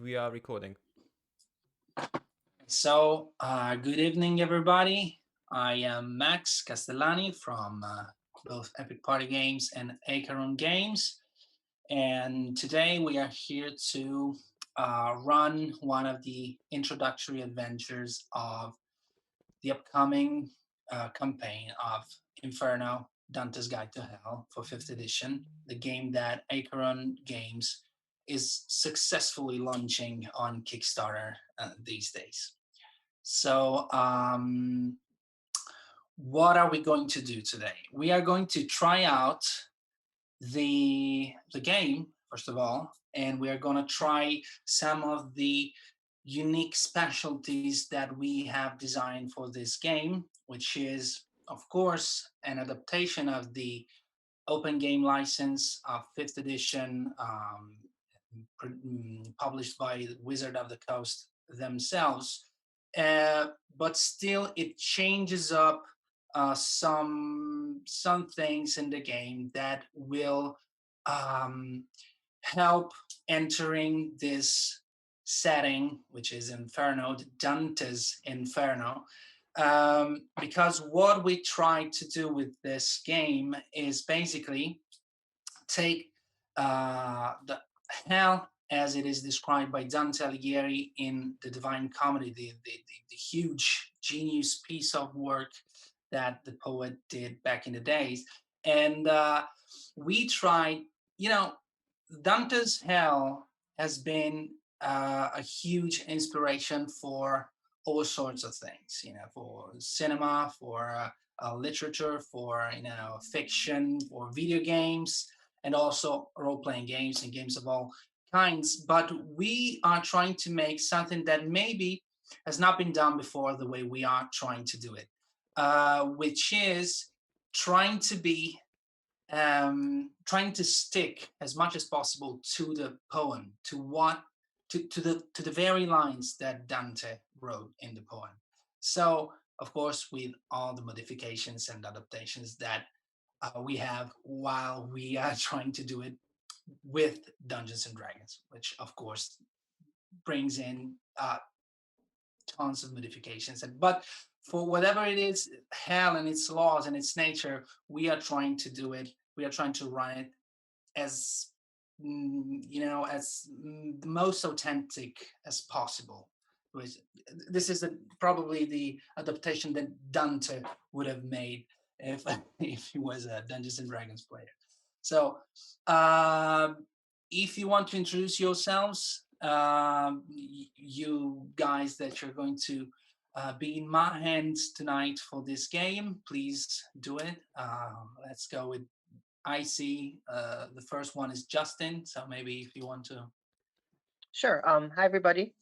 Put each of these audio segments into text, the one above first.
we are recording. So, good evening, everybody. I am Max Castellani from both Epic Party Games and Acheron Games. And today we are here to run one of the introductory adventures of the upcoming campaign of Inferno, Dante's Guide to Hell for 5th edition, the game that Acheron Games is successfully launching on Kickstarter these days. So, what are we going to do today? We are going to try out the game, first of all, and we are going to try some of the unique specialties that we have designed for this game, which is, of course, an adaptation of the open game license of 5th edition, published by Wizard of the Coast themselves. But still, it changes up some things in the game that will help entering this setting, which is Inferno, Dante's Inferno. Because what we try to do with this game is basically take the hell as it is described by Dante Alighieri in the Divine Comedy, the huge genius piece of work that the poet did back in the days. And we tried, Dante's hell has been a huge inspiration for all sorts of things, for cinema, for literature, for, fiction, for video games, and also role-playing games and games of all kinds. But we are trying to make something that maybe has not been done before the way we are trying to do it, which is trying to stick as much as possible to the poem, to the very lines that Dante wrote in the poem. So, of course, with all the modifications and adaptations that we have while we are trying to do it with Dungeons and Dragons, which of course brings in tons of modifications. But for whatever it is, hell and its laws and its nature, we are trying to do it. We are trying to run it as as the most authentic as possible. This is probably the adaptation that Dante would have made if if he was a Dungeons and Dragons player. So, if you want to introduce yourselves, you guys that you're going to be in my hands tonight for this game, please do it. Let's go with I see the first one is Justin, so maybe if you want to. Sure. Hi, everybody.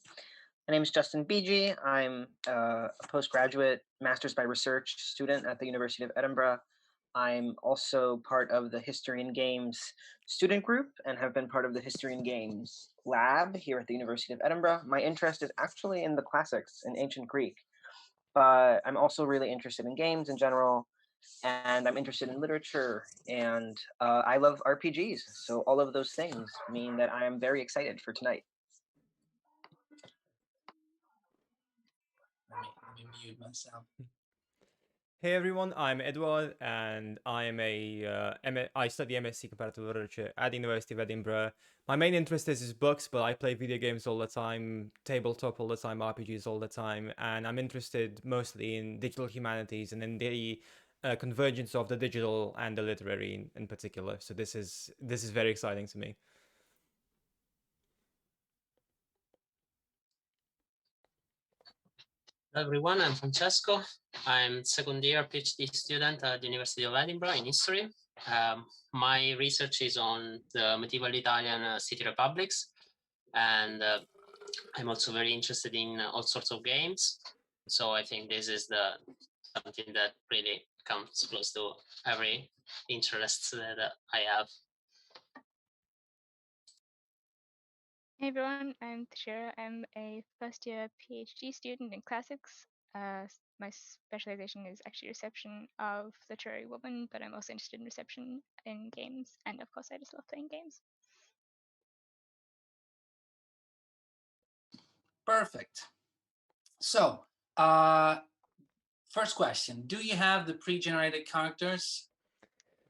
My name is Justin BG. I'm a postgraduate Master's by Research student at the University of Edinburgh. I'm also part of the History and Games student group and have been part of the History and Games lab here at the University of Edinburgh. My interest is actually in the classics in ancient Greek, but I'm also really interested in games in general, and I'm interested in literature, and I love RPGs. So all of those things mean that I am very excited for tonight. Let me mute myself. Hey everyone, I'm Eduard, and I am I study MSc Comparative Literature at the University of Edinburgh. My main interest is books, but I play video games all the time, tabletop all the time, RPGs all the time, and I'm interested mostly in digital humanities and in the convergence of the digital and the literary in particular. So this is very exciting to me. Hello everyone, I'm Francesco. I'm second year PhD student at the University of Edinburgh in history. My research is on the medieval Italian city republics, and I'm also very interested in all sorts of games. So I think this is something that really comes close to every interest that I have. Hey everyone, I'm Theshira. I'm a first year PhD student in classics. My specialization is actually reception of literary women, but I'm also interested in reception in games, and of course I just love playing games. Perfect. So, first question: do you have the pre-generated characters?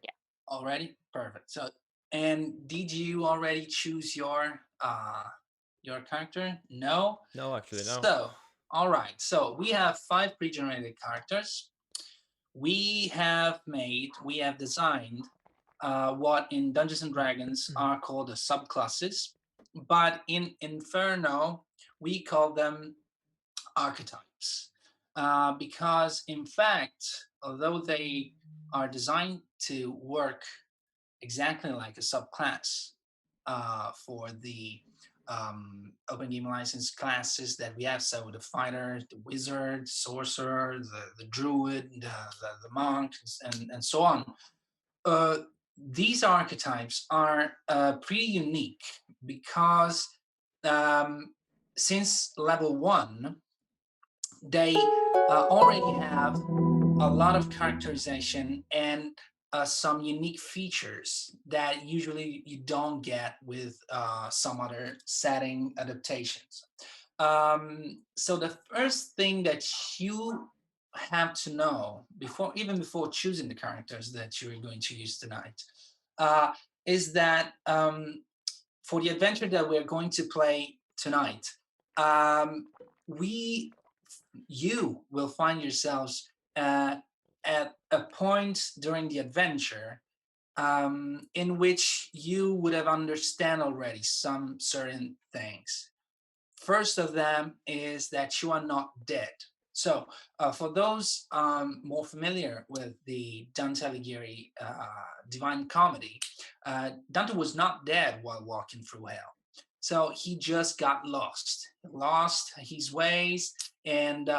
Yeah. Already? Perfect. So, and did you already choose your character? No. No, actually, no. So, all right. So we have 5 pre-generated characters. We have designed what in Dungeons and Dragons are called the subclasses, but in Inferno we call them archetypes, because in fact, although they are designed to work exactly like a subclass for the open game license classes that we have, so the fighter, the wizard, sorcerer, the druid, the monk, and so on. These archetypes are pretty unique because since level 1, they already have a lot of characterization and some unique features that usually you don't get with some other setting adaptations. So the first thing that you have to know even before choosing the characters that you're going to use tonight is that for the adventure that we're going to play tonight, you will find yourselves at a point during the adventure in which you would have understand already some certain things. First of them is that you are not dead. So for those more familiar with the Dante Alighieri Divine Comedy, Dante was not dead while walking through hell. So he just got lost his ways, and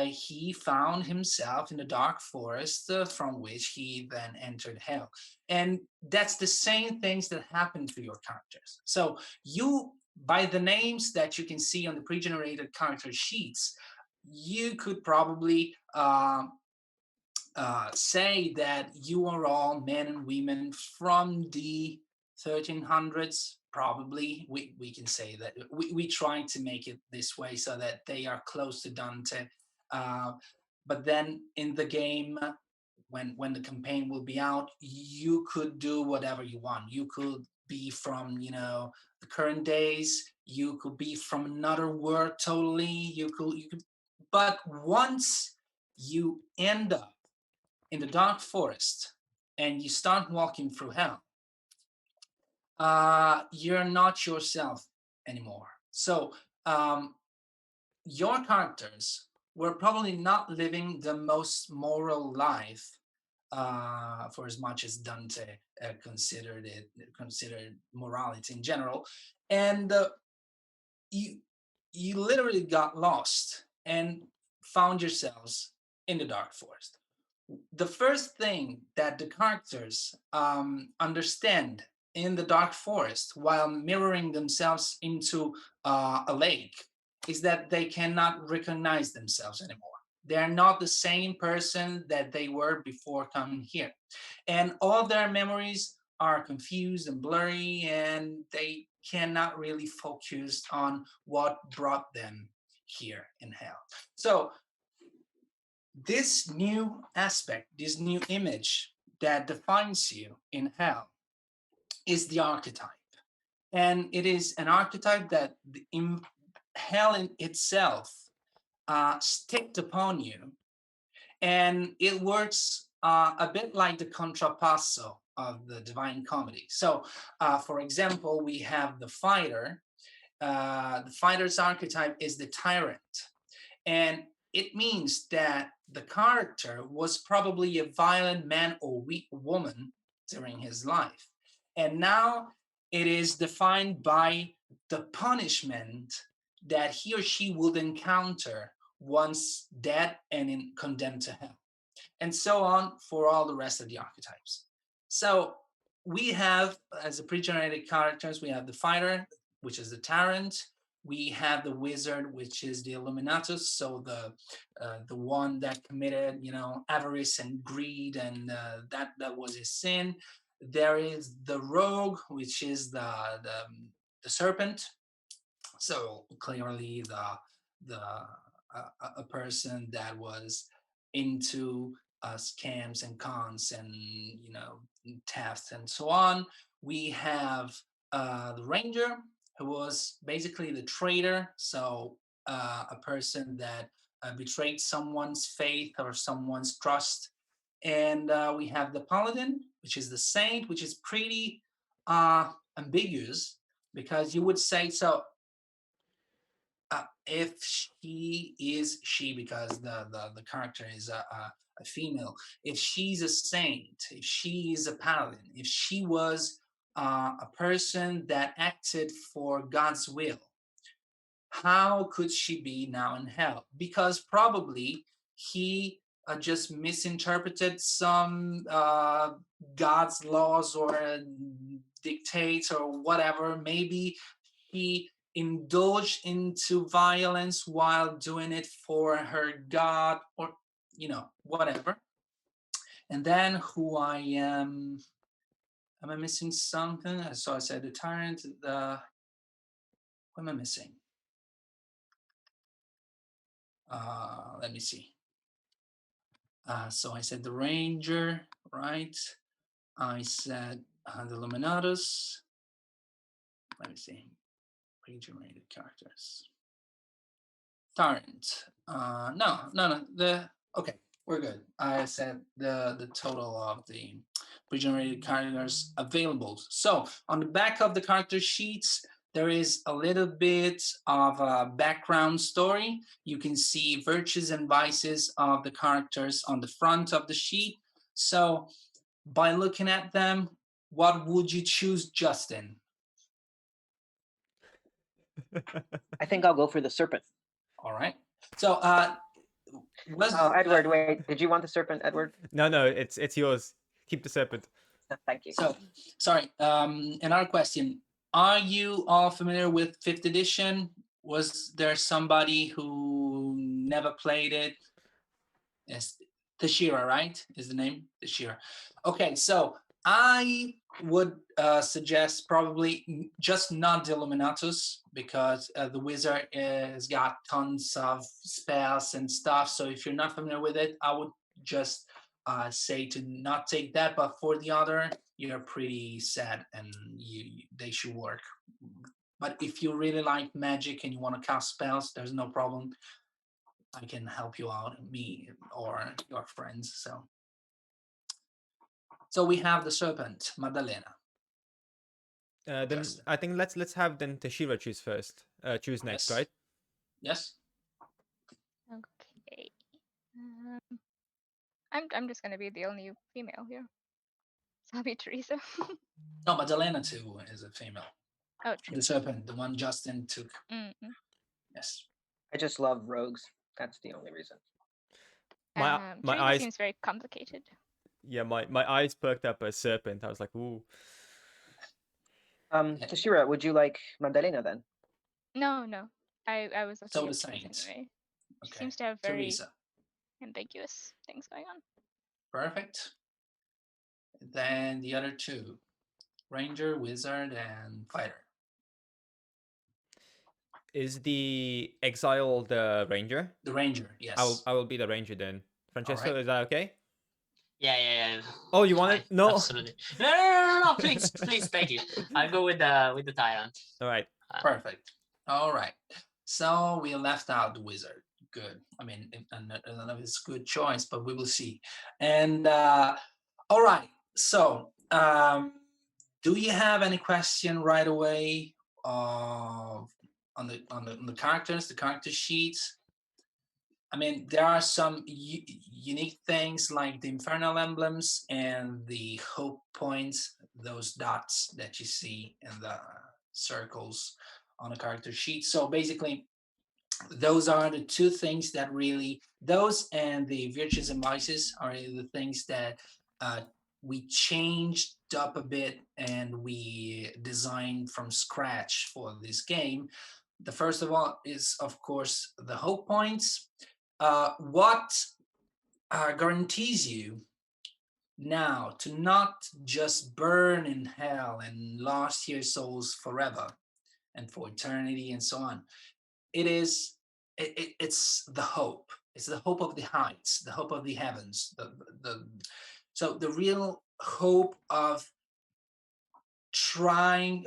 he found himself in the dark forest from which he then entered hell. And that's the same things that happen to your characters. So you, by the names that you can see on the pre-generated character sheets, you could probably say that you are all men and women from the 1300s. Probably we can say that we try to make it this way so that they are close to Dante, but then in the game, when the campaign will be out, you could do whatever you want. You could be from the current days, you could be from another world totally, you could but once you end up in the dark forest and you start walking through hell, you're not yourself anymore. So your characters were probably not living the most moral life, for as much as Dante considered morality in general, and you literally got lost and found yourselves in the dark forest. The first thing that the characters understand in the dark forest while mirroring themselves into a lake is that they cannot recognize themselves anymore. They're not the same person that they were before coming here. And all their memories are confused and blurry, and they cannot really focus on what brought them here in hell. So this new aspect, this new image that defines you in hell is the archetype. And it is an archetype that in hell in itself sticked upon you. And it works a bit like the contrapasso of the Divine Comedy. So, for example, we have the fighter. The fighter's archetype is the tyrant. And it means that the character was probably a violent man or weak woman during his life. And now it is defined by the punishment that he or she would encounter once dead and condemned to hell. And so on for all the rest of the archetypes. So we have, as a pre-generated characters, we have the fighter, which is the tyrant. We have the wizard, which is the Illuminatus, so the one that committed, avarice and greed, and that was his sin. There is the rogue, which is the serpent, So clearly, a person that was into scams and cons and theft and so on. We have the ranger, who was basically the traitor. So a person that betrayed someone's faith or someone's trust. And we have the paladin, which is the saint, which is pretty ambiguous, because you would say so. If she, because the character is a female, if she's a saint, if she is a paladin, if she was a person that acted for God's will, how could she be now in hell? Because probably he just misinterpreted some God's laws or dictates or whatever. Maybe he indulged into violence while doing it for her God, or whatever. And then who I am I missing something? So I said the tyrant. What am I missing? Let me see. So I said the ranger, right? I said the Luminatus. Let me see. Regenerated characters. Tyrant. No. Okay, we're good. I said the total of the regenerated characters available. So on the back of the character sheets, there is a little bit of a background story. You can see virtues and vices of the characters on the front of the sheet. So by looking at them, what would you choose, Justin? I think I'll go for the serpent. All right. So Edward, wait, did you want the serpent, Edward? No, it's yours. Keep the serpent. Thank you. So, sorry, another question. Are you all familiar with 5th edition? Was there somebody who never played it? Yes, Theshira, right? Is the name? Theshira. Okay, so I would suggest probably just not the Illuminatus, because the wizard has got tons of spells and stuff. So if you're not familiar with it, I would just say to not take that. But for the other, you're pretty sad, and they should work. But if you really like magic and you want to cast spells, there's no problem. I can help you out, me or your friends. So we have the Serpent Madalena. Then Justin. I think let's have then Theshira choose first. Choose next, Yes. right? Yes. Okay. I'm just gonna be the only female here. So I'll be Teresa. No, Madalena too is a female. Oh, true. The Serpent, the one Justin took. Mm-hmm. Yes. I just love rogues. That's the only reason. My Teresa eyes. seems very complicated. Yeah, my eyes perked up as serpent. I was like, ooh. Theshira, would you like Madalena then? No. I was So looking the at Teresa Saint. anyway. She Okay. seems to have very Teresa. ambiguous things going on. Perfect. Then the other two, Ranger, Wizard, and Fighter. Is the exile the ranger? The Ranger, yes. I will be the ranger then. Francesco, right. is that okay? Yeah. Oh, you want it? No. Absolutely. No. Please, thank you. I'll go with the tyrant. All right. Perfect. All right. So we left out the Wizard. Good. I mean, I don't know if it's a good choice, but we will see. And all right. So do you have any question right away on the characters, the character sheets? I mean, there are some unique things like the Infernal Emblems and the hope points, those dots that you see in the circles on a character sheet. So basically, those are the two things that really, those and the virtues and vices are the things that we changed up a bit and we designed from scratch for this game. The first of all is, of course, the hope points. What guarantees you now to not just burn in hell and lost your souls forever, and for eternity and so on. It's the hope. It's the hope of the heights, the hope of the heavens. So the real hope of trying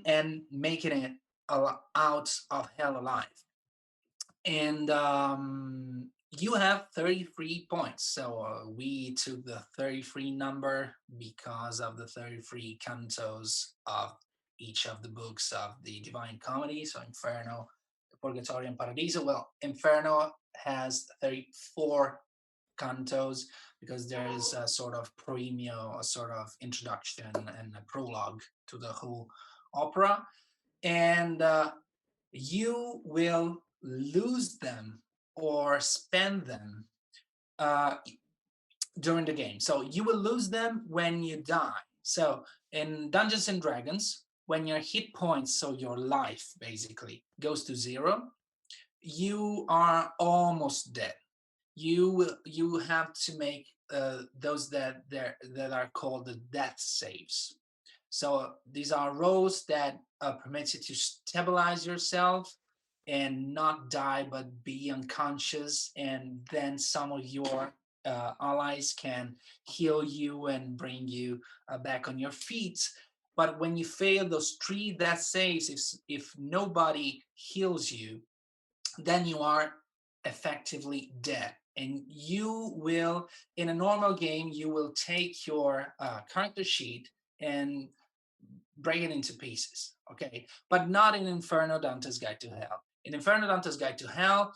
and making it out of hell alive. And you have 33 points. So we took the 33 number because of the 33 cantos of each of the books of the Divine Comedy. So Inferno, Purgatorio, and Paradiso. Well, Inferno has 34 cantos because there is a sort of premio, a sort of introduction and a prologue to the whole opera. And you will lose them or spend them during the game. So you will lose them when you die. So in Dungeons and Dragons, when your hit points, so your life basically goes to 0, you are almost dead. You have to make those that are called the death saves. So these are rolls that permit you to stabilize yourself and not die but be unconscious, and then some of your allies can heal you and bring you back on your feet. But when you fail those 3 death saves, if nobody heals you, then you are effectively dead. And you will, in a normal game, you will take your character sheet and break it into pieces, okay? But not in Inferno, Dante's Guide to Hell. In Inferno, Dante's Guide to Hell,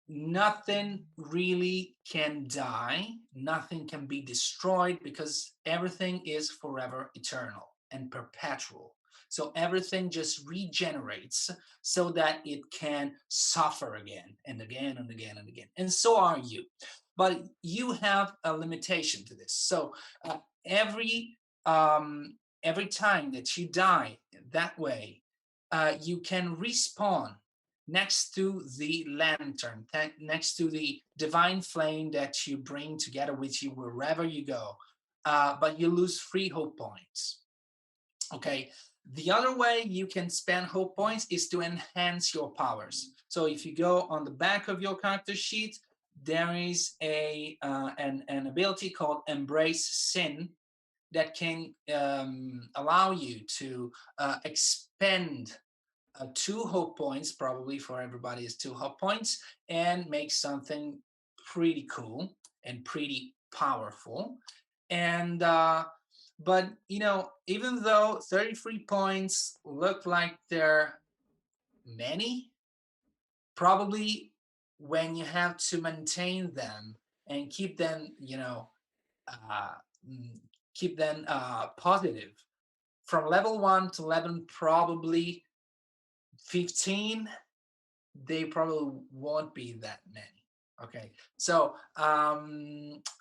nothing really can die, nothing can be destroyed, because everything is forever eternal and perpetual. So everything just regenerates so that it can suffer again and again and again and again. And so are you. But you have a limitation to this. So every time that you die that way, you can respawn next to the lantern, next to the divine flame that you bring together with you wherever you go. But you lose 3 hope points. Okay. The other way you can spend hope points is to enhance your powers. So if you go on the back of your character sheet, there is an ability called Embrace Sin that can allow you to expend 2 hope points, probably for everybody is 2 hope points, and make something pretty cool and pretty powerful. And but even though 33 points look like they're many, probably when you have to maintain them and keep them positive from level 1 to level probably 15, they probably won't be that many. Okay, so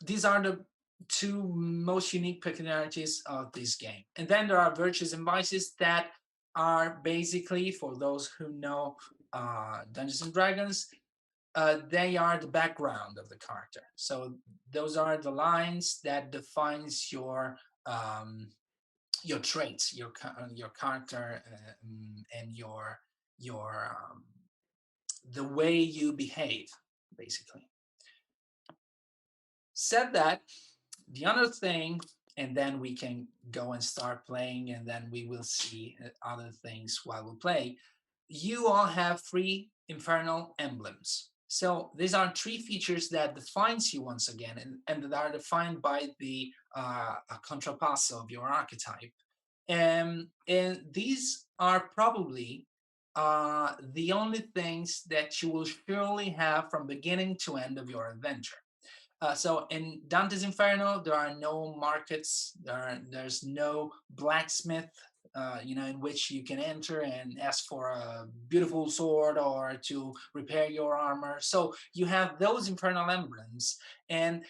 these are the 2 most unique peculiarities of this game. And then there are virtues and vices that are basically, for those who know Dungeons and Dragons, they are the background of the character. So those are the lines that defines your traits, your character, and your the way you behave, basically. Said that, the other thing, and then we can go and start playing, and then we will see other things while we play. You all have 3 Infernal Emblems. So these are 3 features that defines you once again, and that are defined by the contrapasso of your archetype. And these are probably the only things that you will surely have from beginning to end of your adventure. So in Dante's Inferno, there are no markets, there's no blacksmith, in which you can enter and ask for a beautiful sword or to repair your armor. So you have those Infernal Emblems, and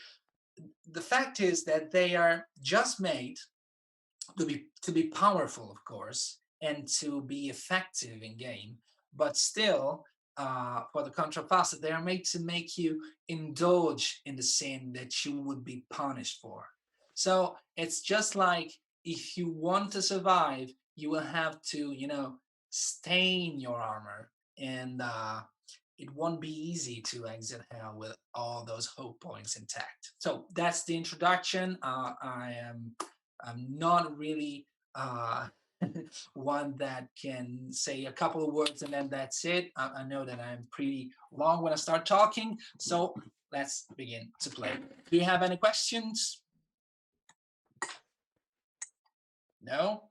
the fact is that they are just made to be powerful, of course, and to be effective in game, but still, for the contrapasso, they are made to make you indulge in the sin that you would be punished for. So it's just like, if you want to survive, you will have to, stain your armor, and it won't be easy to exit hell with all those hope points intact. So that's the introduction. I'm not really one that can say a couple of words and then that's it. I know that I'm pretty long when I start talking, so let's begin to play. Do you have any questions? No?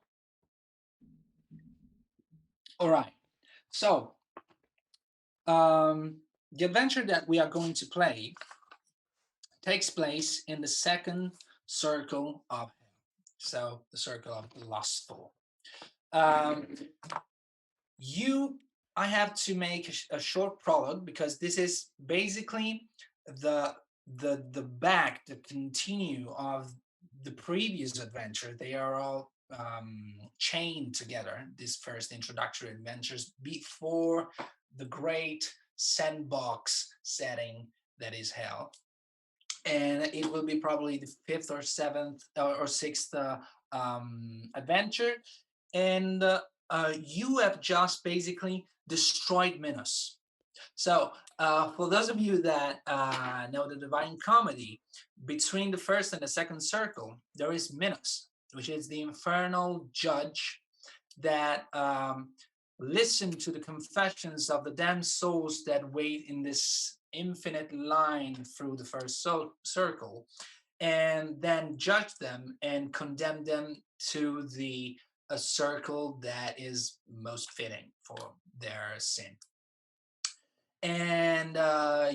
All right. So the adventure that we are going to play takes place in the second circle of hell. So the circle of Lustful. I have to make a short prologue because this is basically the continue of the previous adventure. They are all chained together, these first introductory adventures, before the great sandbox setting that is hell. And it will be probably the fifth or seventh or sixth adventure. And you have just basically destroyed Minos. So for those of you that know the Divine Comedy, between the first and the second circle, there is Minos, which is the infernal judge that listened to the confessions of the damned souls that wait in this infinite line through the first circle, and then judge them and condemn them to a circle that is most fitting for their sin. And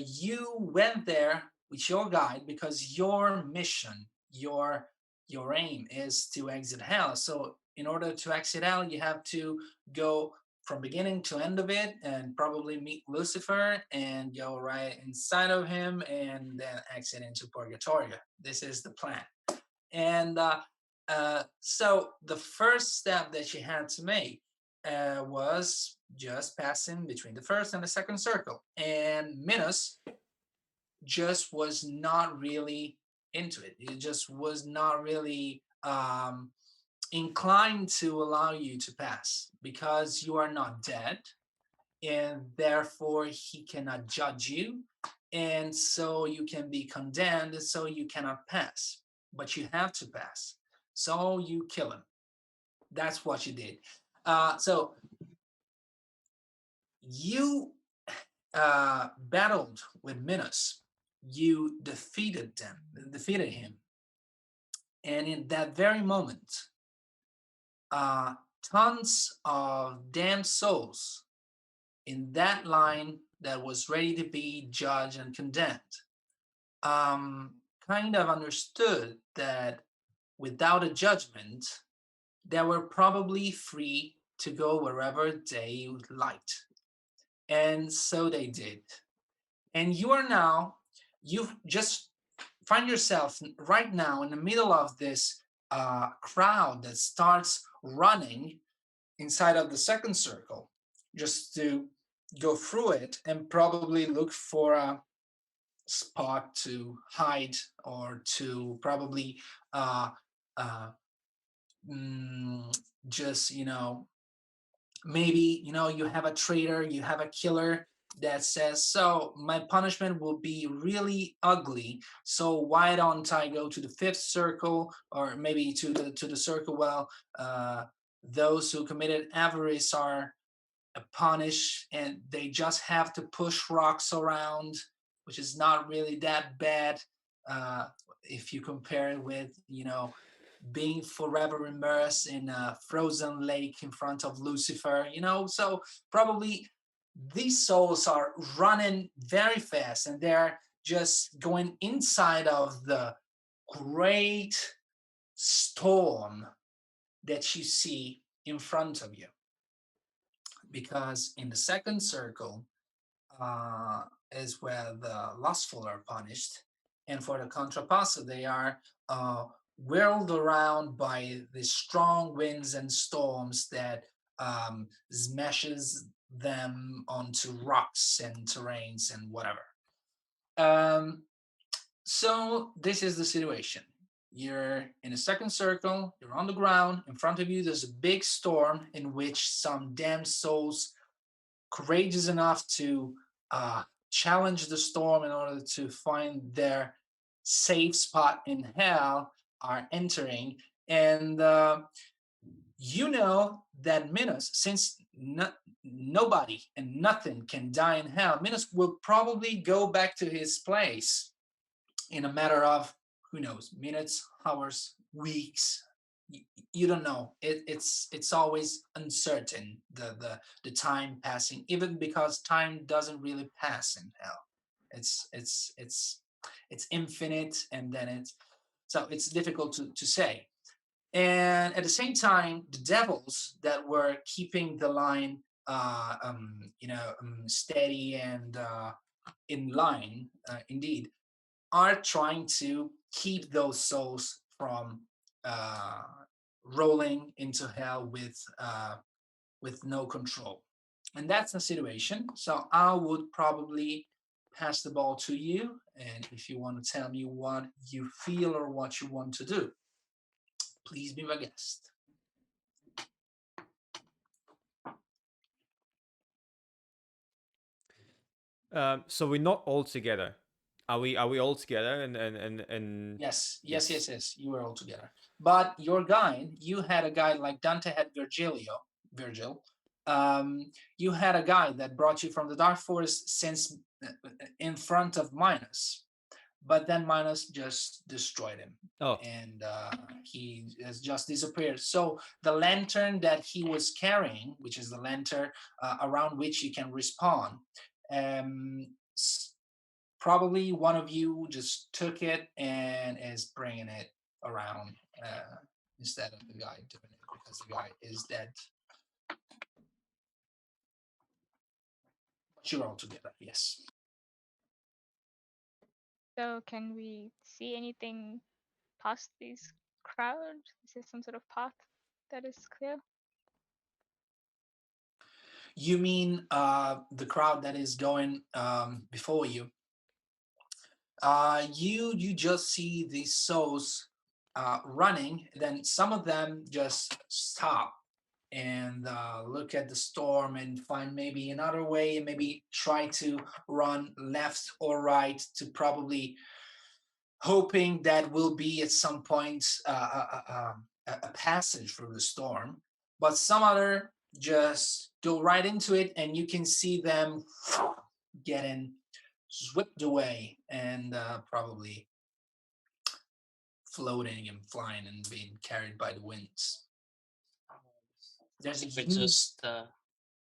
you went there with your guide because your mission, your aim is to exit hell. So in order to exit hell, you have to go from beginning to end of it and probably meet Lucifer and go right inside of him and then exit into Purgatorio. This is the plan. And so the first step that you had to make was just passing between the first and the second circle. And Minos just was not really into it. It just was not really inclined to allow you to pass because you are not dead, and therefore he cannot judge you, and so you can be condemned, so you cannot pass. But you have to pass, so you kill him. That's what you did. So you battled with Minos. You defeated him, and in that very moment, tons of damned souls in that line that was ready to be judged and condemned kind of understood that without a judgment, they were probably free to go wherever they liked. And so they did. And you've just find yourself right now in the middle of this crowd that starts running inside of the second circle just to go through it and probably look for a spot to hide or to probably just maybe you have a traitor, you have a killer that says, so my punishment will be really ugly, so why don't I go to the fifth circle, or maybe to the circle, well, those who committed avarice are punished and they just have to push rocks around, which is not really that bad if you compare it with being forever immersed in a frozen lake in front of Lucifer. So probably these souls are running very fast and they're just going inside of the great storm that you see in front of you. Because in the second circle is where the lustful are punished, and for the contrapasso, they are whirled around by the strong winds and storms that smashes them onto rocks and terrains and whatever. So this is the situation. You're in a second circle, you're on the ground. In front of you, there's a big storm in which some damned souls, courageous enough to challenge the storm in order to find their safe spot in hell, are entering. And you know that Minos, since nobody and nothing can die in hell, Minos will probably go back to his place in a matter of, who knows, minutes, hours, weeks. You don't know. It's always uncertain, the time passing, even because time doesn't really pass in hell. It's infinite, and then it's difficult to say. And at the same time, the devils that were keeping the line, steady and in line, indeed, are trying to keep those souls from rolling into hell with no control. And that's the situation. So I would probably pass the ball to you, and if you want to tell me what you feel or what you want to do, please be my guest. So we're not all together. Are we all together? And Yes. You were all together. But your guide, you had a guide like Dante had Virgil. You had a guide that brought you from the Dark Forest since in front of Minos. But then Minos just destroyed him. Oh. And he has just disappeared. So the lantern that he was carrying, which is the lantern around which you can respawn, probably one of you just took it and is bringing it around instead of the guy doing it, because the guy is dead. But you're all together, yes. So can we see anything past these crowd? Is there some sort of path that is clear? You mean the crowd that is going before you? You just see these souls running, then some of them just stop and look at the storm and find maybe another way, and maybe try to run left or right, to probably hoping that will be at some point a passage through the storm. But some other just go right into it, and you can see them getting swept away and probably floating and flying and being carried by the winds. There's a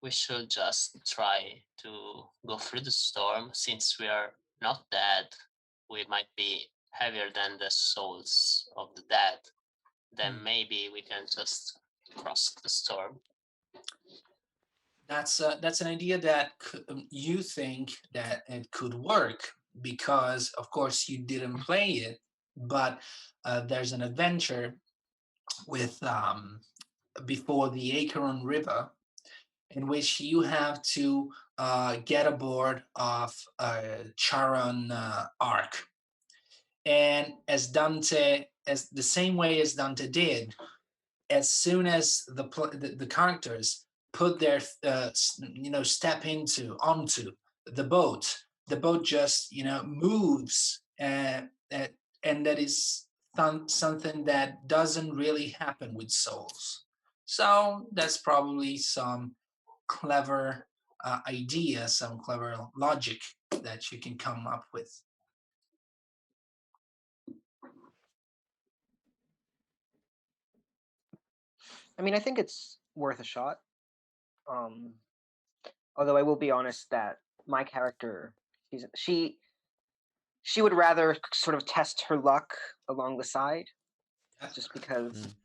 we should just try to go through the storm. Since we are not dead, we might be heavier than the souls of the dead. Then maybe we can just cross the storm. That's an idea that you think that it could work, because of course you didn't play it, but there's an adventure with before the Acheron River, in which you have to get aboard of a Charon ark, and as the same way as Dante did, as soon as the characters put their step onto the boat just moves, and that is something that doesn't really happen with souls. So that's probably some clever idea, some clever logic that you can come up with. I mean, I think it's worth a shot. Although I will be honest that my character, she would rather sort of test her luck along the side, just because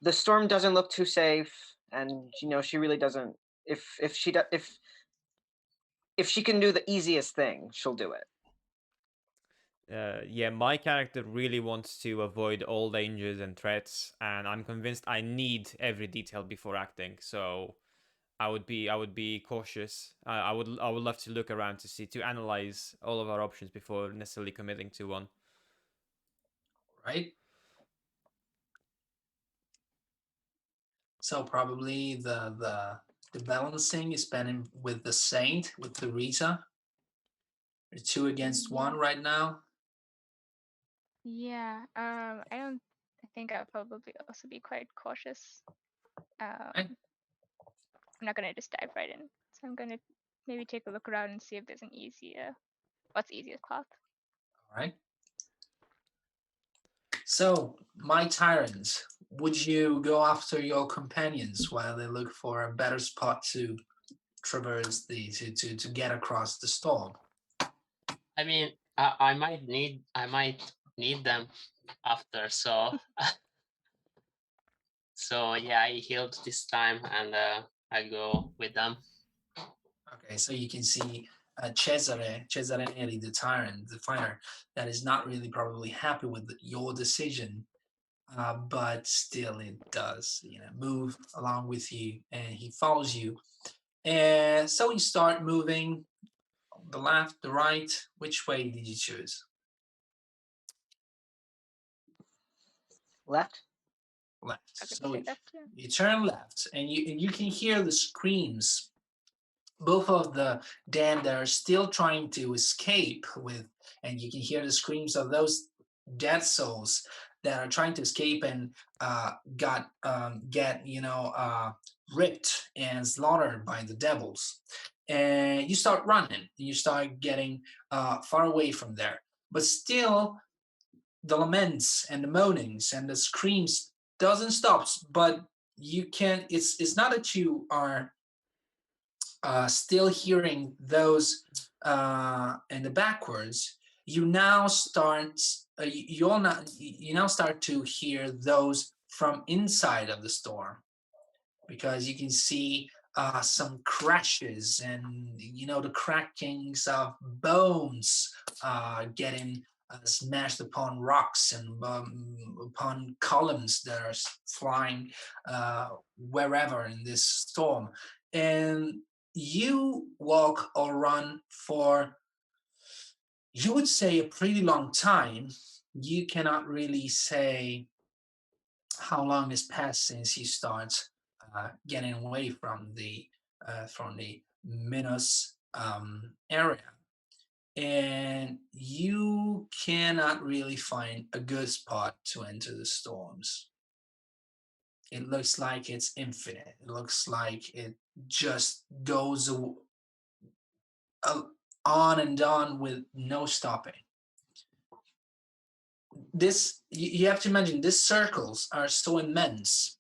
the storm doesn't look too safe, and she really doesn't. If she can do the easiest thing, she'll do it. Yeah, my character really wants to avoid all dangers and threats, and I'm convinced I need every detail before acting. So I would be cautious. I would love to look around to analyze all of our options before necessarily committing to one. Right. So probably the balancing is spending with the Saint, with Theresa. You're 2 against 1 right now. Yeah. I think I'll probably also be quite cautious. Okay. I'm not gonna just dive right in. So I'm gonna maybe take a look around and see if there's an what's the easiest path. All right. So, my Tyrant, would you go after your companions while they look for a better spot to traverse to get across the storm? I mean, I might need them after, so so yeah, I healed this time, and I go with them. Okay, so you can see Cesare Neri, the Tyrant, the fighter, that is not really probably happy with your decision, but still it does, move along with you, and he follows you. And so you start moving the left, the right. Which way did you choose? Left. Left. I could So say left, yeah. you turn left, and you can hear the screams. Both of the damned are still trying to escape and you can hear the screams of those dead souls that are trying to escape and get ripped and slaughtered by the devils. And you start running, and you start getting far away from there. But still, the laments and the moanings and the screams doesn't stop. But you can. It's not that you are still hearing those in the backwards. You now start. You now start to hear those from inside of the storm, because you can see some crashes and the crackings of bones getting smashed upon rocks and upon columns that are flying wherever in this storm. And you walk or run for, you would say, a pretty long time. You cannot really say how long has passed since you start getting away from the Minos area, and you cannot really find a good spot to enter the storms. It looks like it's infinite. It looks like it just goes on and on with no stopping. This, you have to imagine, these circles are so immense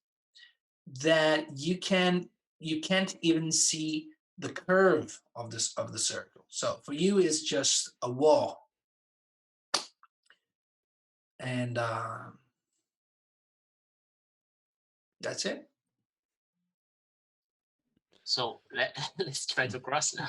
that you can't even see the curve of the circle. So for you, it's just a wall, and that's it. So let's try to cross now.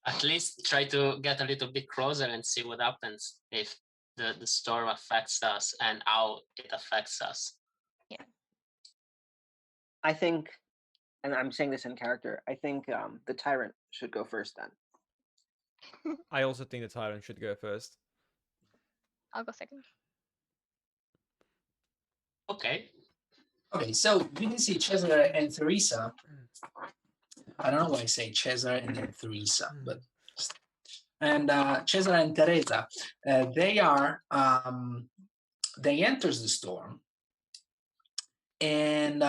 At least try to get a little bit closer and see what happens if the storm affects us and how it affects us. Yeah. I think, and I'm saying this in character, I think the Tyrant should go first then. I also think the Tyrant should go first. I'll go second. Okay. Okay, so you can see Cesare and Theresa. I don't know why I say Cesare and then Theresa, but Cesare and Teresa, they enters the storm, and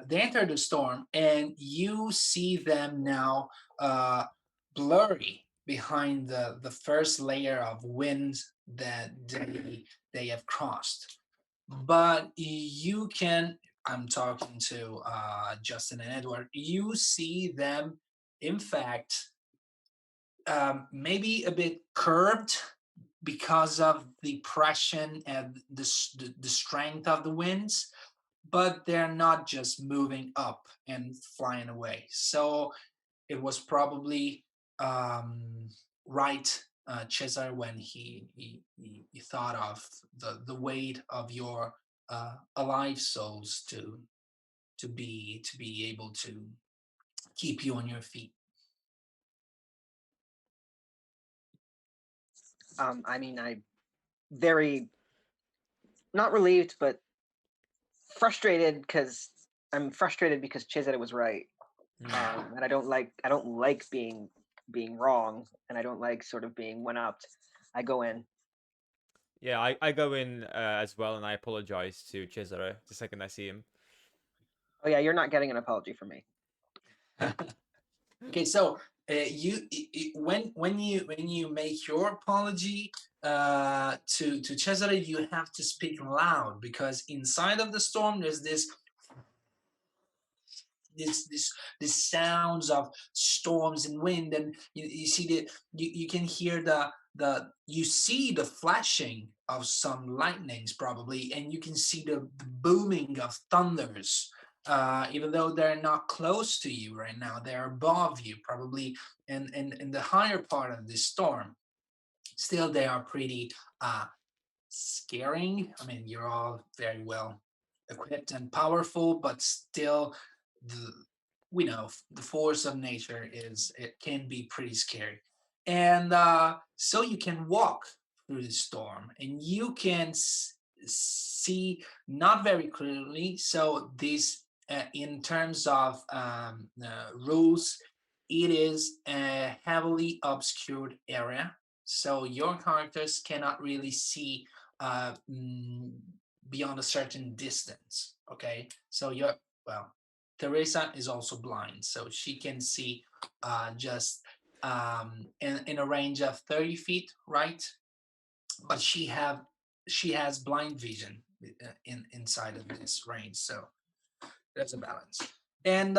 they enter the storm, and you see them now blurry behind the first layer of wind that they have crossed. But you can, I'm talking to Justin and Eduard, you see them, in fact, maybe a bit curved because of the pressure and the strength of the winds, but they're not just moving up and flying away. So it was probably right, Cesar, when he thought of the weight of your alive souls to be able to keep you on your feet. I mean, I very not relieved, but frustrated because 𝐂𝐨𝐧𝐭𝐚𝐜 was right, and I don't like being wrong, and I don't like sort of being one upped. I go in. Yeah, I go in as well, and I apologize to 𝐂𝐨𝐧 the second I see him. Oh yeah, you're not getting an apology from me. Okay, so when you make your apology to 𝐂𝐨𝐧, you have to speak loud, because inside of the storm there's this sounds of storms and wind, and you see you can hear you see the flashing of some lightnings probably, and you can see the booming of thunders. Even though they're not close to you right now, they're above you, probably in the higher part of this storm. Still, they are pretty scaring. I mean, you're all very well equipped and powerful, but still, we know the force of nature it can be pretty scary. And so you can walk through the storm, and you can see not very clearly. So this, in terms of rules, it is a heavily obscured area, so your characters cannot really see beyond a certain distance. Okay, so Teresa is also blind, so she can see just in a range of 30 feet, right? But she has blind vision inside of this range, so there's a balance. And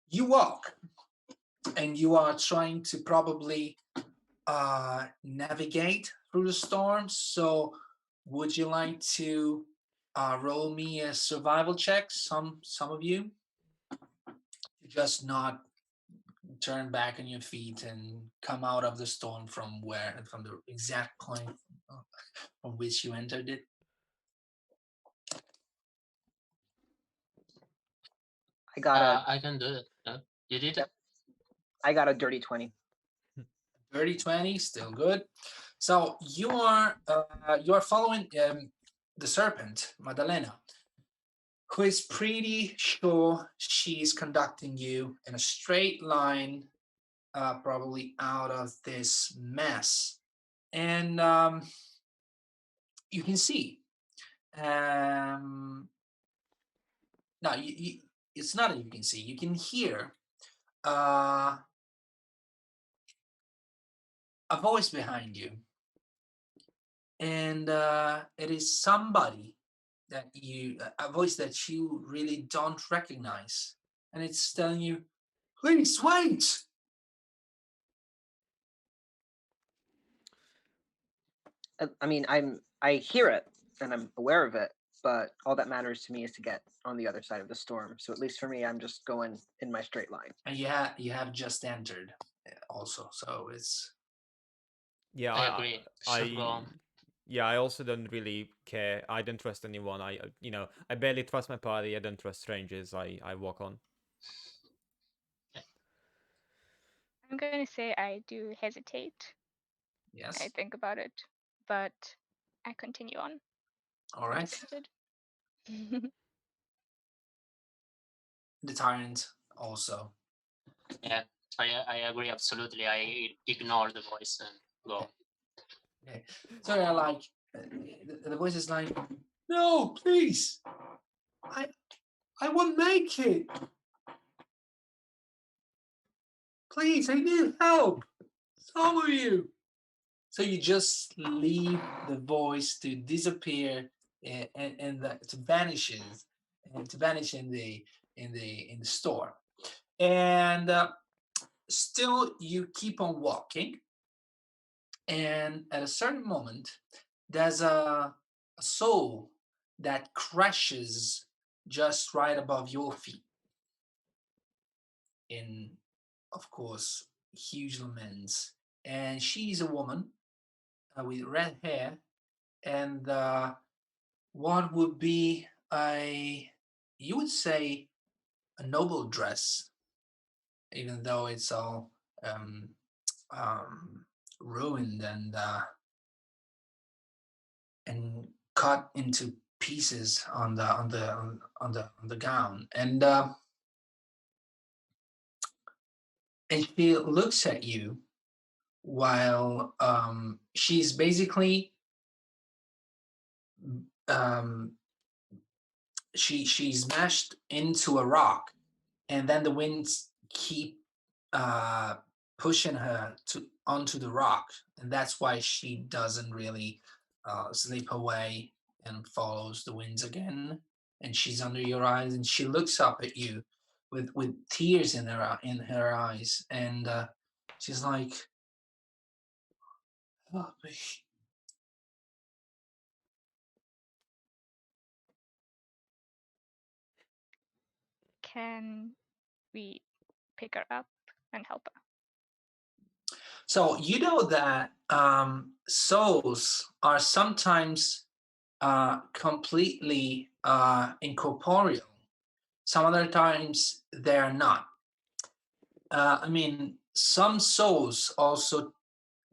you walk, and you are trying to probably navigate through the storm. So would you like to roll me a survival check, some of you, to just not turn back on your feet and come out of the storm from the exact point from which you entered it? I can do it. You did it? I got a dirty 20. Dirty 20, still good. So you are following the Serpent Madalena, who is pretty sure she's conducting you in a straight line, probably out of this mess. And you can see, no, it's not that you can see, you can hear a voice behind you. And it is somebody that a voice that you really don't recognize. And it's telling you, please wait. I mean, I hear it and I'm aware of it, but all that matters to me is to get on the other side of the storm. So at least for me, I'm just going in my straight line. And you have just entered also, so it's... Yeah, I agree. Should go on. Yeah, I also don't really care. I don't trust anyone. I barely trust my party. I don't trust strangers. I walk on. I'm going to say I do hesitate. Yes. I think about it, but I continue on. All right. Interested. The Tyrant also. Yeah, I agree absolutely. I ignore the voice and go. Okay. So they're like, the voice is like, no, please, I won't make it. Please, I need help. Some of you. So you just leave the voice to disappear and to vanish in the storm. And still you keep on walking. And at a certain moment, there's a soul that crashes just right above your feet. In, of course, huge laments. And she's a woman with red hair and what would be you would say, a noble dress, even though it's all ruined and cut into pieces on the gown, and she looks at you while she's basically she's smashed into a rock, and then the winds keep pushing her onto the rock, and that's why she doesn't really slip away and follows the winds again. And she's under your eyes, and she looks up at you with tears in her eyes, and she's like, "Help me." Can we pick her up and help her? So you know that souls are sometimes completely incorporeal. Some other times they are not. I mean, some souls also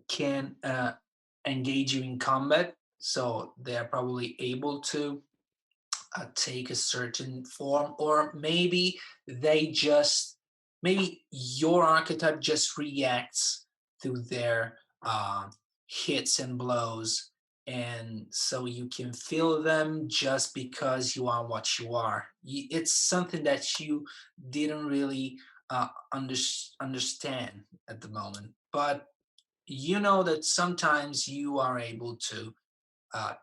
can engage you in combat, so they are probably able to take a certain form, or maybe maybe your archetype just reacts to their hits and blows, and so you can feel them just because you are what you are. It's something that you didn't really understand at the moment, but you know that sometimes you are able to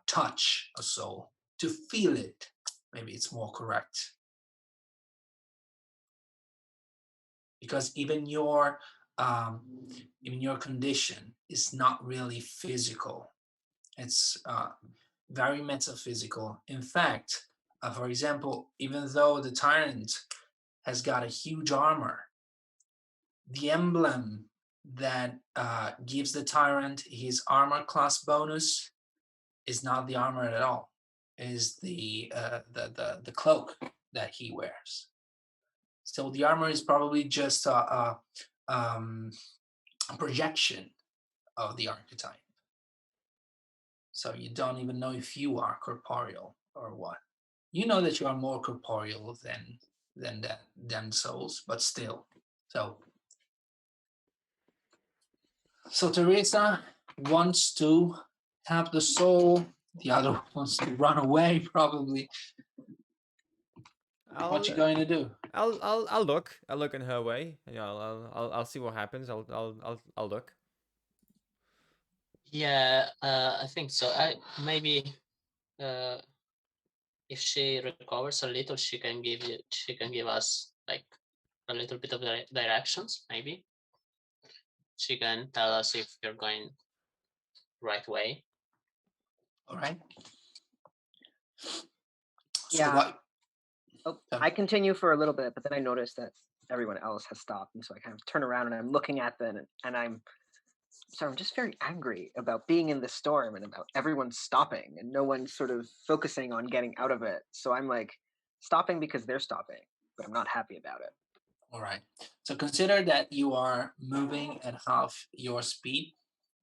touch a soul, to feel it. Maybe it's more correct, because even your condition is not really physical. It's very metaphysical. In fact, for example, even though the Tyrant has got a huge armor, the emblem that gives the Tyrant his armor class bonus is not the armor at all. Is the cloak that he wears. So the armor is probably just a projection of the archetype. So you don't even know if you are corporeal or what. You know that you are more corporeal than souls, but still. So Teresa wants to have the soul. The other wants to run away, probably. What you going to do? I'll look. I'll look in her way. You know, I'll see what happens. I'll look. Yeah, I think so. Maybe if she recovers a little, she can give us like a little bit of directions. Maybe she can tell us if you're going right way. All right. Yeah. What? I continue for a little bit, but then I notice that everyone else has stopped, and so I kind of turn around and I'm looking at them, and I'm just very angry about being in the storm and about everyone stopping and no one sort of focusing on getting out of it. So I'm like stopping because they're stopping, but I'm not happy about it. All right. So consider that you are moving at half your speed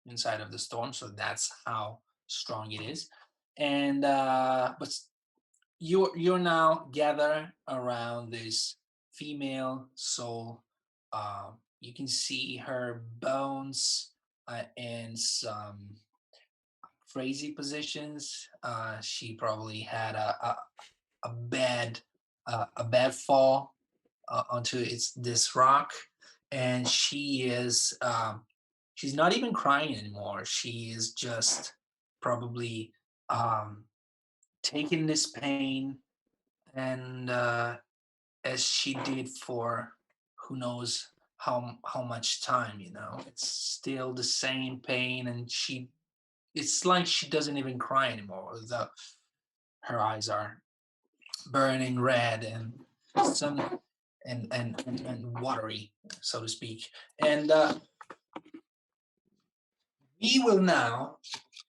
inside of the storm, so that's how strong it is. And but you're now gathered around this female soul. You can see her bones in some crazy positions. She probably had a bad fall onto this rock, and she's not even crying anymore. She is just probably taking this pain, and as she did for who knows how much time, it's still the same pain, and it's like she doesn't even cry anymore. Her eyes are burning red and some and watery, so to speak. And we will now,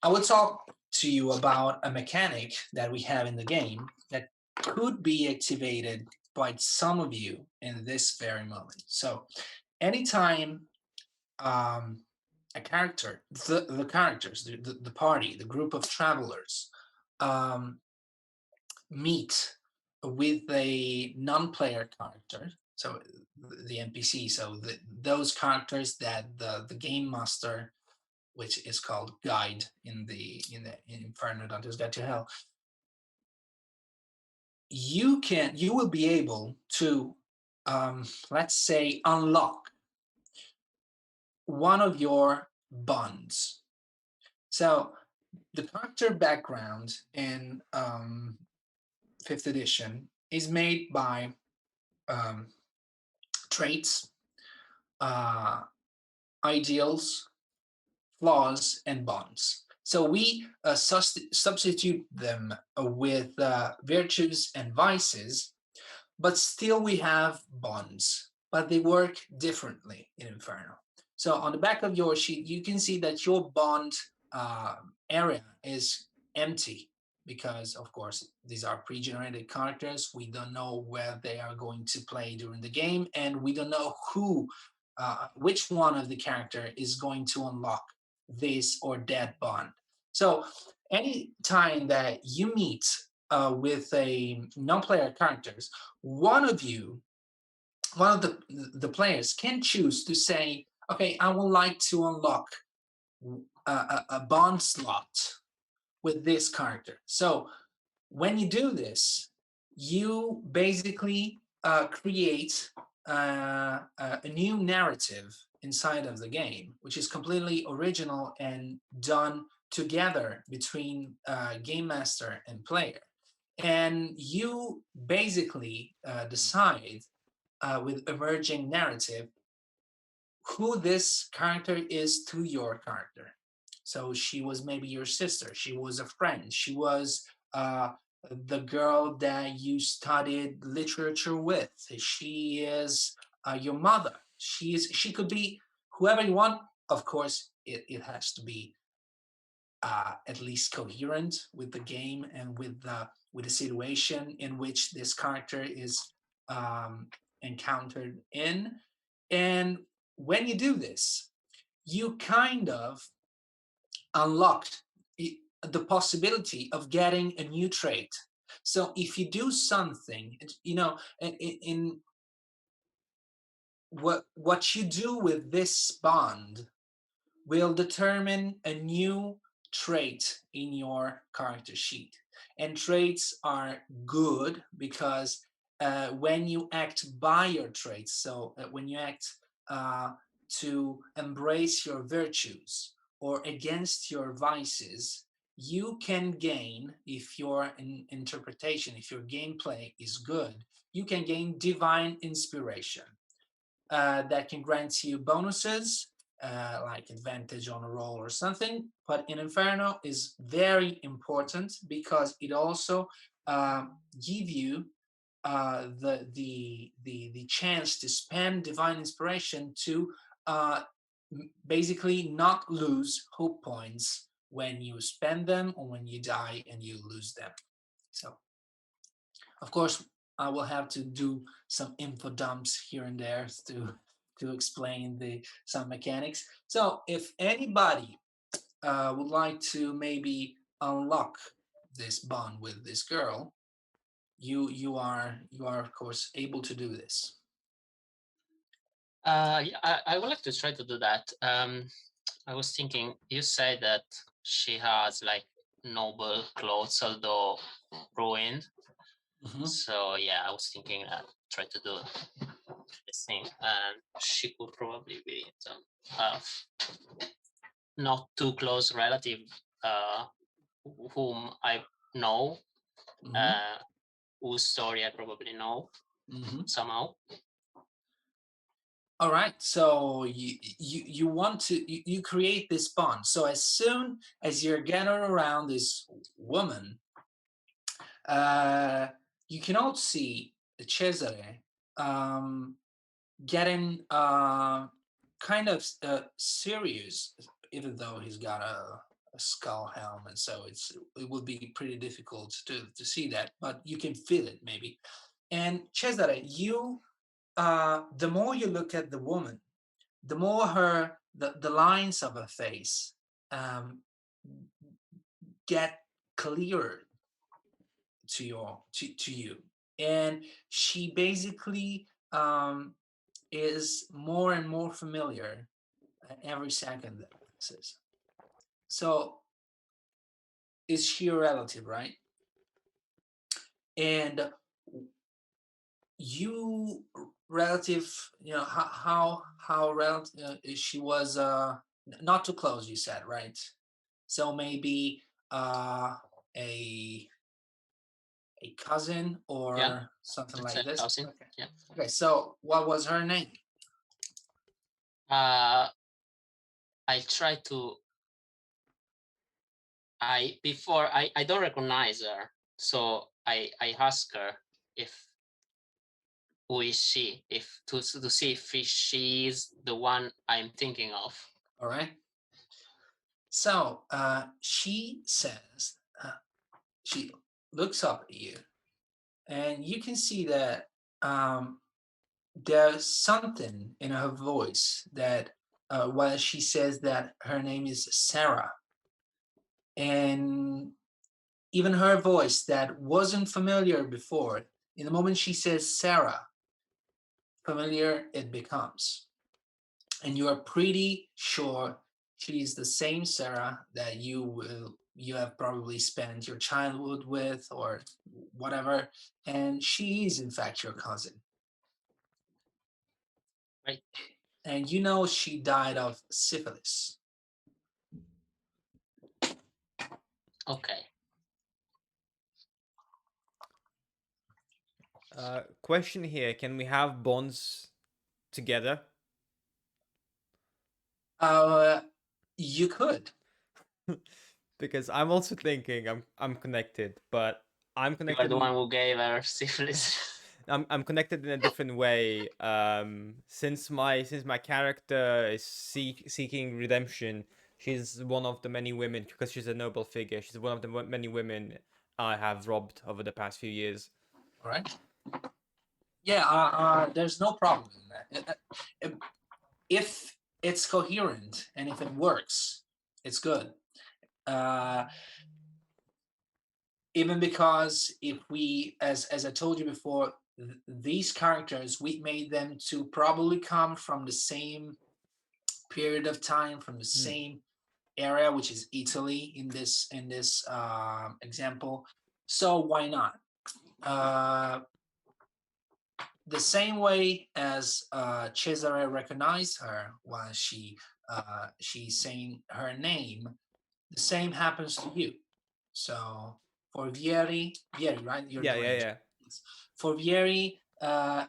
I will talk to you about a mechanic that we have in the game that could be activated by some of you in this very moment. So anytime a character, the characters, the party, the group of travelers meet with a non-player character, so the NPC, so those characters that the game master, which is called guide in Inferno, Dante's Guide to Hell, you will be able to let's say unlock one of your bonds. So the character background in 5th edition is made by traits, ideals, flaws, and bonds. So we substitute them with virtues and vices, but still we have bonds, but they work differently in Inferno. So on the back of your sheet, you can see that your bond area is empty because, of course, these are pre-generated characters. We don't know where they are going to play during the game, and we don't know which one of the character is going to unlock this or that bond. So any time that you meet with a non-player characters, one of the players can choose to say, okay, I would like to unlock a bond slot with this character. So when you do this, you basically create a new narrative inside of the game, which is completely original and done together between game master and player. And you basically decide with emerging narrative who this character is to your character. So she was maybe your sister, she was a friend, she was the girl that you studied literature with, she is your mother, she could be whoever you want. Of course, it has to be at least coherent with the game and with the situation in which this character is encountered in. And when you do this, you kind of unlocked the possibility of getting a new trait. So if you do something, in what you do with this bond will determine a new trait in your character sheet. And traits are good because when you act by your traits, so when you act to embrace your virtues or against your vices, you can gain, if your interpretation, if your gameplay is good, you can gain divine inspiration that can grant you bonuses like advantage on a roll or something. But in Inferno is very important because it also give you the chance to spend divine inspiration to basically not lose hope points when you spend them or when you die and you lose them. So of course I will have to do some info dumps here and there to explain some mechanics. So if anybody would like to maybe unlock this bond with this girl, you are of course able to do this. Yeah, I would like to try to do that. I was thinking, you said that she has like noble clothes, although ruined. Mm-hmm. So yeah, I was thinking try to do this thing, and she could probably be not too close relative whom I know, Mm-hmm. whose story I probably know Mm-hmm. somehow. All right, so you want to you create this bond. So as soon as you're gathering around this woman, you can all see Cesare getting kind of serious, even though he's got a skull helmet, so it would be pretty difficult to see that, but you can feel it maybe. And Cesare, you the more you look at the woman, the more the lines of her face get clearer to you, and she basically is more and more familiar every second that passes. So is she a relative, right? And you relative, how relative she was, not too close, you said, right? So maybe a cousin or something That's like a this. cousin. Okay. Yeah. Okay, so what was her name? I try to. I don't recognize her, so I ask her if who is she, if to see if she is the one I'm thinking of. All right. So she says, she looks up at you, and you can see that there's something in her voice that while she says that her name is Sarah, and even her voice that wasn't familiar before, in the moment she says Sarah, familiar it becomes. And you are pretty sure she's the same Sarah that you have probably spent your childhood with or whatever, and she is in fact your cousin. Right. And you know she died of syphilis. Okay. Question here: can we have bonds together? You could. Because I'm also thinking I'm connected, but I'm You are connected. the one who gave her syphilis. I'm connected in a different way. Since my character is seeking redemption, she's one of the many women, because she's a noble figure. She's one of the many women I have robbed over the past few years. All right. Yeah. There's no problem in that. If it's coherent and if it works, it's good. Even because if we, as I told you before, these characters, we made them to probably come from the same period of time, from the same area, which is Italy in this example. So why not? The same way as Cesare recognized her while she's saying her name, the same happens to you. So for Vieri, right? You're doing it. Yeah. For Vieri,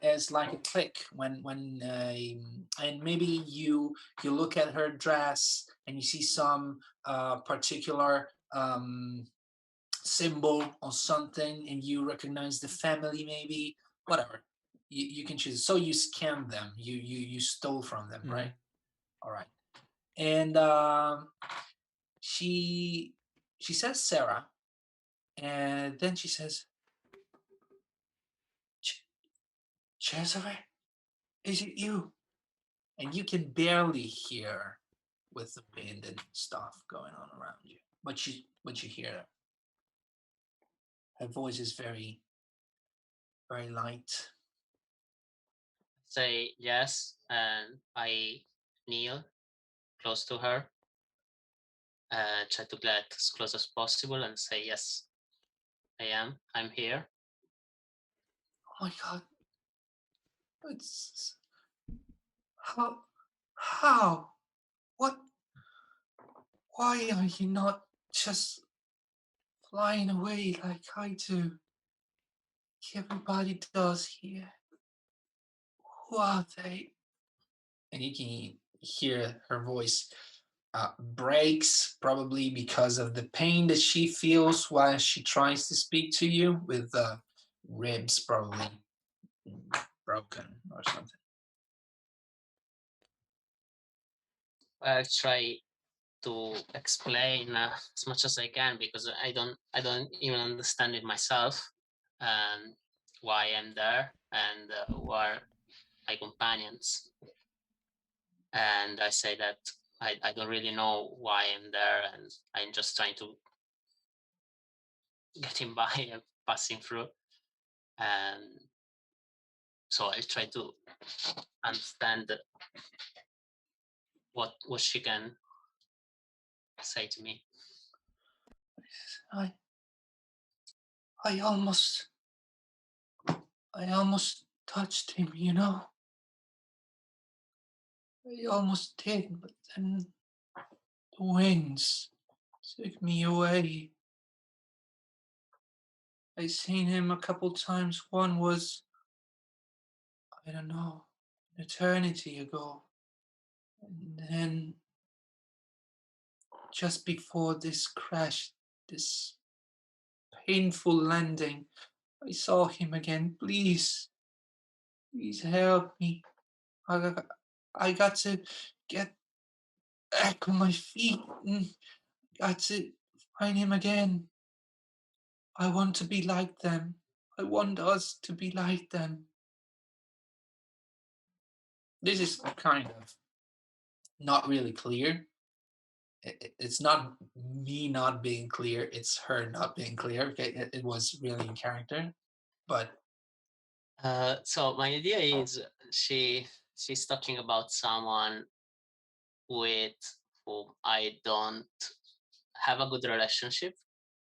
it's like a click when and maybe you look at her dress and you see some particular symbol or something, and you recognize the family, maybe whatever. You can choose. So you scam them. You stole from them, right? All right. And she says Sarah, and then she says, Cesare, is it you? And you can barely hear with the wind and stuff going on around you, but you hear her. Her voice is very, very light. Say yes, and I kneel close to her, try to get as close as possible and say, yes, I'm here. Oh my God. It's how, what, why are you not just flying away like I do? Everybody does here. Who are they? And you can hear her voice breaks, probably because of the pain that she feels while she tries to speak to you, with the ribs probably broken or something. I try to explain as much as I can, because I don't even understand it myself, why I'm there and who are my companions. And I say that I don't really know why I'm there, and I'm just trying to getting by passing through, and so I try to understand what she can say to me. I almost touched him, you know. I almost did, but then the winds took me away. I seen him a couple times. One was, I don't know, an eternity ago. And then just before this crash, this painful landing, I saw him again. Please help me. I got to get back on my feet and got to find him again. I want to be like them. I want us to be like them. This is kind of not really clear. It's not me not being clear, it's her not being clear. Okay, it was really in character, but So my idea is she's talking about someone with whom I don't have a good relationship.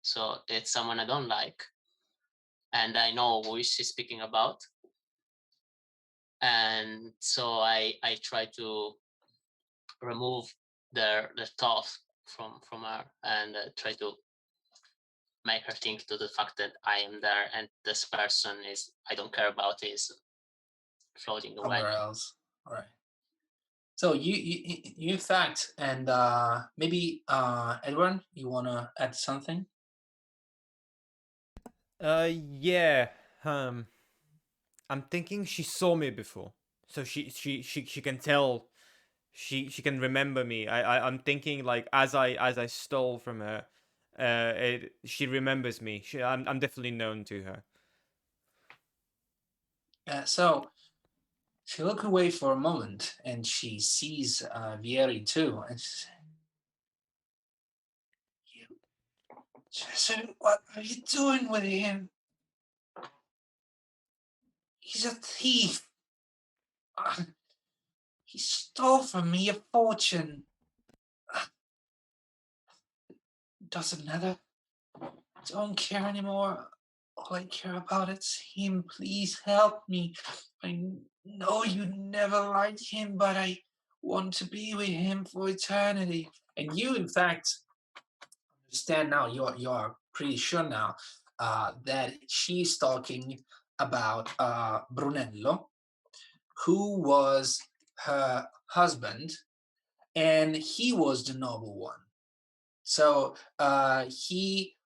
So it's someone I don't like, and I know who is she speaking about. And so I try to remove the thought from her, and try to make her think to the fact that I am there and this person is I don't care about is floating away. somewhere else. All right. So you fact, and maybe Edward, you wanna add something? Yeah. I'm thinking she saw me before, so she can tell. She can remember me. I'm thinking like as I stole from her, she remembers me. I'm definitely known to her. So she look away for a moment, and she sees Vieri too, and she says, "Jason, what are you doing with him? He's a thief. He stole from me a fortune. Doesn't matter. Don't care anymore. All I care about is him. Please help me. I know you never liked him, but I want to be with him for eternity." And you, in fact, understand now. You are pretty sure now that she's talking about Brunello, who was her husband, and he was the noble one. So he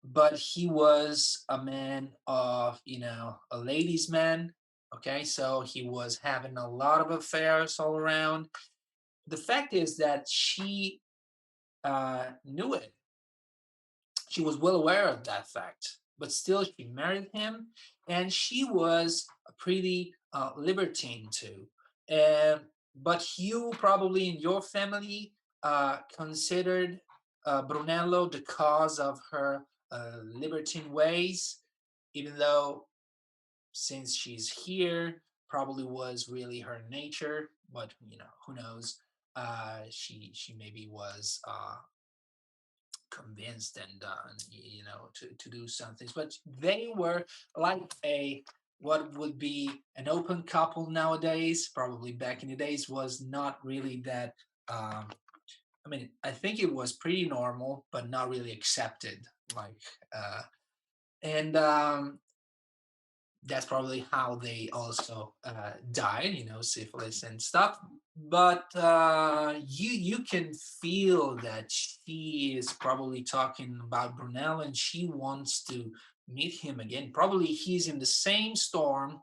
was a man of, a ladies' man. Okay, so he was having a lot of affairs all around. The fact is that she knew it. She was well aware of that fact, but still she married him, and she was a pretty libertine too. But you probably in your family considered Brunello the cause of her libertine ways, even though since she's here, probably was really her nature. But who knows? She maybe was convinced and to do some things, but they were like what would be an open couple nowadays. Probably back in the days was not really that. I mean, I think it was pretty normal, but not really accepted. Like, and that's probably how they also died, syphilis and stuff. But you can feel that she is probably talking about Brunel, and she wants to meet him again. Probably he's in the same storm,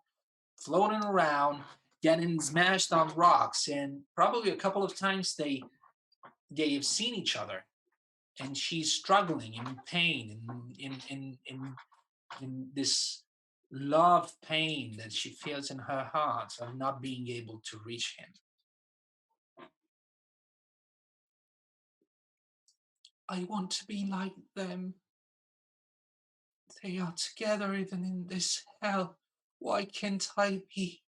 floating around, getting smashed on rocks, and probably a couple of times they've seen each other, and she's struggling in pain and in this love pain that she feels in her heart of not being able to reach him. I want to be like them. They are together even in this hell. Why can't I be?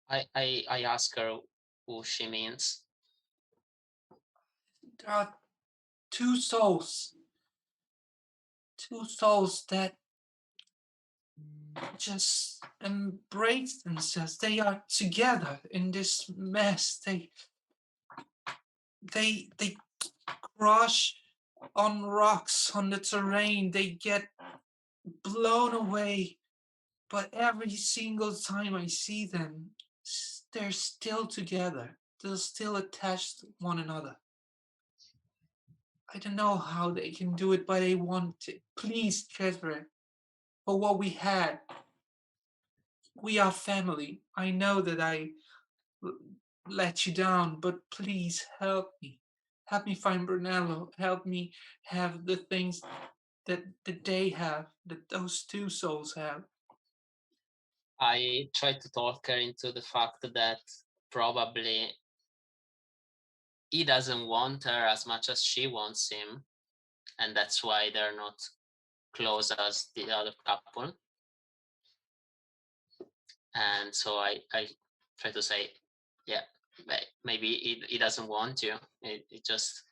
I ask her who she means. There are two souls that just embrace themselves. They are together in this mess. They crush on rocks on the terrain. They get blown away. But every single time I see them, they're still together. They're still attached to one another. I don't know how they can do it, but they want to. Please, Cesare, for what we had, we are family. I know that I let you down, but please help me. Help me find Brunello. Help me have the things that they have, that those two souls have. I try to talk her into the fact that probably he doesn't want her as much as she wants him, and that's why they're not close as the other couple. And so I try to say, yeah, maybe he doesn't want you. He's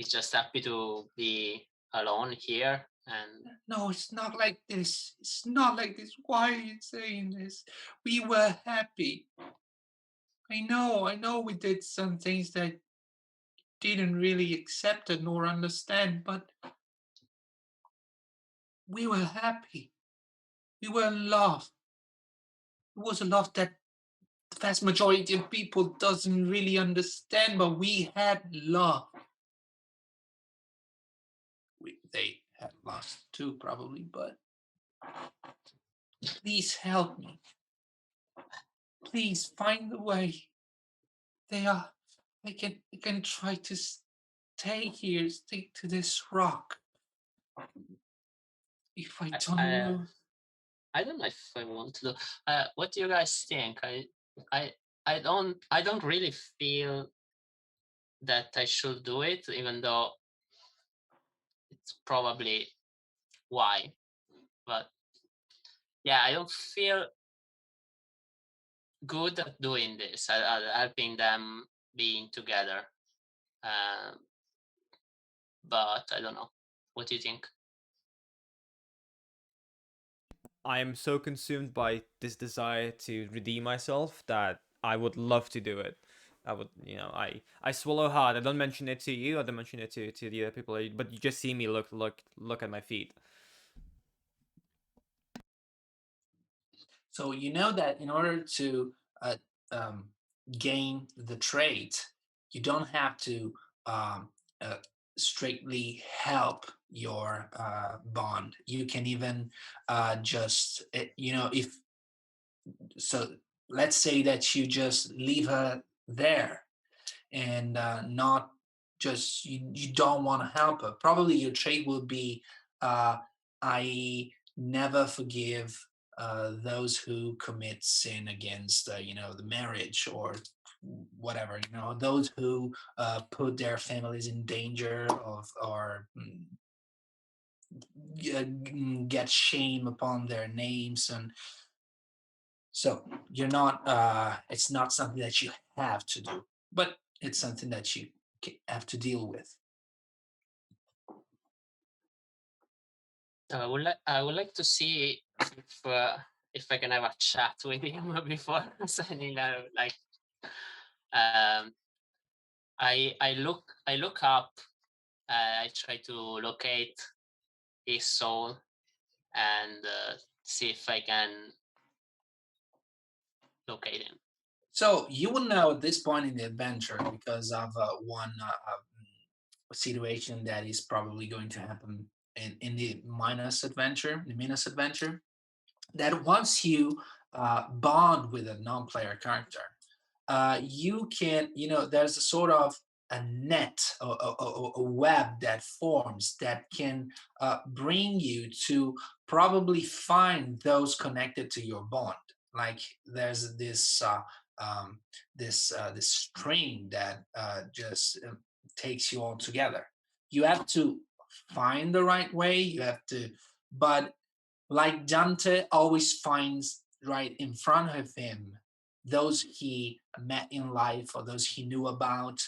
just happy to be alone here. And No, it's not like this. It's not like this. Why are you saying this? We were happy. I know we did some things that didn't really accept it nor understand, but we were happy. We were in love. It was a love that the vast majority of people doesn't really understand, but we had love. They had lost too, probably, but please help me. Please find a way. I can try to stay here, stick to this rock. If I don't know. I don't know if I want to do. What do you guys think? I don't really feel that I should do it, even though it's probably why. But yeah, I don't feel good at doing this, helping them being together. But I don't know. What do you think? I am so consumed by this desire to redeem myself that I would love to do it. I would, I swallow hard. I don't mention it to you. I don't mention it to the other people. But you just see me look at my feet. So you know that in order to gain the trait, you don't have to strictly help your bond. You can even just, if so, let's say that you just leave her there and not just you don't want to help her. Probably your trait will be I never forgive those who commit sin against the marriage or whatever, those who put their families in danger of or get shame upon their names. And so you're not it's not something that you have to do, but it's something that you have to deal with. I would like to see if I can have a chat with him before signing out. Like, I look up. I try to locate his soul and see if I can locate him. So you will know at this point in the adventure, because of one situation that is probably going to happen in the minus adventure, that once you bond with a non-player character, you can, there's a sort of a net, a web that forms that can bring you to probably find those connected to your bond. Like there's this this string that just takes you all together. You have to find the right way. You have to, but like Dante always finds right in front of him those he met in life or those he knew about.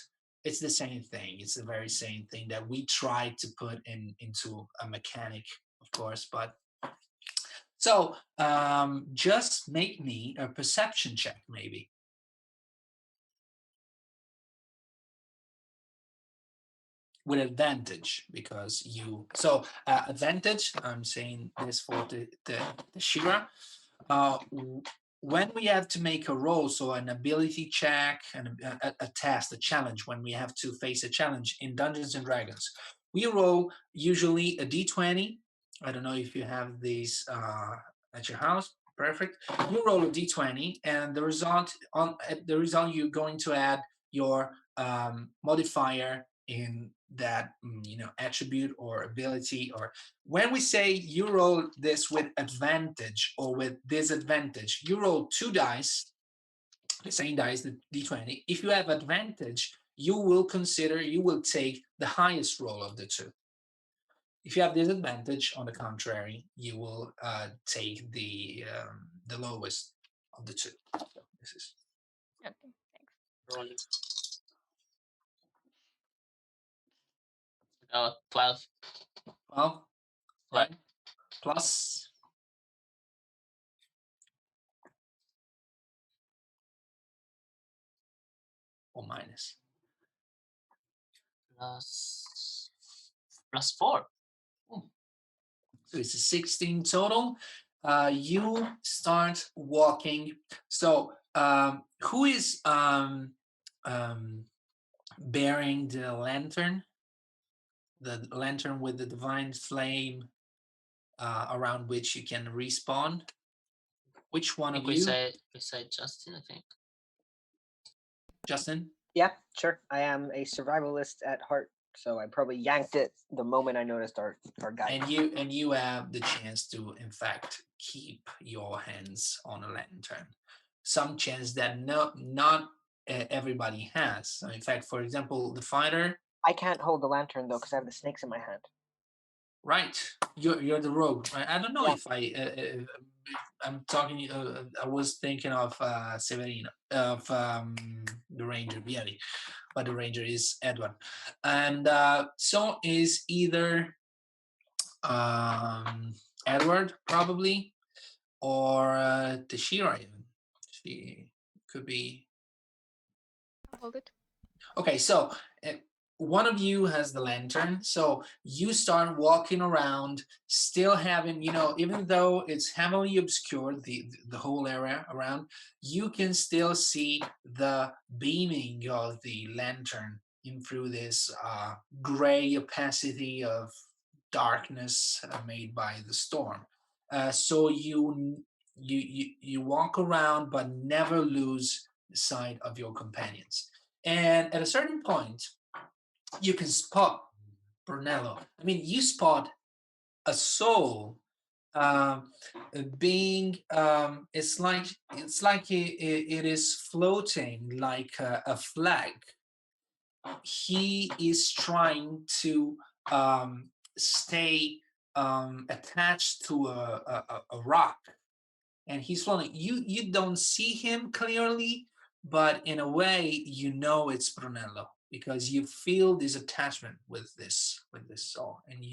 It's the same thing. It's the very same thing that we try to put into a mechanic, of course. But so just make me a perception check, maybe. With advantage, because you advantage. I'm saying this for the Shira. When we have to make a roll, so an ability check and a test, a challenge, when we have to face a challenge in Dungeons and Dragons, we roll usually a d20. I don't know if you have these at your house. Perfect. You roll a d20, and the result you're going to add your modifier in that attribute or ability. Or when we say you roll this with advantage or with disadvantage, you roll 2 dice, the same dice, the d20. If you have advantage, you will take the highest roll of the 2. If you have disadvantage, on the contrary, you will take the lowest of the 2. So this is Okay, thanks. Rolling. 12. 12, Yeah. right? Plus or minus? Plus 4. So it's a 16 total. You start walking. So who is bearing the lantern? The lantern with the divine flame around which you can respawn. Which one of We you? said Justin, I think. Justin? Yeah, sure. I am a survivalist at heart, so I probably yanked it the moment I noticed our guy. And you have the chance to, in fact, keep your hands on a lantern. Some chance that not everybody has. So in fact, for example, the fighter. I can't hold the lantern though because I have the snakes in my hand. Right, you're the rogue. Right? I don't know Yeah. if I'm talking. I was thinking of Severino, of the ranger Vieri, but the ranger is Eduard, and so is either Eduard probably, or Theshira even. She could be. I'll hold it. Okay, so one of you has the lantern, so you start walking around, still having, even though it's heavily obscured, the whole area around, you can still see the beaming of the lantern in through this gray opacity of darkness made by the storm. So you walk around, but never lose sight of your companions. And at a certain point, you can spot Brunello. I mean, you spot a soul being. It's like it is floating like a flag. He is trying to stay attached to a rock, and he's floating. You don't see him clearly, but in a way, it's Brunello because you feel this attachment with this soul, and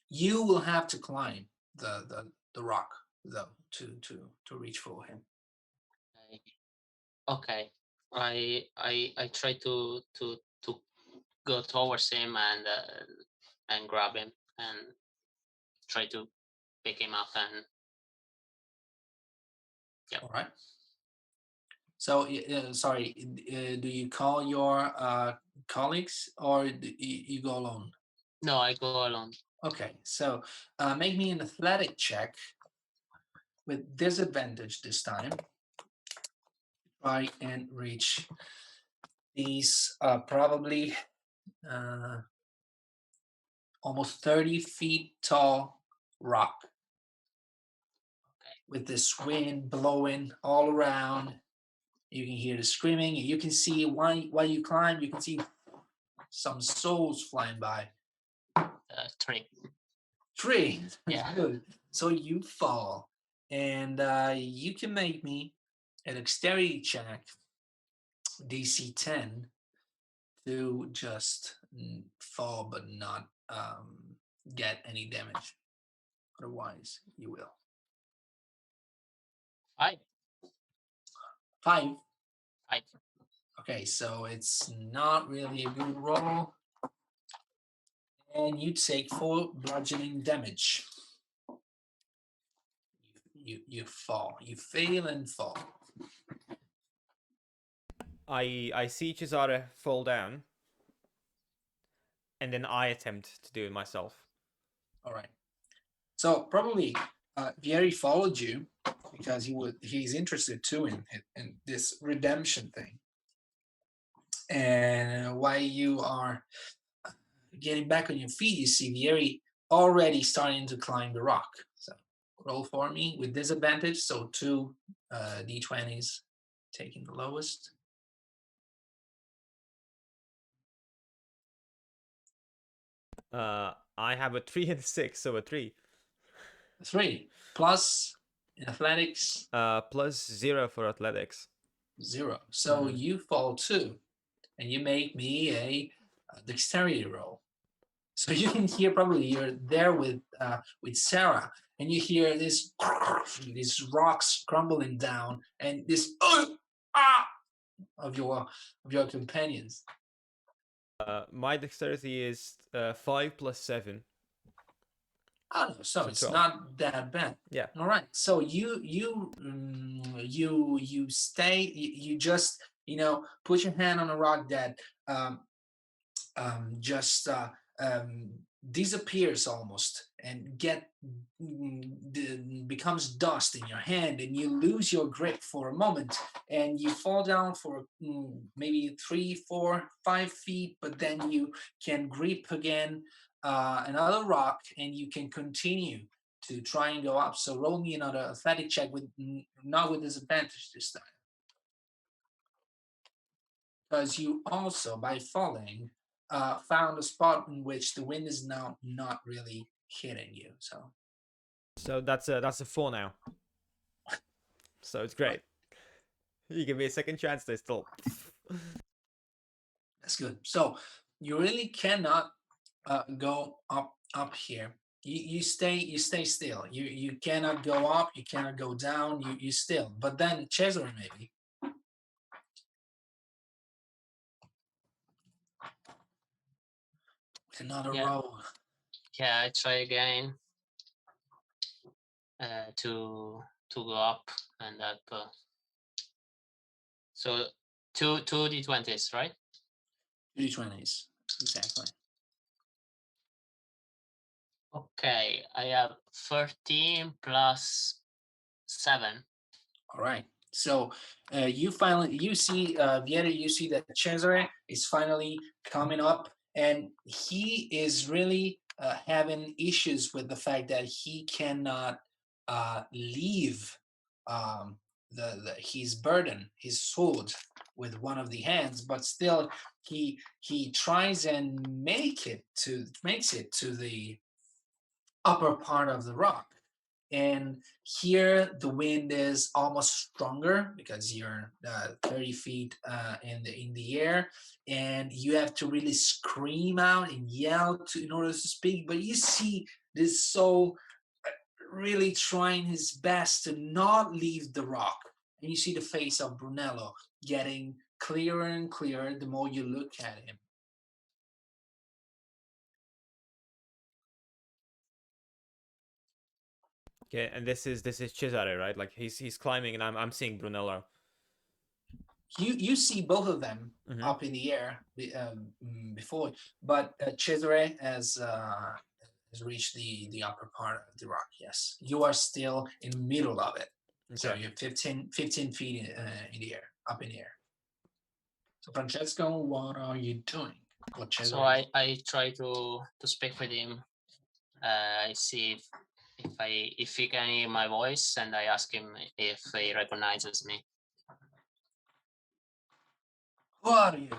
you will have to climb the rock though to reach for him. Okay. I try to go towards him and grab him and try to pick him up and All right. So, sorry, do you call your colleagues or do you go alone? No, I go alone. Okay, so make me an athletic check with disadvantage this time. Try and reach these probably almost 30 feet tall rock. Okay. With this wind blowing all around. You can hear the screaming. You can see while you climb, you can see some souls flying by. 3. 3. Yeah. Good. So you fall, and you can make me a dexterity check, DC 10, to just fall but not get any damage. Otherwise, you will. 5. 5. 5. Okay, so it's not really a good roll. And you take 4 bludgeoning damage. You fall. You fail and fall. I see 𝐂𝐨𝐧𝐭𝐚 fall down, and then I attempt to do it myself. All right. So probably Vieri followed you because he's interested too in this redemption thing. And while you are getting back on your feet, you see Vieri already starting to climb the rock. So roll for me with disadvantage. So 2 d20s, taking the lowest. I have a 3 and a 6, so a 3. 3 plus in athletics. Plus 0 for athletics. 0. So you fall too, and you make me a dexterity roll. So you can hear, probably you're there with Sarah, and you hear this these rocks crumbling down, and this of your companions. My dexterity is 5 plus 7. Oh no, so it's 12. not that bad. Yeah. All right. So you stay. You just put your hand on a rock that just disappears almost and becomes dust in your hand, and you lose your grip for a moment, and you fall down for maybe 3, 4, 5 feet, but then you can grip again another rock, and you can continue to try and go up. So roll me another athletic check with not with disadvantage this time, because you also, by falling, found a spot in which the wind is now not really hitting you. So that's a 4 now. So it's great. You give me a second chance, they still. That's good. So you really cannot go up here. You stay still. You cannot go up. You cannot go down. You still. But then 𝐂𝐨𝐧𝐭𝐚 maybe. Another roll. Yeah, I try again to go up and up. So 2 d20s, right? 2 d20s, exactly. Okay, I have 13 plus 7. All right. So you see Vieri, you see that 𝐂𝐨𝐧𝐭𝐚 is finally coming up, and he is really having issues with the fact that he cannot leave his burden, his sword, with one of the hands, but still he tries and makes it to the upper part of the rock. And here the wind is almost stronger because you're 30 feet in the air, and you have to really scream out and yell in order to speak. But you see this soul really trying his best to not leave the rock, and you see the face of Brunello getting clearer and clearer the more you look at him. Okay, and this is 𝐂𝐨𝐧𝐭𝐚, right? Like he's climbing, and I'm seeing Brunello. You see both of them up in the air before, but 𝐂𝐨𝐧𝐭𝐚 has reached the upper part of the rock. Yes, you are still in the middle of it. Okay. So you're 15 feet in the air, up in the air. So Francesco, what are you doing? So I try to speak with him. I see if he can hear my voice, and I ask him if he recognizes me. Who are you?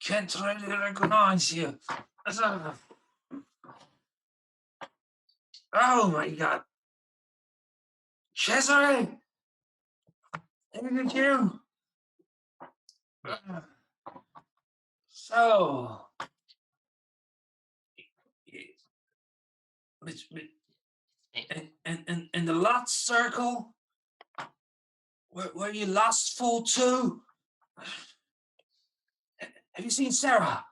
can't really recognize you. Oh my god. Cesare! Look at you! So... In the last circle, were you lustful too? Have you seen Sarah?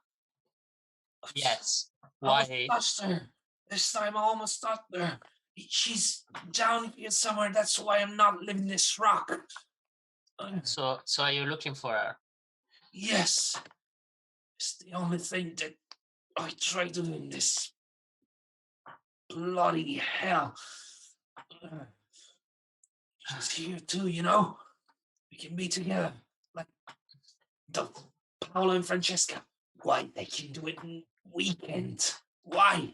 Yes. I Why? almost touched her. This time I almost touched her. She's down here somewhere. That's why I'm not leaving this rock. So are you looking for her? Yes. It's the only thing that I try to do in this bloody hell. She's here too, you know. We can be together. Like Paolo and Francesca. Why they can do it in weekends? Why?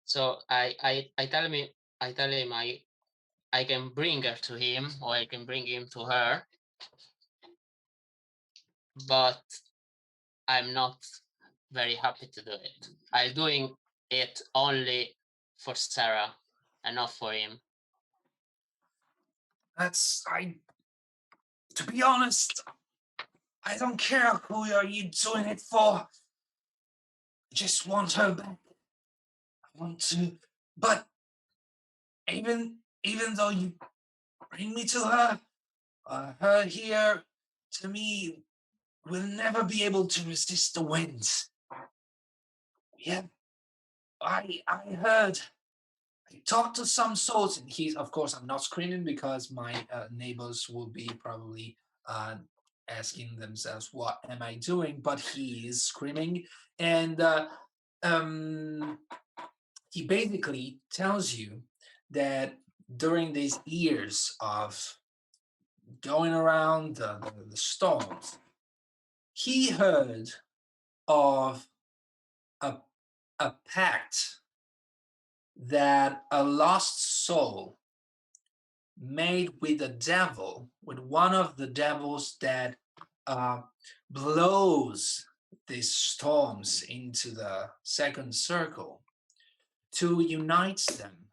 So I tell him I can bring her to him, or I can bring him to her, but I'm not very happy to do it. I'm doing it only for Sarah and not for him. To be honest, I don't care who are you doing it for. I just want her back. I want to, but even though you bring me to her, her here, to me, will never be able to resist the winds. Yeah, I heard. I talked to some souls, and he's, of course, I'm not screaming because my neighbors will be probably asking themselves, what am I doing? But he is screaming, and he basically tells you that during these years of going around the storms, he heard of a pact that a lost soul made with the devil, with one of the devils that blows these storms into the second circle, to unite them.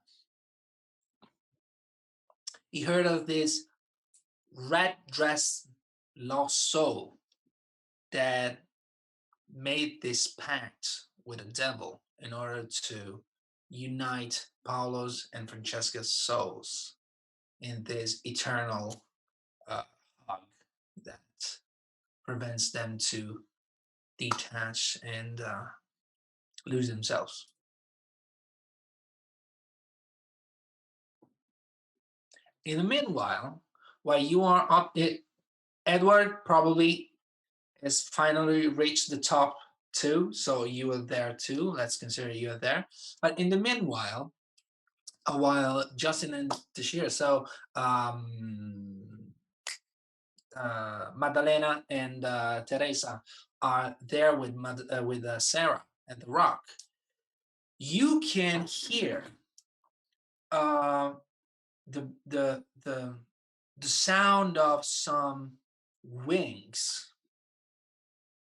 He heard of this red-dressed lost soul that made this pact with the devil in order to unite Paolo's and Francesca's souls in this eternal hug that prevents them to detach and lose themselves. In the meanwhile, while you are up, Eduard probably has finally reached the top 2, so you are there too. Let's consider you are there. But in the meanwhile, while Justin and Theshira, so Madalena and Teresa are there with Sarah at the rock, you can hear the sound of some wings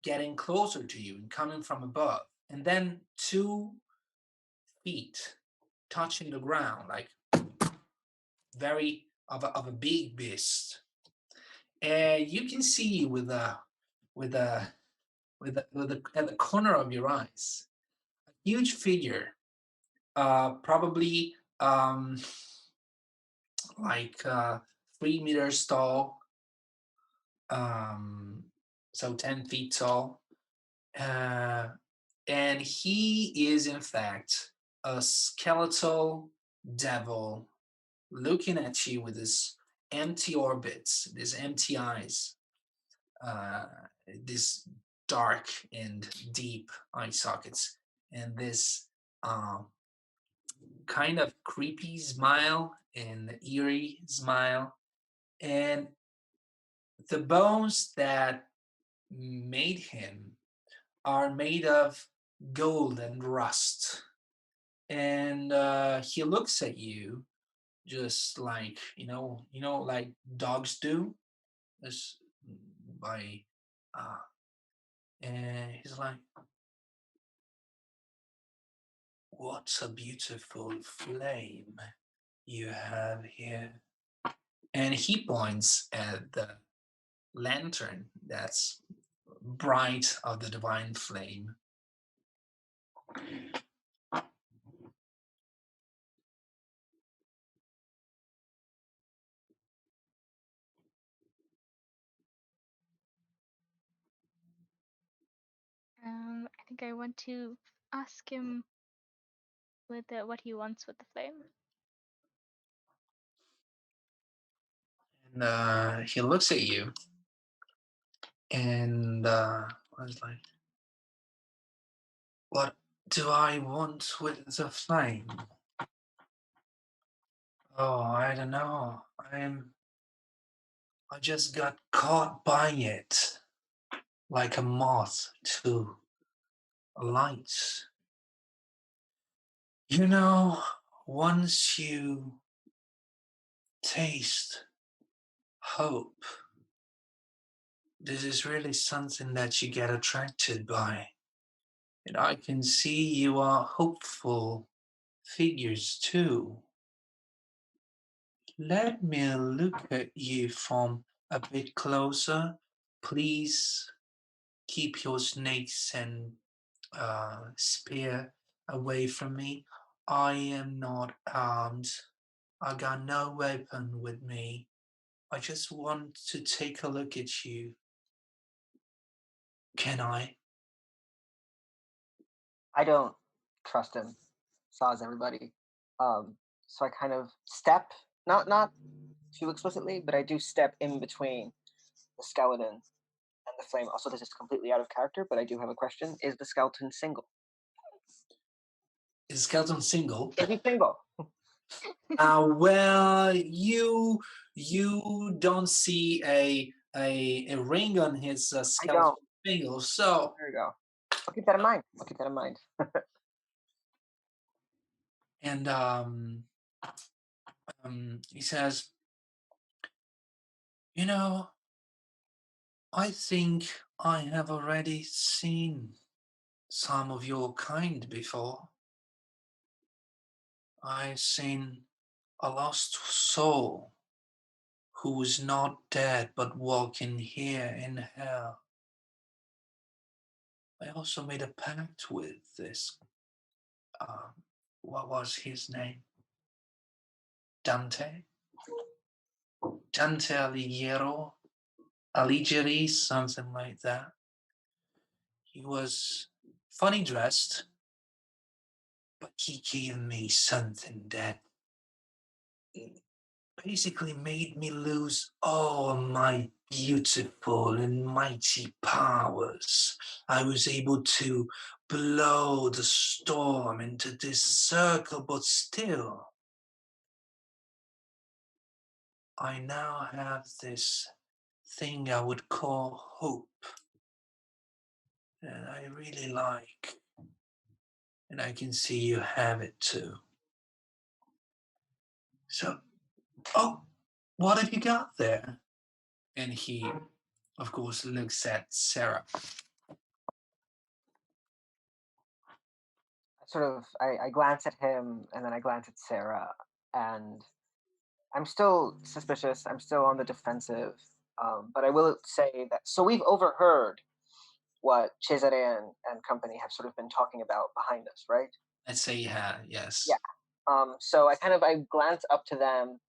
getting closer to you and coming from above, and then 2 feet touching the ground, like very of a big beast. And you can see with at the corner of your eyes, a huge figure, probably like 3 meters tall, so 10 feet tall, and he is in fact a skeletal devil looking at you with his empty orbits, these empty eyes, this dark and deep eye sockets, and this kind of creepy smile and eerie smile. And the bones that made him are made of gold and rust. And he looks at you just like, like dogs do, just by And he's like, what a beautiful flame you have here. And he points at the lantern that's bright of the divine flame. I think I want to ask him what he wants with the flame. And he looks at you and was like, what do I want with the flame? Oh, I don't know. I just got caught by it like a moth to a light. You know, once you taste hope, this is really something that you get attracted by. And I can see you are hopeful figures too. Let me look at you from a bit closer. Please keep your snakes and spear away from me. I am not armed. I got no weapon with me. I just want to take a look at you. Can I? I don't trust him. Saws everybody. So I kind of step, not too explicitly, but I do step in between the skeleton and the flame. Also, this is completely out of character, but I do have a question. Is the skeleton single? Is skeleton single? Is he single? Well, you don't see a ring on his skeleton single, so There you go. I'll keep that in mind. I'll keep that in mind. and he says, you know, I think I have already seen some of your kind before. I've seen a lost soul who is not dead but walking here in hell. I also made a pact with this, what was his name? Dante? Dante Alighieri, something like that. He was funny dressed, but he gave me something that basically made me lose all my beautiful and mighty powers. I was able to blow the storm into this circle, but still, I now have this thing I would call hope. And I really like. And I can see you have it too. So, oh, what have you got there? And he, of course, looks at Sarah. I glance at him and then I glance at Sarah, and I'm still suspicious. I'm still on the defensive. But I will say that, so we've overheard what 𝐂𝐨𝐧𝐭𝐚 and company have sort of been talking about behind us, right? I'd say yeah, yes. Yeah. So I glance up to them,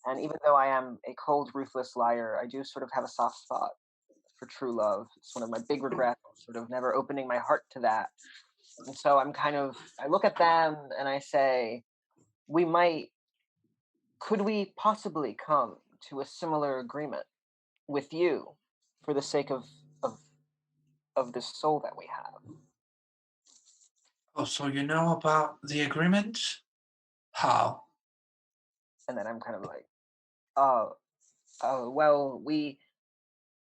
and even though I am a cold, ruthless liar, I do sort of have a soft spot for true love. It's one of my big regrets, sort of never opening my heart to that. And so I look at them and I say, could we possibly come to a similar agreement with you for the sake of this soul that we have? Oh, so you know about the agreement? How? And then I'm kind of like, well,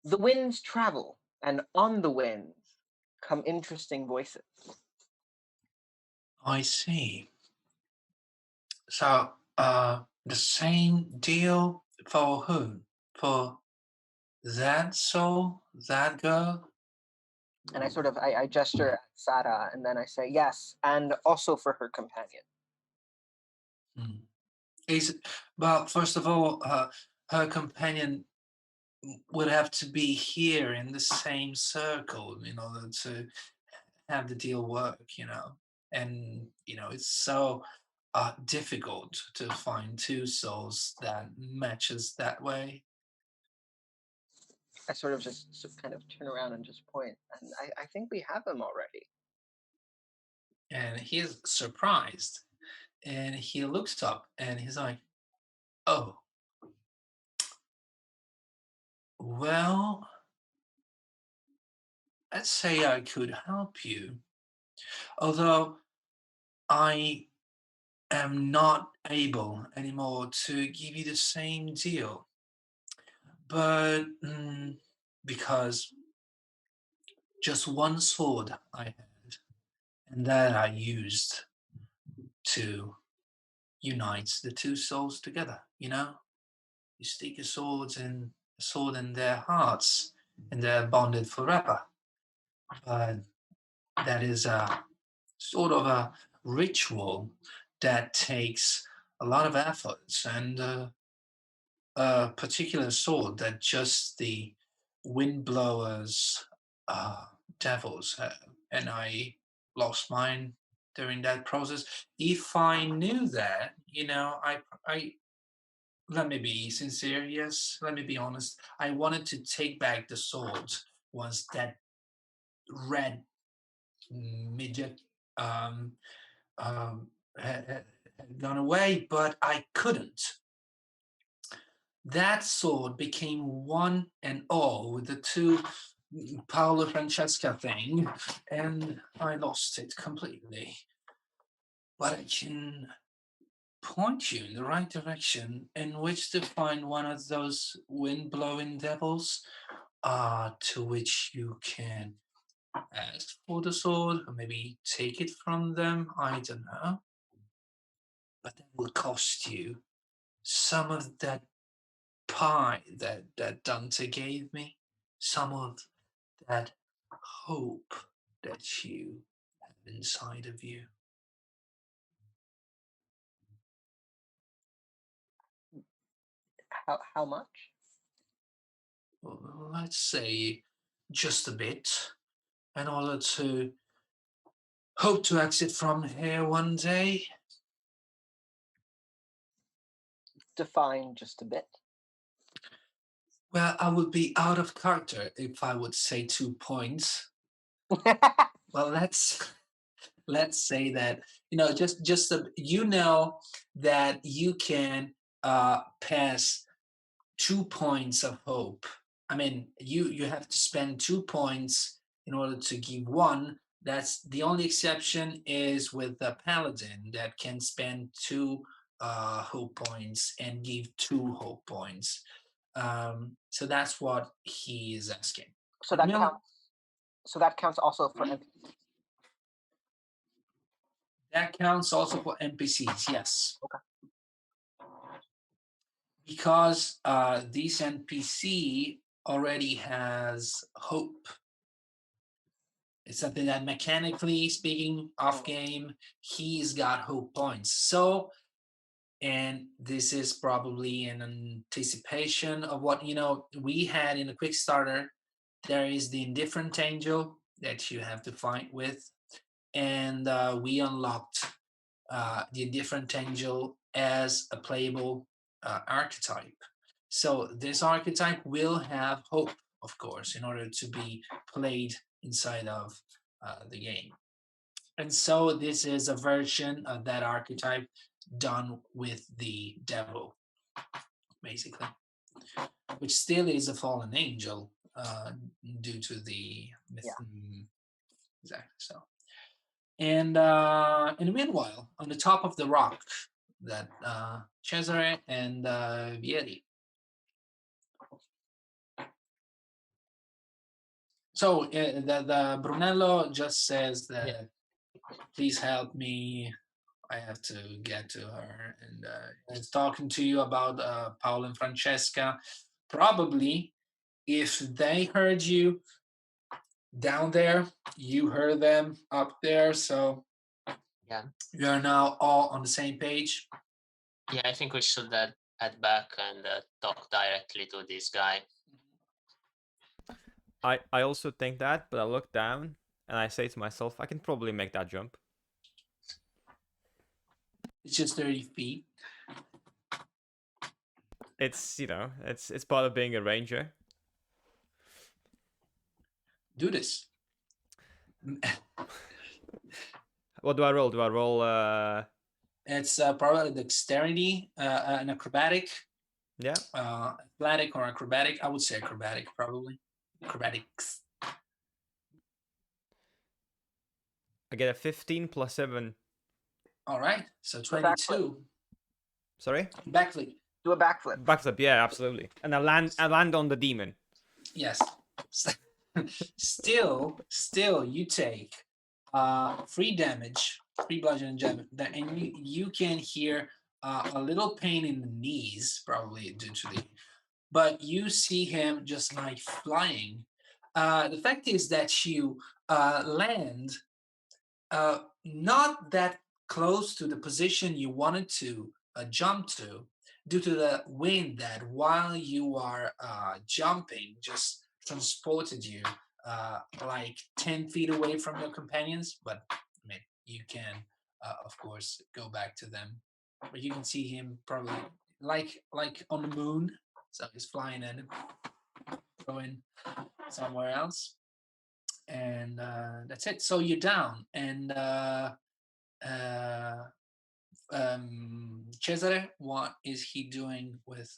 the winds travel, and on the winds come interesting voices. I see. So, the same deal for whom? For That soul, that girl. And I sort of I gesture at Sara, and then I say yes, and also for her companion. Is well, first of all, her companion would have to be here in the same circle in order to have the deal work, and it's so difficult to find two souls that matches that way. I sort of just kind of turn around and just point, and I think we have him already. And he's surprised, and he looks up and he's like, oh, well, let's say I could help you, although I am not able anymore to give you the same deal. But because just one sword I had, and that I used to unite the two souls together, You stick a sword in their hearts, and they're bonded forever. But that is a sort of a ritual that takes a lot of effort and a particular sword that just the windblowers devils have. And I lost mine during that process. If I knew that, I let me be sincere, yes, let me be honest. I wanted to take back the sword once that red midget had gone away, but I couldn't. That sword became one and all with the two Paolo Francesca thing, and I lost it completely. But I can point you in the right direction in which to find one of those wind-blowing devils, to which you can ask for the sword, or maybe take it from them, I don't know. But that will cost you some of that pie that Dante gave me, some of that hope that you have inside of you. How much? Well, let's say just a bit, in order to hope to exit from here one day. Define just a bit. Well, I would be out of character if I would say 2 points. Well, let's say that just that you can pass 2 points of hope. I mean, you have to spend 2 points in order to give one. That's the only exception is with the Paladin that can spend 2 hope points and give 2 hope points. So that's what he is asking. So that counts. So that counts also for NPCs. That counts also for NPCs, yes. Okay. Because this NPC already has hope. It's something that mechanically speaking, off game, he's got hope points. So, and this is probably an anticipation of what we had in the quick starter. There is the Indifferent Angel that you have to fight with, and we unlocked the Indifferent Angel as a playable archetype. So this archetype will have hope, of course, in order to be played inside of the game. And so this is a version of that archetype done with the devil, basically, which still is a fallen angel due to the myth. Yeah. Exactly. So, and meanwhile, on the top of the rock, that Cesare and Vieri. So the Brunello just says that, please help me. I have to get to her, and he's talking to you about Paolo and Francesca. Probably if they heard you down there, you heard them up there, so Yeah. you're now all on the same page. Yeah, I think we should head back and talk directly to this guy. I also think that, but I look down and I say to myself, I can probably make that jump. It's just 30 feet. It's, you know, it's part of being a ranger. Do this. What do I roll? Do I roll It's probably dexterity, an acrobatic, yeah? athletic or acrobatic. I would say acrobatic, probably. Acrobatics. I get a 15 plus 7. All right, so 22. Sorry? Backflip. Do a backflip. Backflip, yeah, absolutely. And I land on the demon. Yes. Still, you take 3 damage, 3 bludgeoning damage, and you can hear a little pain in the knees, probably due to the. But you see him just like flying. The fact is that you land not that close to the position you wanted to jump to, due to the wind that while you are jumping just transported you like 10 feet away from your companions. But I mean, you can of course go back to them, but you can see him probably like on the moon, so he's flying and going somewhere else. And that's it. So you're down, and Cesare, what is he doing with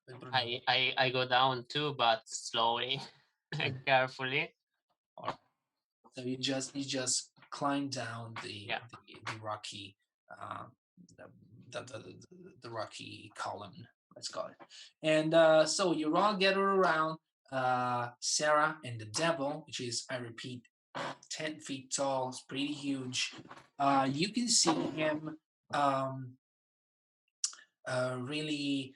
Bruno? I go down too, but slowly and carefully. So you just climb down the rocky the rocky column, let's call it. And so you all gather around Sarah and the devil, which is, I repeat, 10 feet tall. It's pretty huge. You can see him really,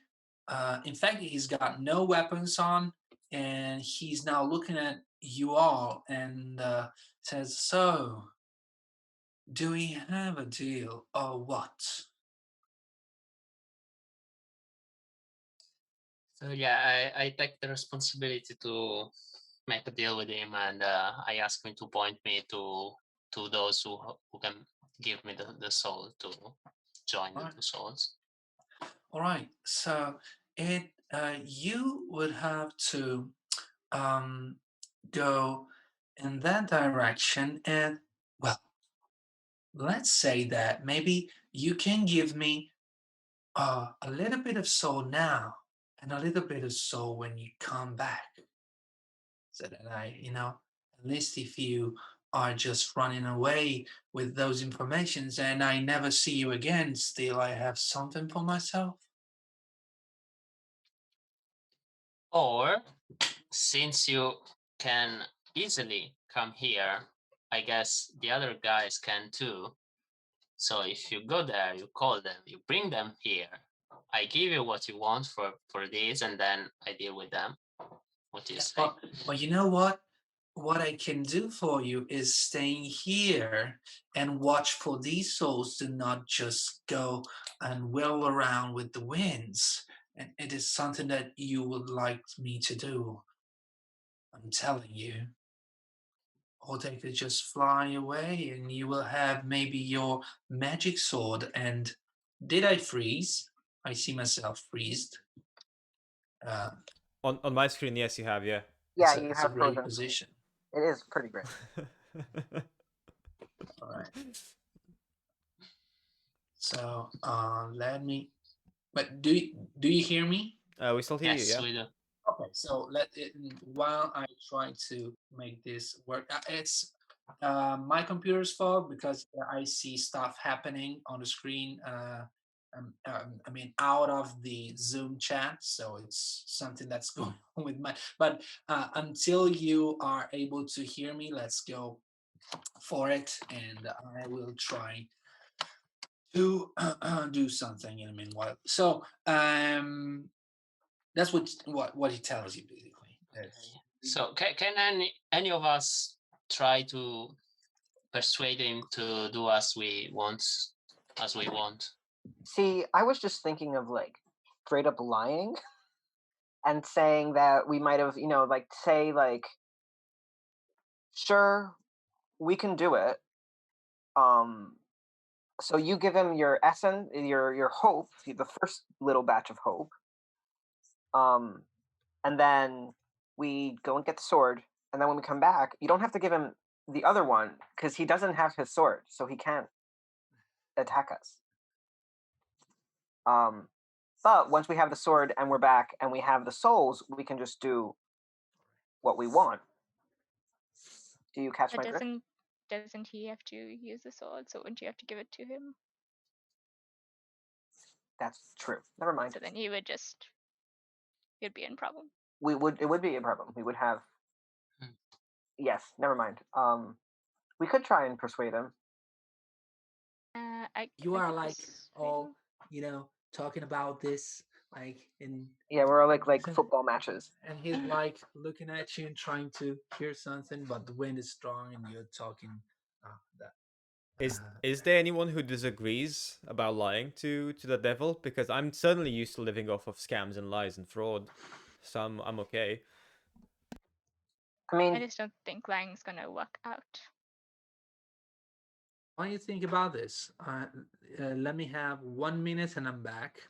in fact, he's got no weapons on, and he's now looking at you all and says, "So, do we have a deal or what?" So yeah, I take the responsibility to make a deal with him, and I ask him to point me to those who can give me the soul to join the 2 souls. All right, so you would have to go in that direction, and well, let's say that maybe you can give me a little bit of soul now and a little bit of soul when you come back, so that at least if you are just running away with those informations and I never see you again, still I have something for myself. Or, since you can easily come here, I guess the other guys can too. So if you go there, you call them, you bring them here. I give you what you want for this, and then I deal with them. What do you say? But you know what? What I can do for you is staying here and watch for these souls to not just go and whirl around with the winds. And it is something that you would like me to do. I'm telling you. Or they could just fly away and you will have maybe your magic sword. And did I freeze? I see myself freezed. On my screen, yes, you have, yeah. Yeah, you have a great frozen. position. It is pretty great. All right. So let me. But do you hear me? We still hear you, yeah. We do. Okay, so while I try to make this work, it's my computer's fault because I see stuff happening on the screen. I mean, out of the Zoom chat, so it's something that's going on with my. But until you are able to hear me, let's go for it, and I will try to do something in a while. So that's what he tells you basically. Yes. So can any of us try to persuade him to do as we want? See, I was just thinking of like straight up lying and saying that we might have, like say like, sure, we can do it. So you give him your essence, your hope, the first little batch of hope. And then we go and get the sword, and then when we come back, you don't have to give him the other one because he doesn't have his sword, so he can't attack us. But once we have the sword and we're back and we have the souls, we can just do what we want. Do you catch But my drift? doesn't he have to use the sword? So wouldn't you have to give it to him? That's true. Never mind. So then you'd be in problem. It would be a problem. We would have. Yes, never mind. We could try and persuade him. You are like all, talking about this like in. Yeah, we're all like football matches. And he's like looking at you and trying to hear something, but the wind is strong and you're talking that. Is there anyone who disagrees about lying to the devil? Because I'm certainly used to living off of scams and lies and fraud, so I'm okay. I mean, I just don't think lying's gonna work out. Why don't you think about this? Let me have 1 minute and I'm back.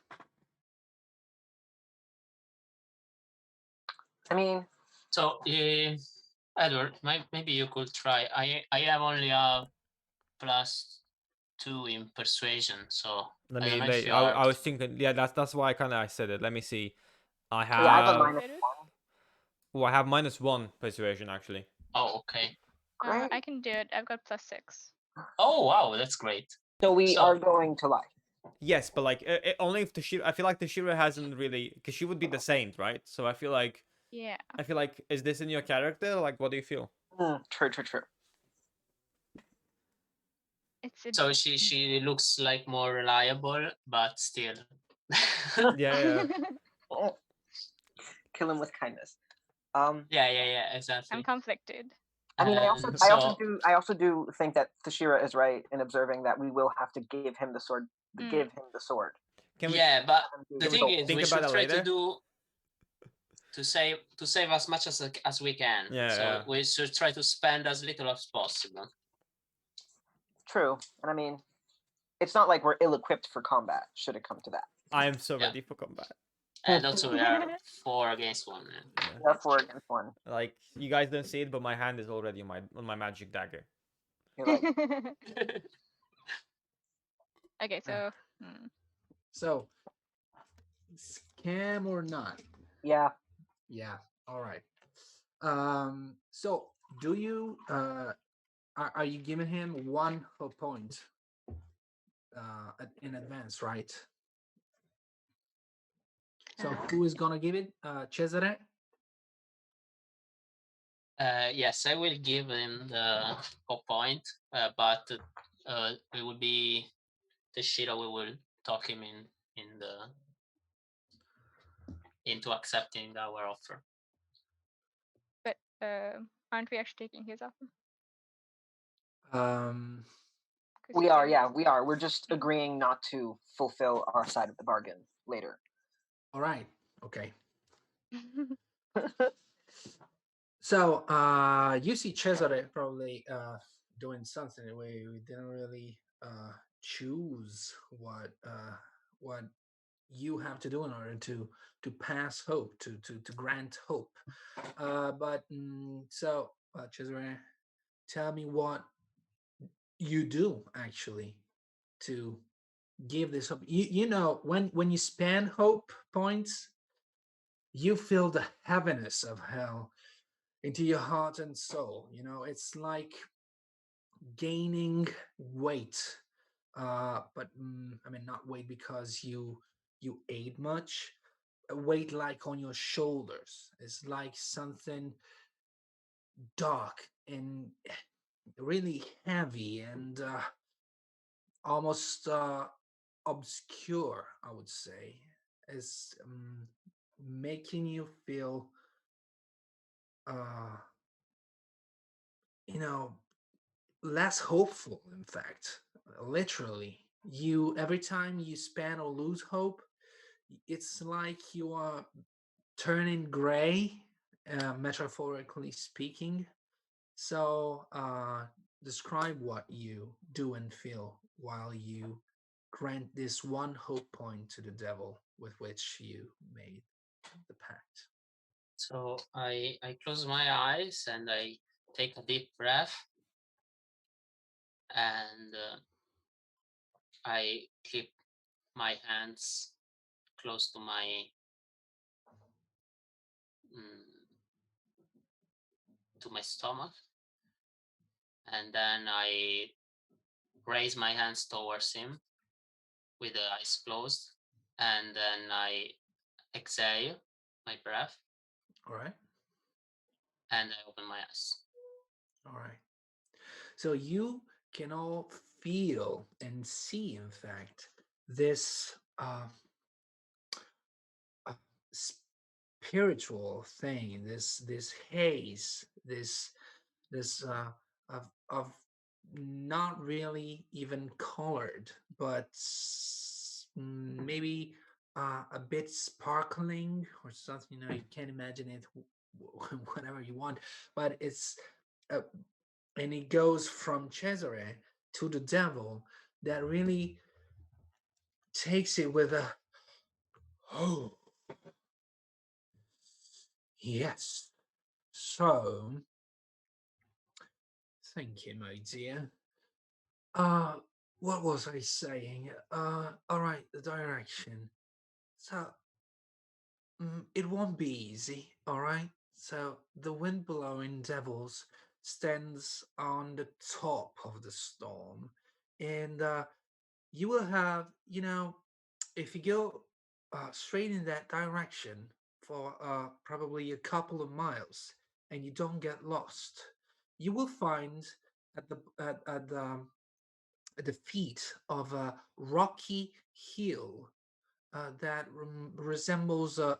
I mean, so Edward, maybe you could try. I have only a +2 in persuasion, so Let I don't me. know if you are... I was thinking. Yeah, that's why I said it. Let me see. I have. yeah, I have a -1. Oh, I have -1 persuasion actually. Oh, okay. Great. I can do it. I've got +6. Oh, wow, that's great. So we are going to lie. Yes, but like only if Theshira. I feel like Theshira hasn't really, because she would be the saint, right? So I feel like. Yeah. I feel like, is this in your character? Like, what do you feel? True. So she looks like more reliable, but still. Yeah. Kill him with kindness. Yeah, exactly. I'm conflicted. I mean, I also do think that Theshira is right in observing that we will have to give him the sword. Give him the sword. But the thing is, we should try later? to save as much as we can. Yeah. We should try to spend as little as possible. True, and I mean, it's not like we're ill-equipped for combat. Should it come to that? I am so ready for combat. And also, we are 4 against 1. We are 4 against 1. Like, you guys don't see it, but my hand is already on my magic dagger. You're like... Okay, so. So, scam or not? Yeah. Yeah. All right. So, do you are you giving him 1 hope point in advance, right? So who is gonna give it? Cesare? Yes, I will give him the hope point, but it will be Theshira. We will talk him into accepting our offer. But aren't we actually taking his offer? We are, yeah, we are. We're just agreeing not to fulfill our side of the bargain later. All right. Okay. So you see Cesare probably doing something we didn't really choose what you have to do in order to pass hope, to grant hope. But so Cesare, tell me what you do actually to give this hope. You know, when you spend hope points, you feel the heaviness of hell into your heart and soul. You know, it's like gaining weight, but I mean, not weight because you ate much. Weight like on your shoulders. It's like something dark and really heavy and almost obscure, I would say. Is making you feel uh, you know, less hopeful. In fact, literally, you every time you spend or lose hope, it's like you are turning gray, metaphorically speaking. So, describe what you do and feel while you grant this one hope point to the devil with which you made the pact. So I close my eyes and I take a deep breath, and I keep my hands close to my stomach, and then I raise my hands towards him with the eyes closed, and then I exhale my breath, All right. and I open my eyes. All right. So you can all feel and see, in fact, this uh, spiritual thing, this haze, this of not really even colored, but maybe a bit sparkling or something. You know, you can't imagine it whatever you want, but it's uh, and it goes from Cesare to the devil that really takes it with a oh yes. So thank you, my dear. Uh, what was I saying? All right, the direction. So, it won't be easy, all right? So, the wind blowing devils stands on the top of the storm, and you will have, if you go straight in that direction for probably a couple of miles, and you don't get lost, you will find at the feet of a rocky hill that resembles a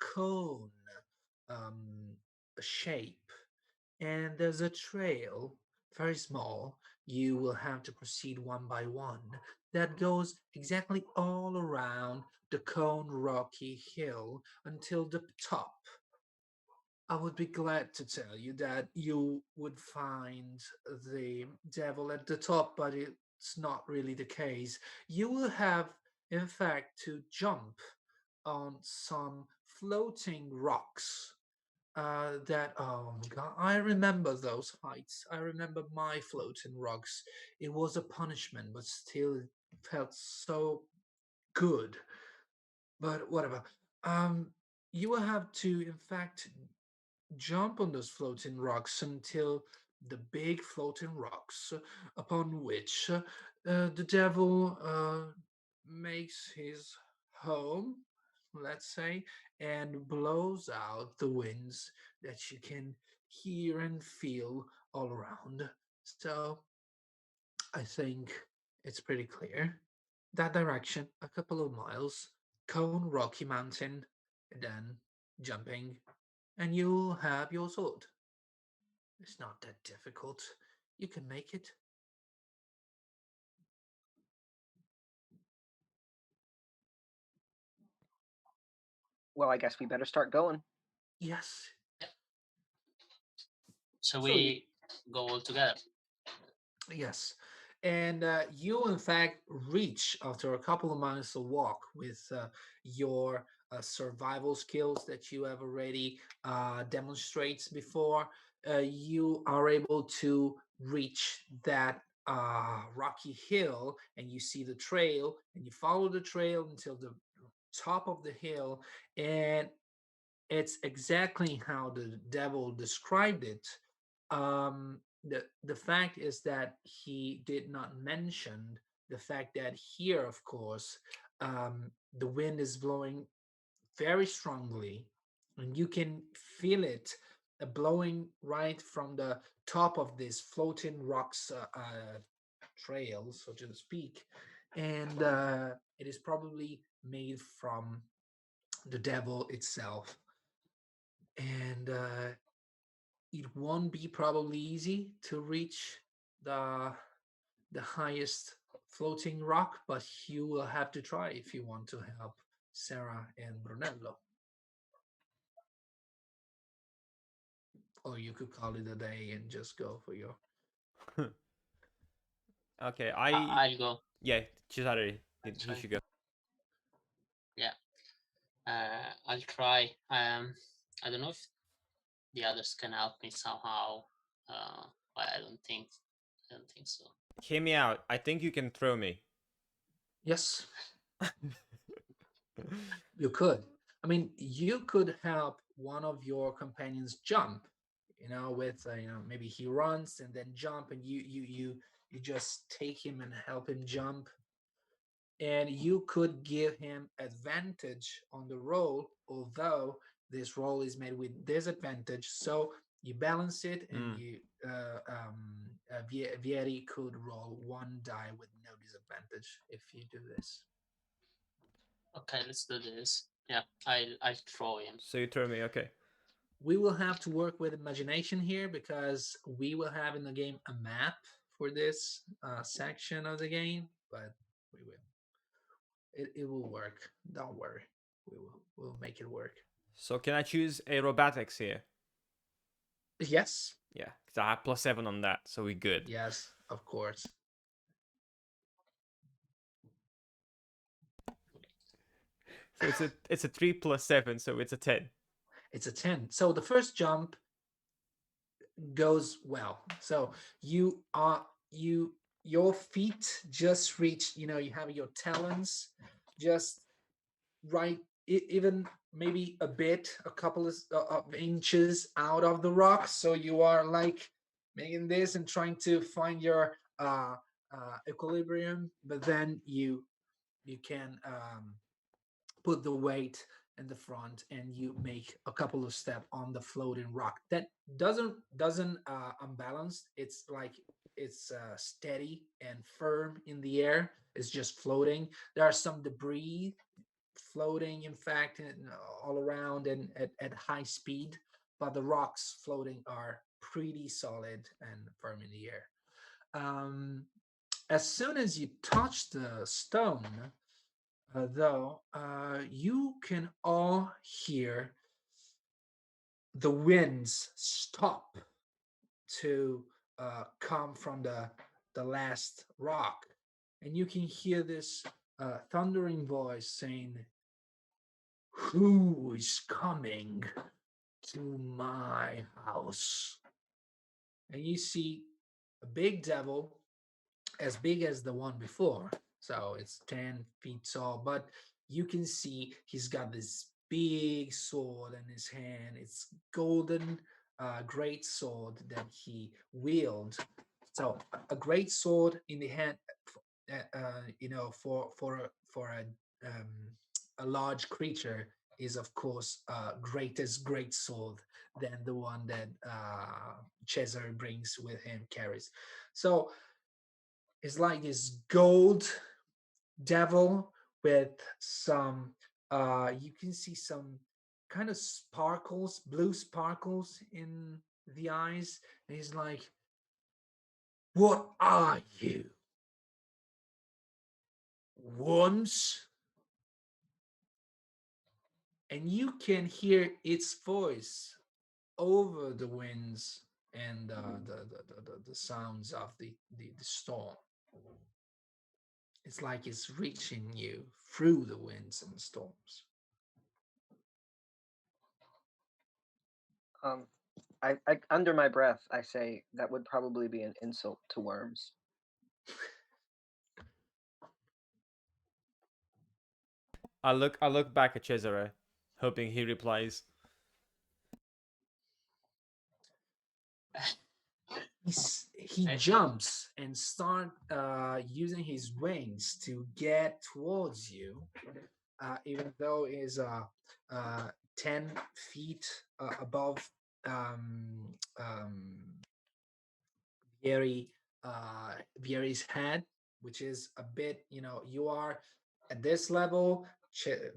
cone um, shape. And there's a trail, very small. You will have to proceed one by one. That goes exactly all around the cone rocky hill until the top. I would be glad to tell you that you would find the devil at the top, but it's not really the case. You will have, in fact, to jump on some floating rocks. That oh my god, I remember those heights. I remember my floating rocks. It was a punishment, but still, it felt so good. But whatever. Um, you will have to, in fact, jump on those floating rocks until the big floating rocks upon which the devil makes his home, let's say, and blows out the winds that you can hear and feel all around. So I think it's pretty clear. That direction, a couple of miles, Cone Rocky Mountain, and then jumping, and you'll have your sword. It's not that difficult. You can make it. Well, I guess we better start going. Yes. So So we go all together. Yes. And you, in fact, reach after a couple of miles of walk with your survival skills that you have already demonstrated before. You are able to reach that rocky hill, and you see the trail, and you follow the trail until the top of the hill, and it's exactly how the devil described it. The fact is that he did not mention the fact that here, of course, the wind is blowing very strongly, and you can feel it blowing right from the top of this floating rocks trail, so to speak, and it is probably made from the devil itself. And it won't be probably easy to reach the highest floating rock, but you will have to try if you want to help Sarah and Brunello. Or you could call it a day and just go for your. Okay, I'll go. Yeah, Cesare, That's he fine. should go. Yeah. I'll try. I don't know if the others can help me somehow. But I don't think so. Hear me out. I think you can throw me. Yes, you could. I mean, you could help one of your companions jump. With maybe he runs and then jump, and you just take him and help him jump. And you could give him advantage on the roll, although this roll is made with disadvantage. So you balance it, and Vieri could roll one die with no disadvantage if you do this. Okay, let's do this. Yeah, I'll throw him. So you throw me, okay. We will have to work with imagination here because we will have in the game a map for this section of the game, but we will. It will work. Don't worry. We'll make it work. So can I choose aerobatics here? Yes. Yeah, because I have +7 on that, so we're good. Yes, of course. So it's a 3 + 7, so it's a 10. It's a 10. So the first jump goes well. So your feet just reach, you have your talons just right, even maybe a couple of inches out of the rock. So you are like making this and trying to find your equilibrium, but then you can put the weight in the front and you make a couple of steps on the floating rock that doesn't unbalanced. It's like it's steady and firm in the air. It's just floating. There are some debris floating, in fact, all around and at high speed, but the rocks floating are pretty solid and firm in the air. As soon as you touch the stone, though, you can all hear the winds stop to come from the last rock, and you can hear this thundering voice saying, "Who is coming to my house?" And you see a big devil, as big as the one before. So it's 10 feet tall, but you can see he's got this big sword in his hand. It's golden, great sword that he wields. So a great sword in the hand, for a large creature is of course greatest great sword than the one that Cesare brings with him, carries. So it's like this gold devil with some you can see some kind of sparkles, blue sparkles in the eyes. And he's like, "What are you? Worms?" And you can hear its voice over the winds and the sounds of the storm. It's like it's reaching you through the winds and the storms. I under my breath, I say that would probably be an insult to worms. I look back at Cesare, hoping he replies. He jumps and start using his wings to get towards you, even though is 10 feet above Vieri's head, which is a bit, you are at this level.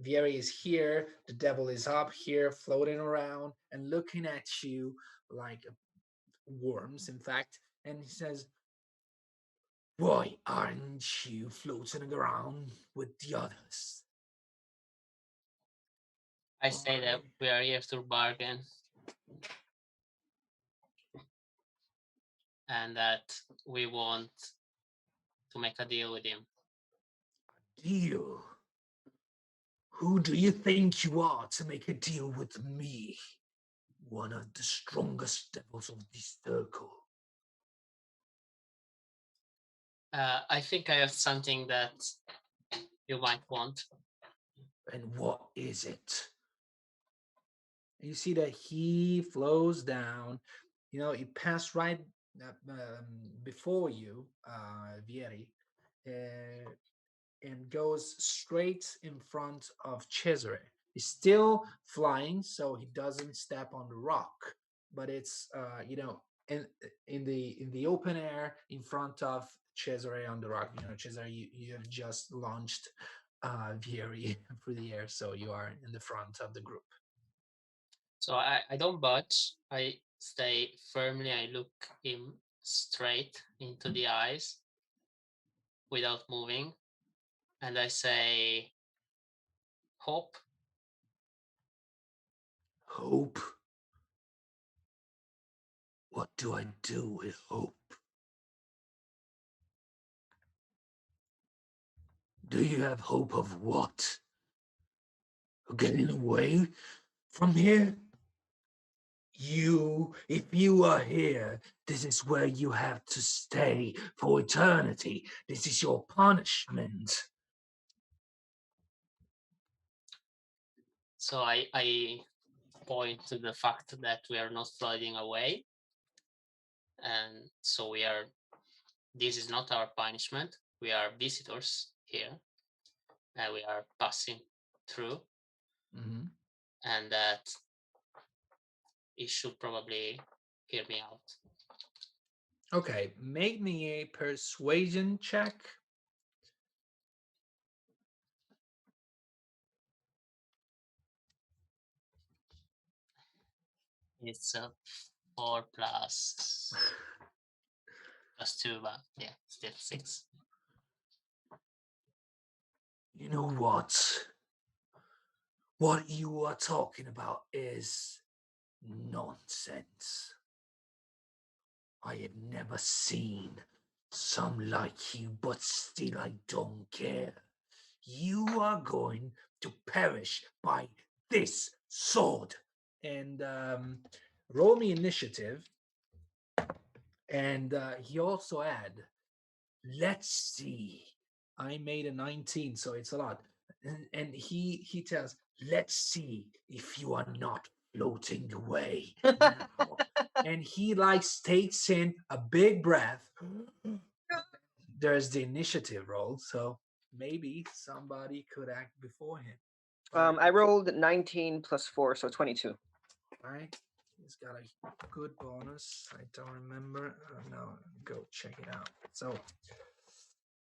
Vieri is here, the devil is up here floating around and looking at you like worms, in fact, and he says, "Why aren't you floating around with the others?" I say that we are here to bargain, and that we want to make a deal with him. Deal? Who do you think you are to make a deal with me? One of the strongest devils of this circle. I think I have something that you might want. And what is it? You see that he flows down. You know, he passed right before you, Vieri, and goes straight in front of Cesare. He's still flying, so he doesn't step on the rock, but it's in the open air in front of Cesare on the rock. You know, Cesare, you have just launched Vieri through the air, so you are in the front of the group. So I don't budge. I stay firmly. I look him straight into the eyes without moving. And I say, hope. Hope? What do I do with hope? Do you have hope of what? Of getting away from here? If you are here, this is where you have to stay for eternity. This is your punishment. So I point to the fact that we are not floating away. And so this is not our punishment. We are visitors here. And we are passing through. Mm-hmm. And that he should probably hear me out. Okay, make me a persuasion check. It's a 4 plus 2, but yeah, still 6. You know what? What you are talking about is nonsense. I have never seen some like you, but still I don't care. You are going to perish by this sword. And roll me initiative. And he also had, let's see. I made a 19, so it's a lot. And he tells, let's see if you are not floating away now. And he takes in a big breath. There's the initiative roll, so maybe somebody could act before him. I rolled 19 plus 4, so 22. All right. He's got a good bonus. I don't remember. No, go check it out. So,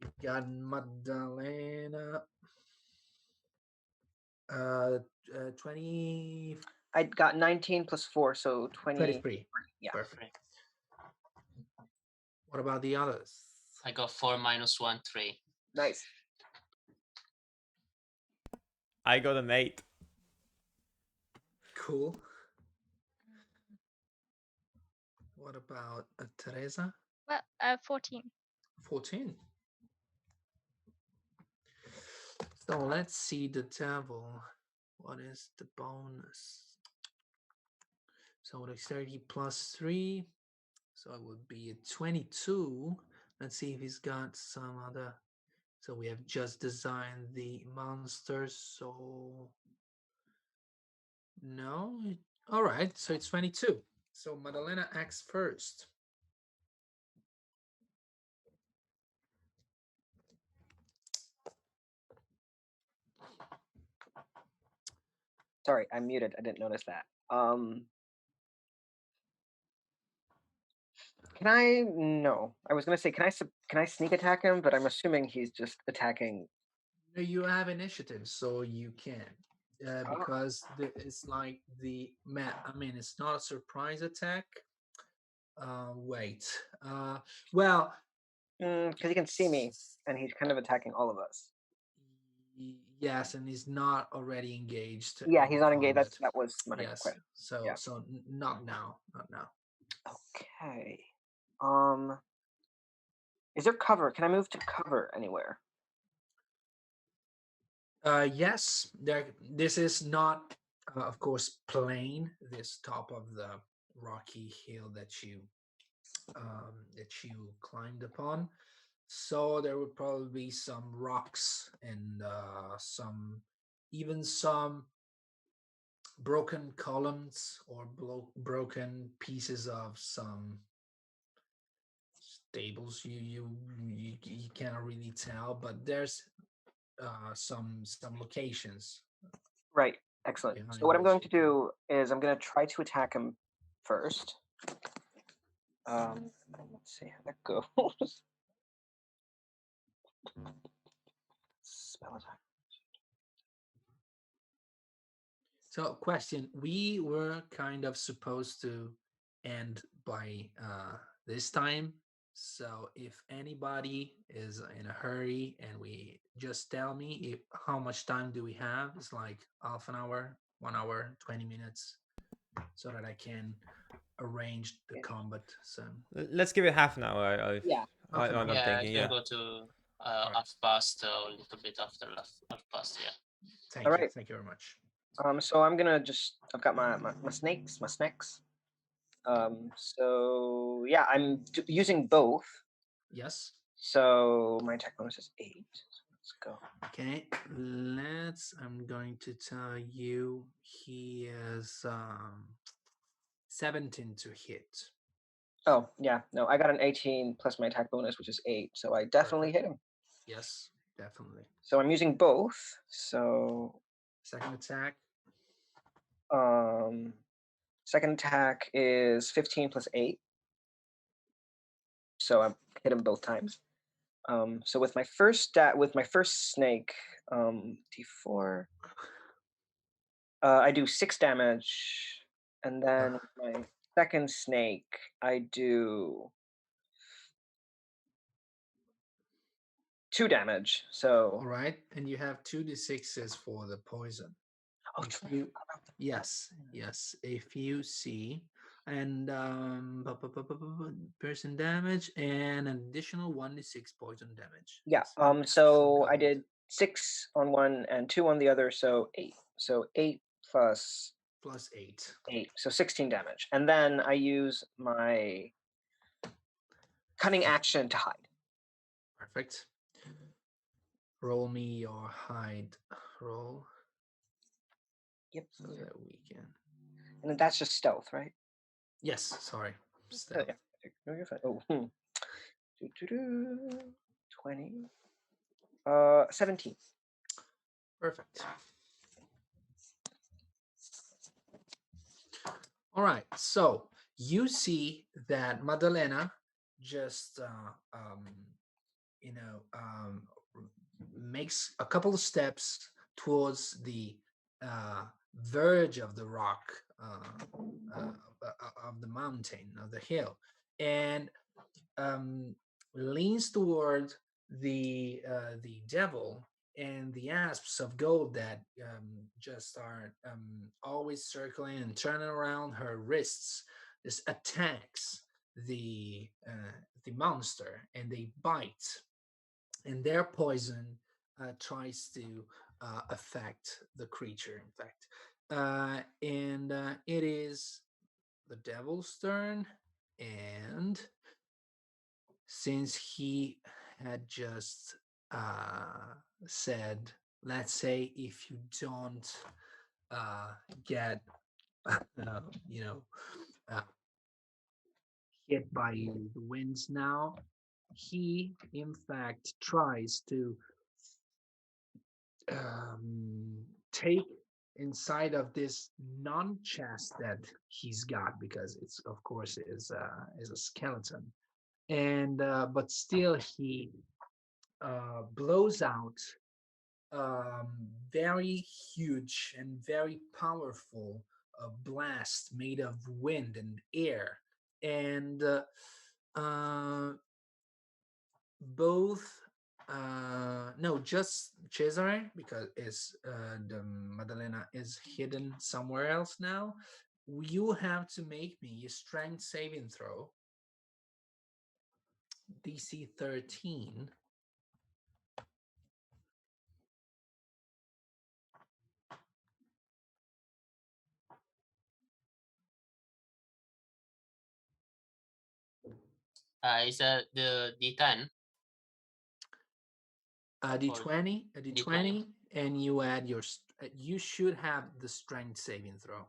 you got Madalena. 20. I got 19 plus 4, so 23. Yeah. Perfect. What about the others? I got 4 minus 1, 3. Nice. I got an 8. Cool. What about Teresa? Well, 14. 14. So let's see the devil. What is the bonus? So dexterity plus 3. So it would be a 22. Let's see if he's got some other. So we have just designed the monsters. So no. All right. So it's 22. So Madalena acts first. Sorry, I'm muted. I didn't notice that. Can I? No, I was gonna say, can I sneak attack him? But I'm assuming he's just attacking. You have initiative, so you can. because it's like I mean, it's not a surprise attack. Wait. Well, Because he can see me, and he's kind of attacking all of us. Yes, and he's not already engaged. Yeah, in he's not engaged. combat. That was my Yes. question. So Yeah. so not now. Not now. Okay. Is there cover? Can I move to cover anywhere? Yes. This is not, of course, plain. This top of the rocky hill that you climbed upon. So there would probably be some rocks and even some broken columns or broken pieces of some stables. You cannot really tell, but there's some locations. Right. Excellent. Behind So what I'm which going to you do is I'm going to try to attack him first. Let's see how that goes. Spell attack. So, question: we were kind of supposed to end by this time. So, if anybody is in a hurry, and we just tell me how much time do we have? It's like half an hour, 1 hour, 20 minutes, so that I can arrange the combat. So Let's give it half an hour. Yeah. Half an I'm hour. Yeah, thinking. I Yeah. can go to Alright. half past or a little bit after half past. Yeah. Thank All you. right. Thank you very much. So I'm gonna I've got my snakes. So yeah, I'm using both. Yes. So my attack bonus is 8. Let's go. Okay. I'm going to tell you he is 17 to hit. Oh yeah, no, I got an 18 plus my attack bonus, which is 8. So I definitely hit him. Yes, definitely. So I'm using both. So Second attack. second attack is 15 plus 8. So I hit him both times. So with my first snake, D4, I do 6 damage, and then my second snake, I do 2 damage. So All right, and you have 2d6s for the poison. oh, Yes. If you see, and person damage and an additional 1d6 poison damage. yeah. So I did 6 on one and 2 on the other, so 8. So 8 plus 8. 8, so 16 damage, and then I use my cunning action to hide. Perfect. Roll me your hide roll. Yep. So that we can. And that's just stealth, right? Yes. Sorry. Oh, Stealth. yeah. No, you're fine. Oh. 20. 17. Perfect. All right. So you see that Madalena just makes a couple of steps towards the verge of the rock of the mountain, of the hill, and leans toward the devil and the asps of gold that just are always circling and turning around her wrists. Just attacks the monster, and they bite, and their poison tries to affect the creature. In fact, and it is the devil's turn, and since he had just said, let's say if you don't get hit by the winds now, he in fact tries to take inside of this non-chest that he's got, because it's of course is a skeleton, and but still he blows out very huge and very powerful blast made of wind and air, and uh, both no, just Cesare, because is the Madalena is hidden somewhere else now. You have to make me a strength saving throw, DC 13. Is that the D10? A D20, a D20, D20. and you add your. You should have the strength saving throw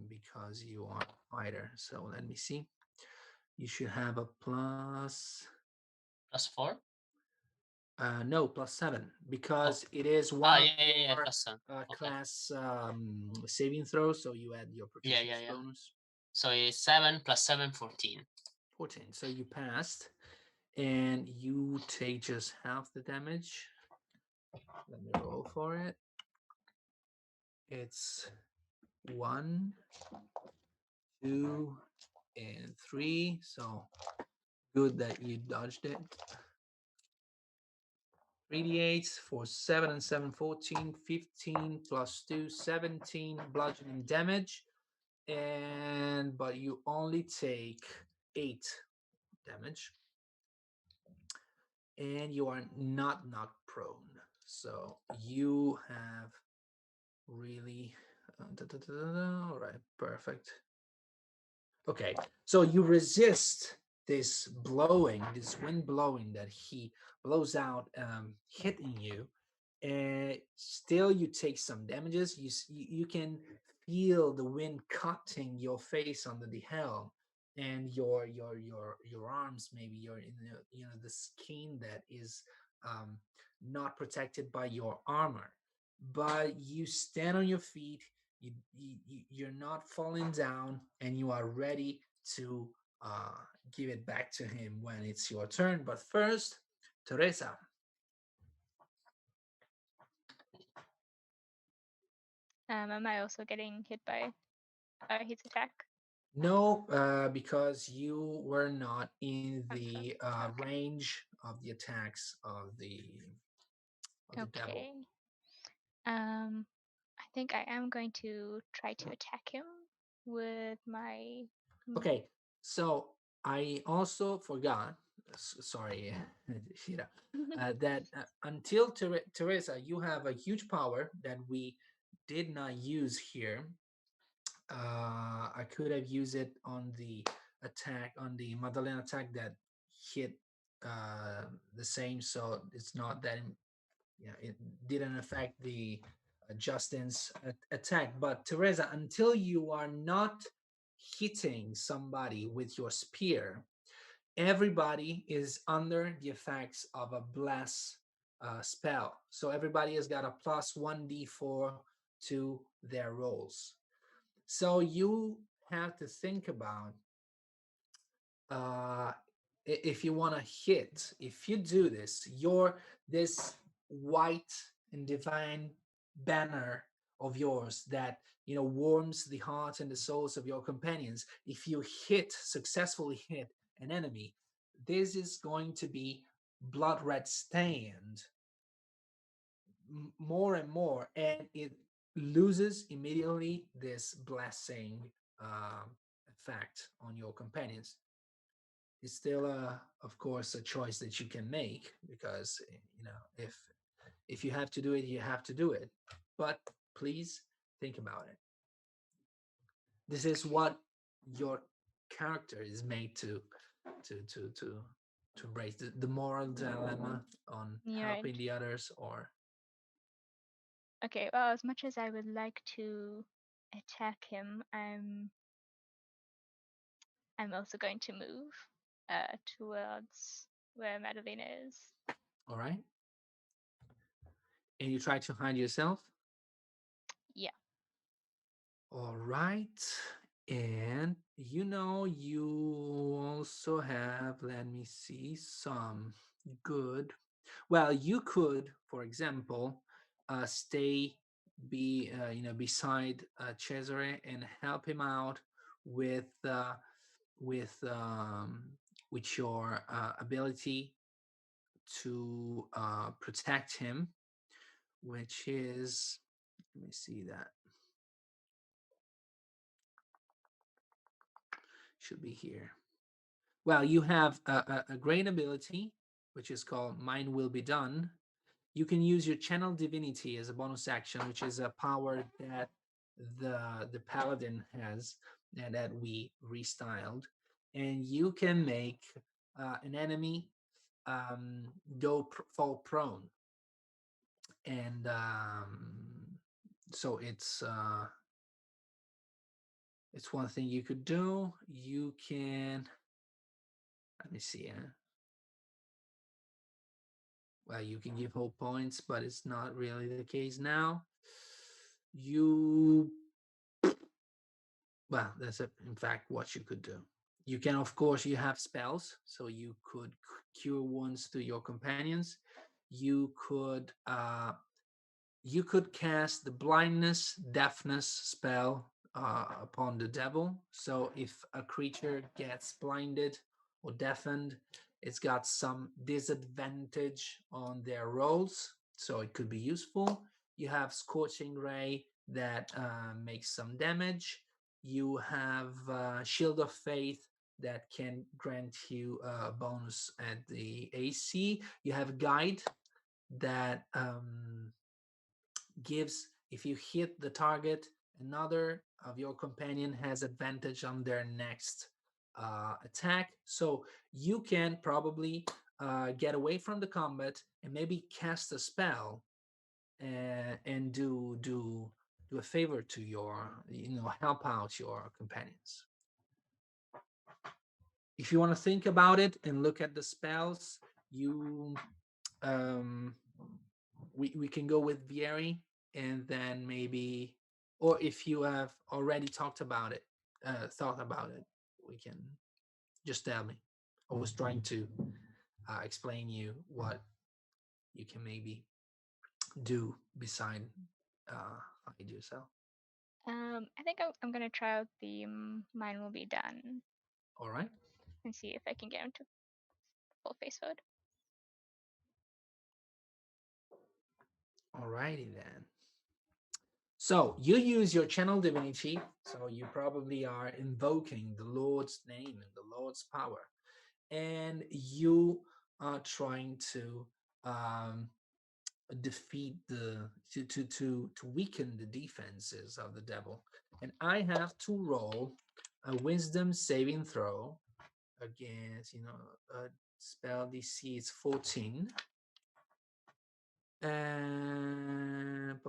because you are a fighter. So let me see. You should have a plus. +4? No, +7 because it is one Ah, of yeah, your +7. Okay. class saving throw. So you add your proficiency Yeah. bonus. So it's 7 + 7, 14. 14. So you passed, and you take just half the damage. Let me roll for it. It's 1, 2, and 3. So good that you dodged it. 3d8 for 7 and 7, 14, 15 plus 2, 17 bludgeoning damage. But you only take 8 damage. And you are not knocked prone. So you have really all right, perfect. Okay, so you resist this blowing, this wind blowing that he blows out, hitting you, and still you take some damages. You can feel the wind cutting your face under the helm, and your arms, maybe your the skin that is not protected by your armor, but you stand on your feet. You're not falling down, and you are ready to give it back to him when it's your turn. But first, Teresa. Am I also getting hit by his attack? No, because you were not in the Okay. range of the attacks of the devil. Okay. I think I am going to try to attack him with my. Okay, so I also forgot. Sorry, Shira. That until Teresa, you have a huge power that we did not use here. I could have used it on the attack, on the Madalena attack that hit the same, so it's not that, it didn't affect the Justin's attack. But Teresa, until you are not hitting somebody with your spear, everybody is under the effects of a bless spell. So everybody has got a plus 1d4 to their rolls. So you have to think about if you want to hit. If you do this, this white and divine banner of yours that warms the hearts and the souls of your companions. If you successfully hit an enemy, this is going to be blood red stained more and more, and it loses immediately this blessing effect on your companions. It's still of course, a choice that you can make, because if you have to do it, you have to do it. But please think about it. This is what your character is made to embrace, the moral dilemma on helping the others, or Okay, well, as much as I would like to attack him, I'm also going to move towards where Madalena is. all right. And you try to hide yourself. Yeah. All right. And you also have, let me see, some good Well, you could, for example, stay beside Cesare and help him out with with um, with your ability to protect him, which is, let me see that, should be here. Well, you have a great ability, which is called Mine Will Be Done. You can use your Channel Divinity as a bonus action, which is a power that the Paladin has and that we restyled. And you can make an enemy fall prone. And so it's one thing you could do. You can, let me see. Well, you can give whole points, but it's not really the case now. Well, that's in fact what you could do. You can, of course, you have spells, so you could cure wounds to your companions. You could cast the blindness, deafness spell upon the devil. So if a creature gets blinded or deafened, it's got some disadvantage on their rolls, so it could be useful. You have Scorching Ray that makes some damage. You have Shield of Faith that can grant you a bonus at the AC. You have Guide that gives, if you hit the target, another of your companion has advantage on their next attack. So you can probably get away from the combat and maybe cast a spell and do a favor to your, help out your companions. If you want to think about it and look at the spells, we can go with Vieri, and then maybe, or if you have already thought about it, we can just tell me. I was trying to explain you what you can maybe do beside hide yourself. I think I'm gonna try out the Mine Will Be Done. All right. And see if I can get him to full face mode. All righty then. So you use your Channel Divinity, so you probably are invoking the Lord's name and the Lord's power, and you are trying to defeat to weaken the defenses of the devil. And I have to roll a Wisdom saving throw against, a spell DC is 14. And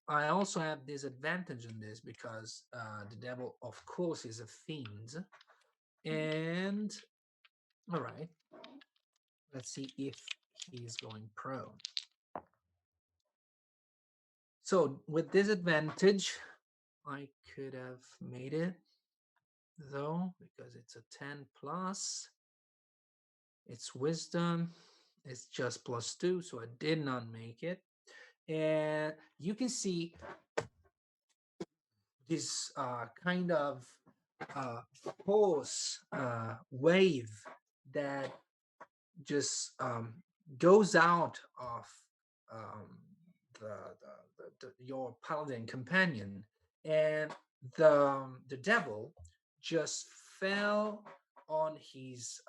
I also have disadvantage on this because the devil, of course, is a fiend. And all right, let's see if he's going prone. So with disadvantage, I could have made it, though, because it's a 10 plus. It's wisdom. It's just +2, so I did not make it. And you can see this kind of force wave that just goes out of your paladin companion, and the devil just fell on his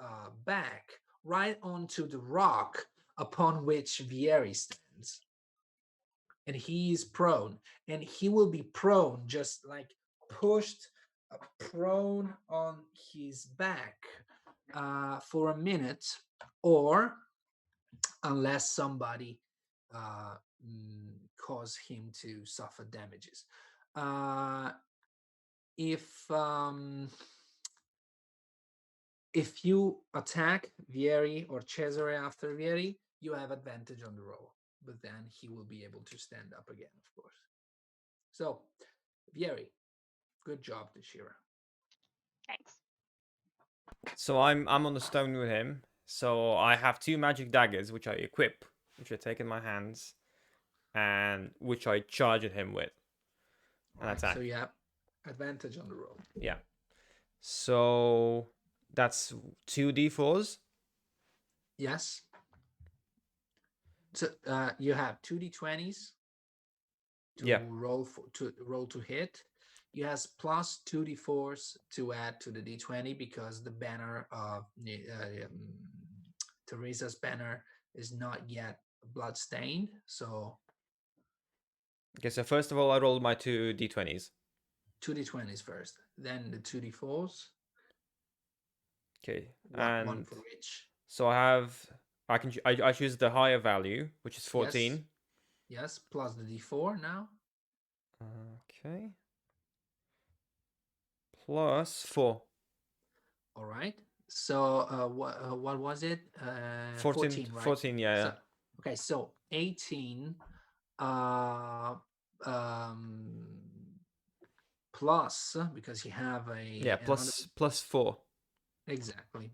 back right onto the rock upon which Vieri stands. And he is prone, and he will be prone, just like pushed prone on his back for a minute, or unless somebody cause him to suffer damages. If you attack Vieri or Cesare after Vieri, you have advantage on the roll, but then he will be able to stand up again, of course. So, Vieri, good job, Theshira. Thanks. So I'm on the stone with him. So I have 2 magic daggers, which I equip, which I take in my hands, and which I charge at him with. And Alright, attack. so you have advantage on the roll. Yeah. So that's 2d4s. Yes. So you have 2d20s to roll to hit. You has plus 2d4s to add to the d20 because the banner of Teresa's banner is not yet bloodstained. So Okay, so first of all, I rolled my 2 d20s. 2d20s first, then the 2d4s. Okay, One for each. So I choose the higher value, which is 14. Yes, plus the d4 now. Okay. Plus 4. All right. So what was it? 14, right? 14, yeah. So, okay, so 18 plus, because you have a... Yeah, plus 4. Exactly.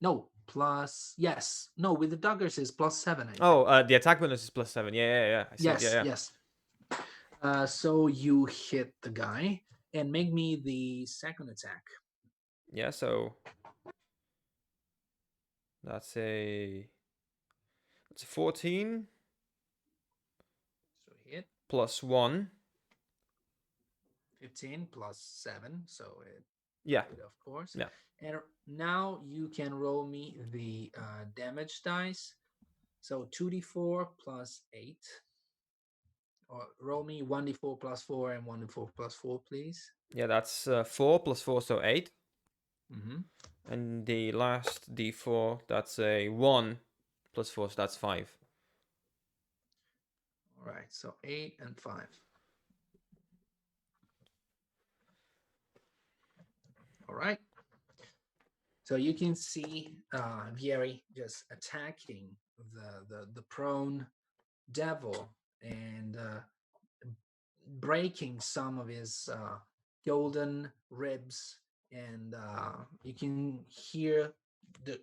No, plus, yes. No, with the daggers is plus 7. The attack bonus is plus 7. Yeah. I see yes, it. Yeah. Yes. So you hit the guy and make me the second attack. Yeah, so that's a 14. So hit. Plus 1. 15 plus 7, so it... Yeah. Of course. Yeah. And now you can roll me the damage dice. So 2d4 plus 8. Or roll me 1d4 plus 4 and 1d4 plus 4, please. Yeah, that's 4 plus 4, so 8. Mm-hmm. And the last d4, that's a 1 plus 4, so that's 5. All right, so 8 and 5. All right. So you can see Vieri just attacking the prone devil and breaking some of his golden ribs, and you can hear the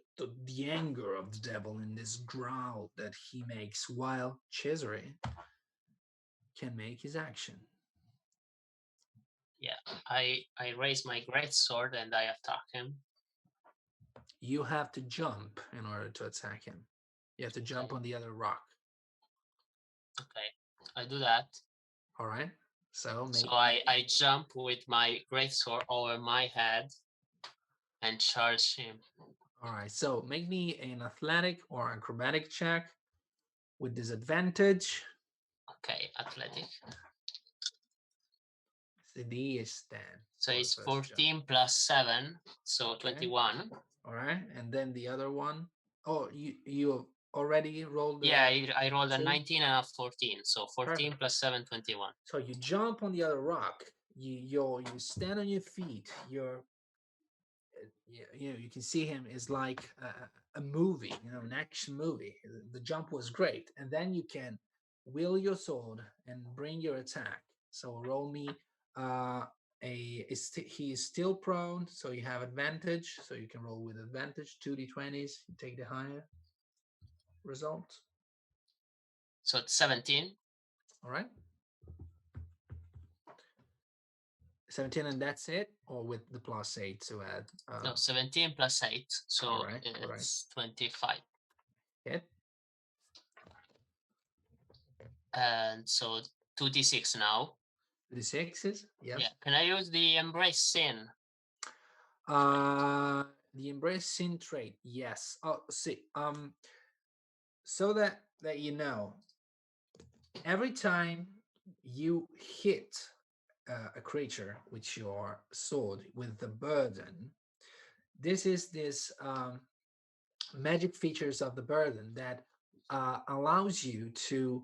anger of the devil in this growl that he makes, while 𝐂𝐳𝐳 can make his action. Yeah, I raise my great sword and I attack him. You have to jump in order to attack him. You have to jump on the other rock. Okay, I do that. All right. So I jump with my greatsword over my head and charge him. All right. So make me an athletic or acrobatic check with disadvantage. Okay, athletic. The D is 10. So it's 14 plus 7, so 21. All right, and then the other one. Oh, you already rolled. Yeah, I rolled a 19 and a 14, so 14 plus 7, 21. So you jump on the other rock. You stand on your feet. You can see him is like a movie, an action movie. The jump was great, and then you can wield your sword and bring your attack. So roll me he is still prone, so you have advantage. So you can roll with advantage 2d20s. You take the higher result. So it's 17. All right. 17 and that's it, or with the plus 8 to add? No, 17 plus 8, so it's 25. Hit. And so 2d6 now. 2d6s, yes. Yeah. Can I use the Embrace Sin? The Embrace Sin trait, yes. Oh, see, so that you know, every time you hit a creature with your sword with the burden, this magic features of the burden that allows you to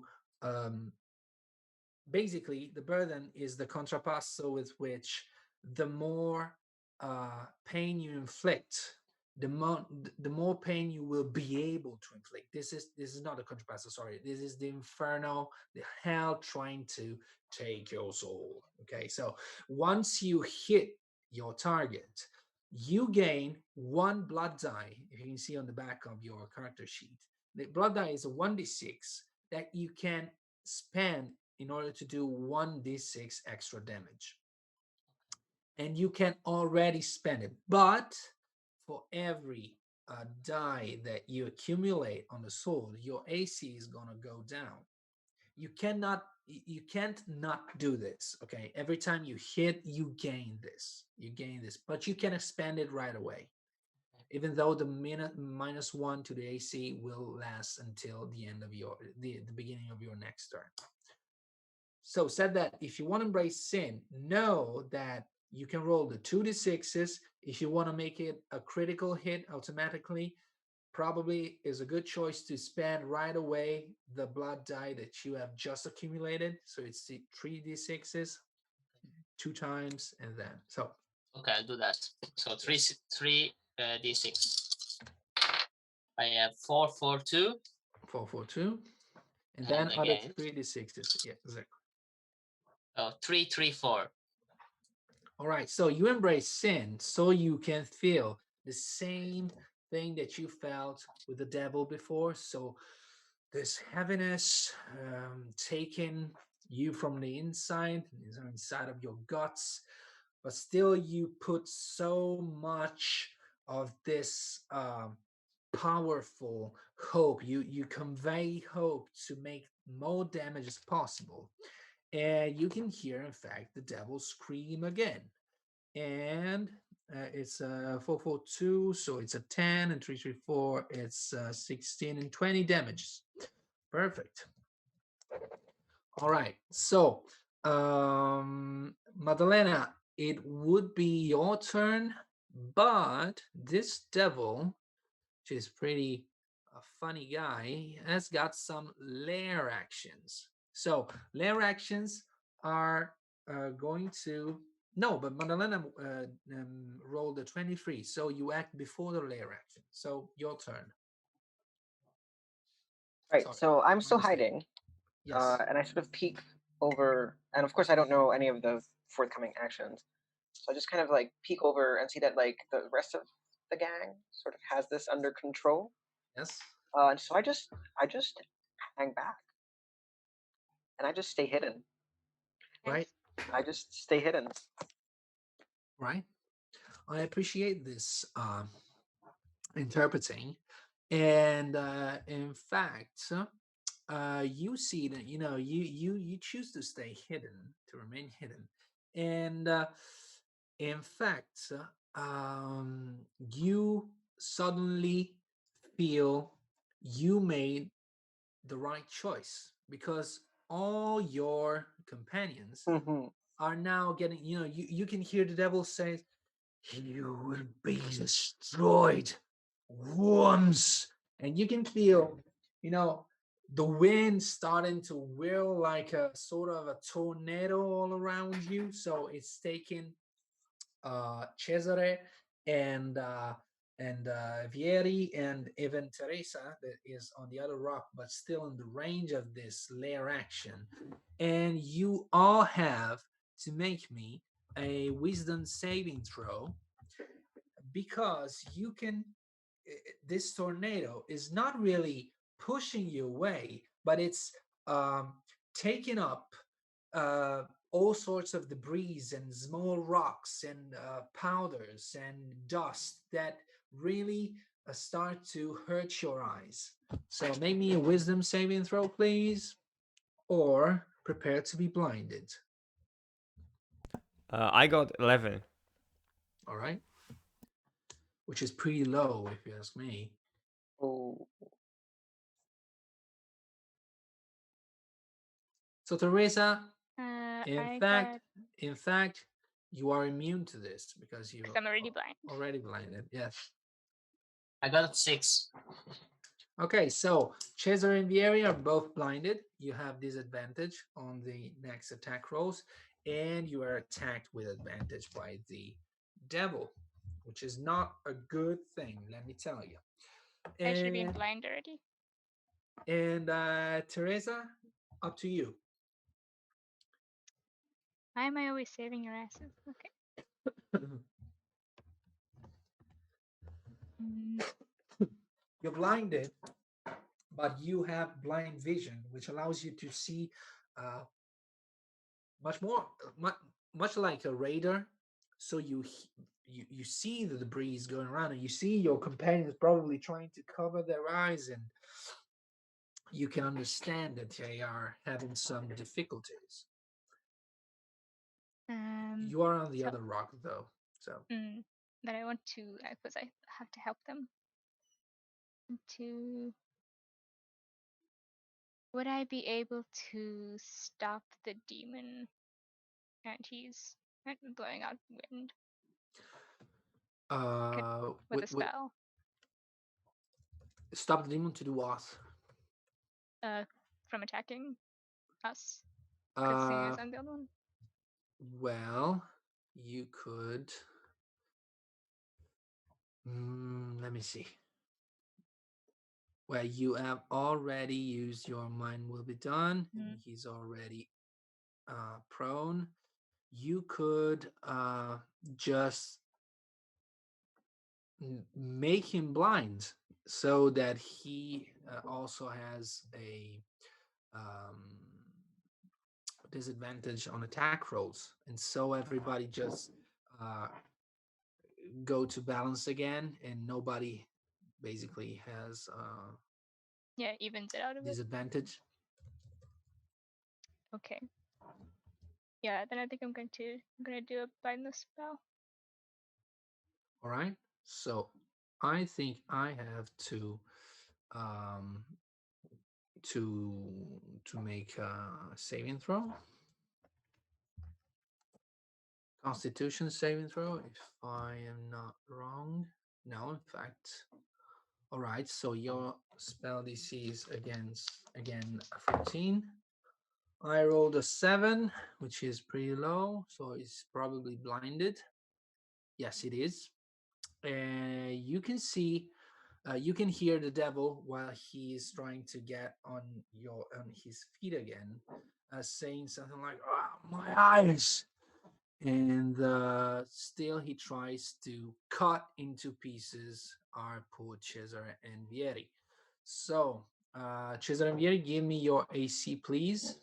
basically, the burden is the contrapasso with which the more pain you inflict, the more pain you will be able to inflict. This is not a contrapasso, sorry. This is the Inferno, the hell trying to take your soul. Okay, so once you hit your target, you gain 1 blood die. If you can see on the back of your character sheet, the blood die is a 1d6 that you can spend in order to do 1d6 extra damage. And you can already spend it, but for every die that you accumulate on the sword, your AC is gonna go down. You can't not do this. Okay, every time you hit, you gain this, but you can expand it right away, even though the -1 to the AC will last until the end of the beginning of your next turn. So said that, if you want to embrace sin, know that you can roll the 2d6s. If you want to make it a critical hit automatically, probably is a good choice to spend right away the blood die that you have just accumulated. So it's the 3d6s 2 times, and then so. Okay, I'll do that. So three d6. I have 4, 4, 2. 4, 4, 2, and And then other again. 3d6s. Yeah, exactly. 3, 3, 4. All right, so you embrace sin so you can feel the same thing that you felt with the devil before. So this heaviness taking you from the inside of your guts, but still you put so much of this powerful hope. You convey hope to make more damage as possible. And you can hear, in fact, the devil scream again. And it's 4, 4, 2, so it's a 10, and 3, 3, 4, it's 16 and 20 damages. Perfect. All right, so Madalena, it would be your turn, but this devil, which is pretty a funny guy, has got some lair actions. So lair actions are going to but Madalena rolled a 23, so you act before the lair action. So your turn. Right. Sorry, So I'm still mistake. hiding, Yes. and I sort of peek over, and of course I don't know any of the forthcoming actions. So I just kind of like peek over and see that like the rest of the gang sort of has this under control. Yes. And so I just hang back, and I just stay hidden. Right. I just stay hidden. Right. I appreciate this interpreting, and in fact, you see that you choose to stay hidden, to remain hidden, and in fact, you suddenly feel you made the right choice, because all your companions are now getting, you can hear the devil say, "You will be destroyed once," and you can feel, the wind starting to whirl like a sort of a tornado all around you. So it's taking Cesare and Vieri and even Teresa, that is on the other rock, but still in the range of this lair action. And you all have to make me a wisdom saving throw, because you can, this tornado is not really pushing you away, but it's taking up all sorts of debris and small rocks and powders and dust that really start to hurt your eyes. So make me a wisdom saving throw, please, or prepare to be blinded. I got 11. All right. Which is pretty low, if you ask me. Oh. So Teresa, I in fact, you are immune to this because you I'm already blind. already blinded. Yes. I got 6. Okay, so Cesare and Vieri are both blinded. You have disadvantage on the next attack rolls, and you are attacked with advantage by the devil, which is not a good thing, let me tell you. I should have been blind already. And Teresa, up to you. Why am I always saving your asses? Okay. Mm, You're blinded, but you have blind vision, which allows you to see much more, much like a radar. So you see the debris going around, and you see your companions probably trying to cover their eyes, and you can understand that they are having some difficulties. You are on the so- other rock, though, so But I want to, because I have to help them. Would I be able to stop the demon? And he's blowing out wind with a spell. Stop the demon to do what? From attacking us. Because seeing as I'm the other one. Well, you could. Let me see. Well, you have already used your mind will be done, and he's already prone. You could just make him blind so that he also has a disadvantage on attack rolls, and so everybody just go to balance again, and nobody basically has Evens it out of it. disadvantage. Okay. Yeah, then I think I'm gonna do a blindness spell. All right. So I think I have to make a saving throw. Constitution saving throw, if I am not wrong. No, in fact. All right, so your spell DC is again 14. I rolled a 7, which is pretty low, so it's probably blinded. Yes, it is. You can see, you can hear the devil while he's trying to get on his feet again, saying something like, "My eyes!" And still he tries to cut into pieces our poor Cesare and Vieri. So, Cesare and Vieri, give me your AC, please.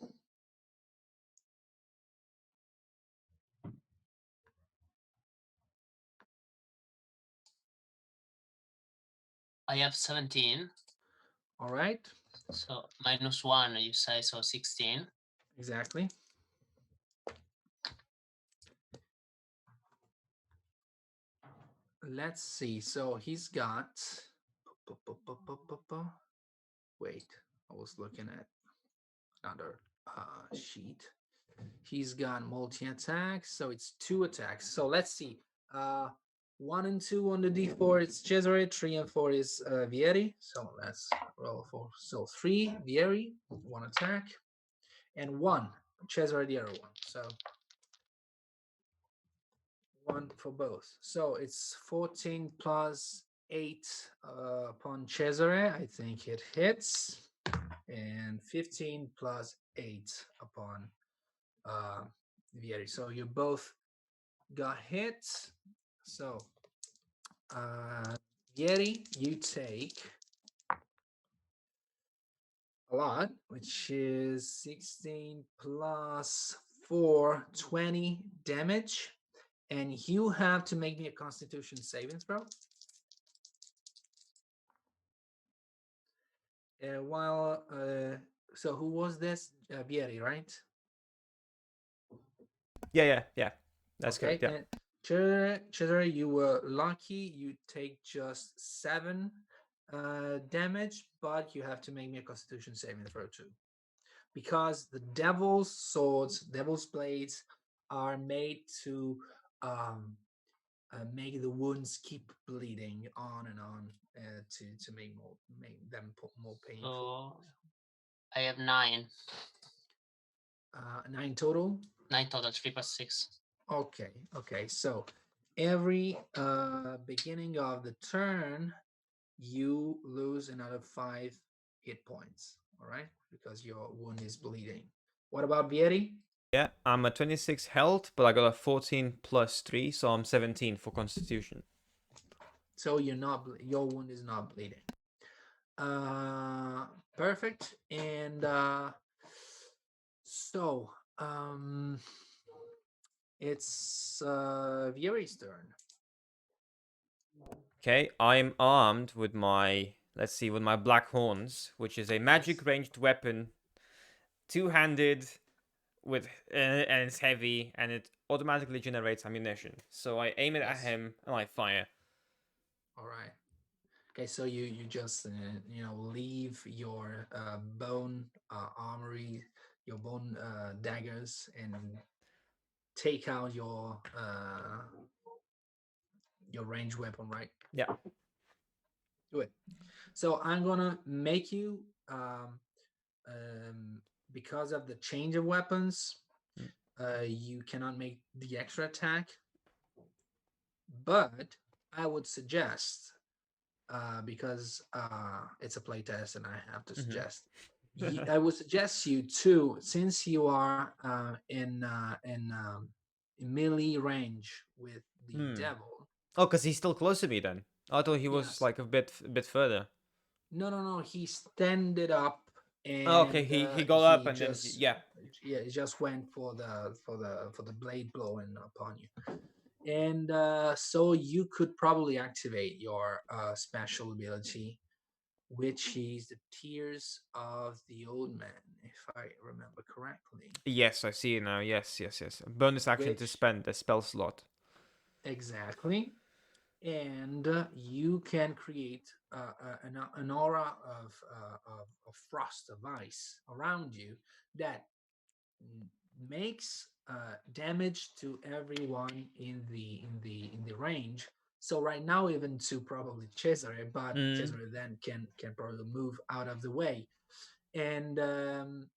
I have 17. All right. So -1, you say, so 16. Exactly. Let's see. So he's got. Wait, I was looking at another sheet. He's got multi-attacks, so it's 2 attacks. So let's see. 1 and 2 on the D4 is Cesare, 3 and 4 is Vieri. So let's roll 4. So 3 Vieri, 1 attack, and 1 Cesare the other one. So 1 for both. So it's 14 plus 8 upon Cesare. I think it hits. And 15 plus 8 upon Vieri. So you both got hit. So Vieri, you take a lot, which is 16 plus 4, 20 damage. And you have to make me a Constitution saving throw. So who was this? Vieri, right? Yeah. That's okay, correct. Yeah. Cesare, you were lucky. You take just 7 damage, but you have to make me a Constitution saving throw too, because the devil's swords, devil's blades, are made to make the wounds keep bleeding on and on to make them more painful. So I have 9. 9 total. 9 total, 3 plus 6. Okay. So every beginning of the turn, you lose another 5 hit points. All right, because your wound is bleeding. What about Vieri? Yeah, I'm at 26 health, but I got a 14 plus 3, so I'm 17 for Constitution. so you're not your wound is not bleeding. Perfect. And so it's Vieri's turn. Okay, I'm armed with my, let's see, with my black horns, which is a magic ranged weapon, two-handed, with and it's heavy, and it automatically generates ammunition. So I aim it at Yes. him and I fire. All right. Okay, so you just leave your bone armory, your bone daggers, and take out your ranged weapon, right? Yeah. Do it. So I'm gonna make you because of the change of weapons, you cannot make the extra attack. But I would suggest, because it's a playtest and I have to suggest, I would suggest you to, since you are in melee range with the devil. Oh, because he's still close to me then. I thought he was Yes. like a bit further. No. He standed up and Oh, okay, he got up and just, then he just went for the blade blowing upon you. And so you could probably activate your special ability, which is the Tears of the Old Man, if I remember correctly. Yes, I see it now. Yes. Bonus action to spend a spell slot. Exactly. And you can create an aura of frost, of ice around you that makes damage to everyone in the range. So right now, even to probably Cesare, but Cesare then can probably move out of the way, and the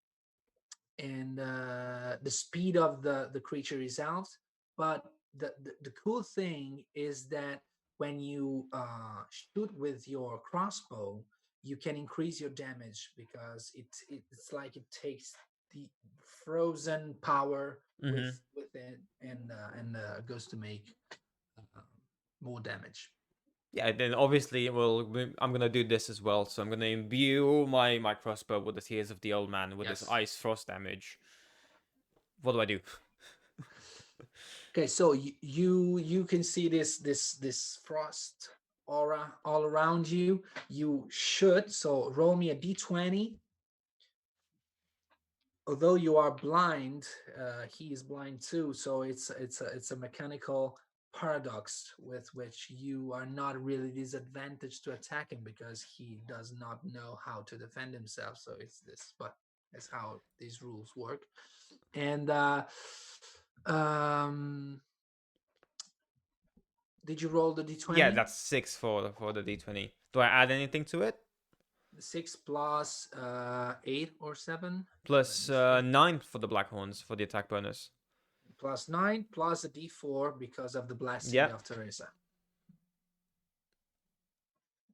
speed of the creature is out. But the cool thing is that when you shoot with your crossbow, you can increase your damage because it's like it takes the frozen power with it and goes to make more damage. Yeah, then obviously, I'm gonna do this as well. So I'm gonna imbue my crossbow with the Tears of the Old Man with this ice frost damage. What do I do? Okay, so you can see this frost aura all around you. You should roll me a d20. Although you are blind, he is blind too. So it's a mechanical paradox with which you are not really disadvantaged to attack him because he does not know how to defend himself. So it's this, but that's how these rules work. And did you roll the d20? Yeah, that's 6 for the d20. Do I add anything to it? 6 plus 8 or 7? Plus 9 for the black horns for the attack bonus. Plus 9 plus a d4 because of the blessing of Teresa.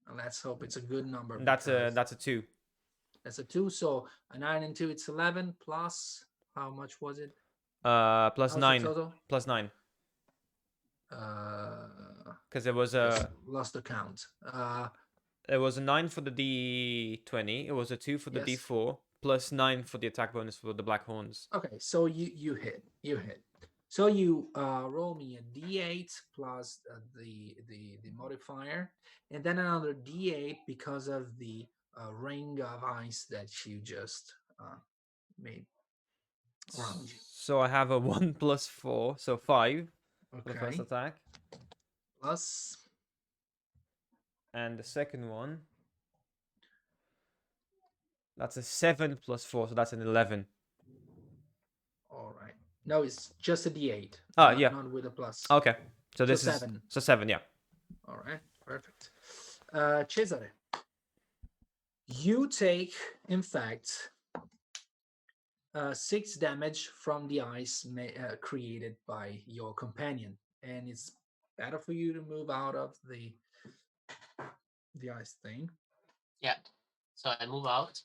And let's hope it's a good number. That's a 2. That's a 2. So a 9 and 2, it's 11. Plus, how much was it? Plus 9. Total? Plus 9. Because it was lost the count. It was a 9 for the d20. It was a 2 for the d4. Plus 9 for the attack bonus for the black horns. Okay, so you hit. So you roll me a d8 plus the modifier, and then another d8 because of the ring of ice that you just made around you. So I have a 1 plus 4, so 5 for the first attack. Plus. And the second one, that's a 7 plus 4, so that's an 11. All right. No, it's just a d8. Oh, yeah. Not with a plus. Okay. So this is 7. So 7, yeah. All right. Perfect. Cesare, you take, in fact, 6 damage from the ice created by your companion, and it's better for you to move out of the ice thing. Yeah. So I move out,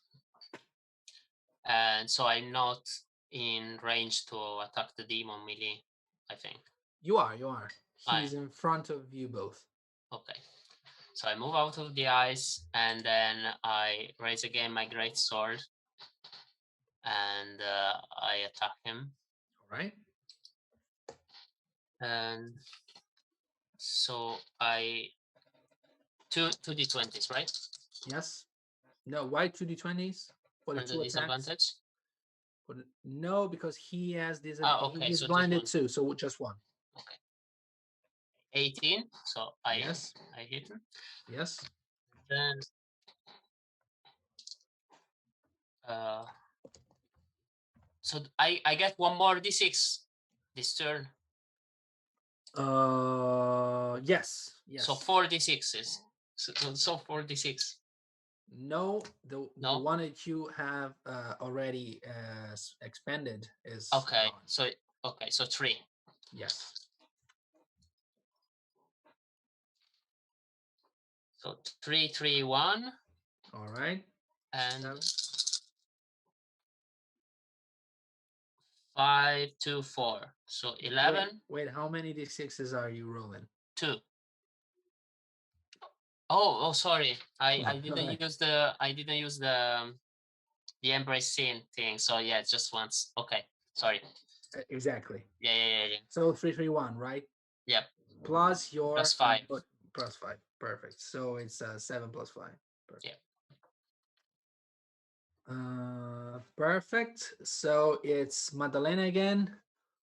and so I'm not in range to attack the demon melee, I think. You are. He's in front of you both. Okay. So I move out of the ice, and then I raise again my great sword, and I attack him. All right. And so I two d20s, right? Yes. No. Why 2d20s for the For the two attacks? disadvantage. No, because he has this. Okay, He's so just blinded one. too, so just one. Okay. 18. So I Yes. I hit him. Yes. Then so I get one more d6 this turn. Yes. Yes. So 4 d6s. So 4 d6. No, the No? one that you have already expended is Okay. gone. So 3. Yes. So 3, 3, 1, All right. and Seven. 5, 2, 4. So 11. Wait, how many d6s are you rolling? 2. Oh, sorry. I didn't Right. use the embrace scene thing. So yeah, just once. Okay. Sorry. Exactly. Yeah. So 3, 3, 1, right? Yep. Plus your Plus 5. Plus 5. Perfect. So it's 7 plus 5. Perfect. Yeah. Perfect. So it's Madalena again.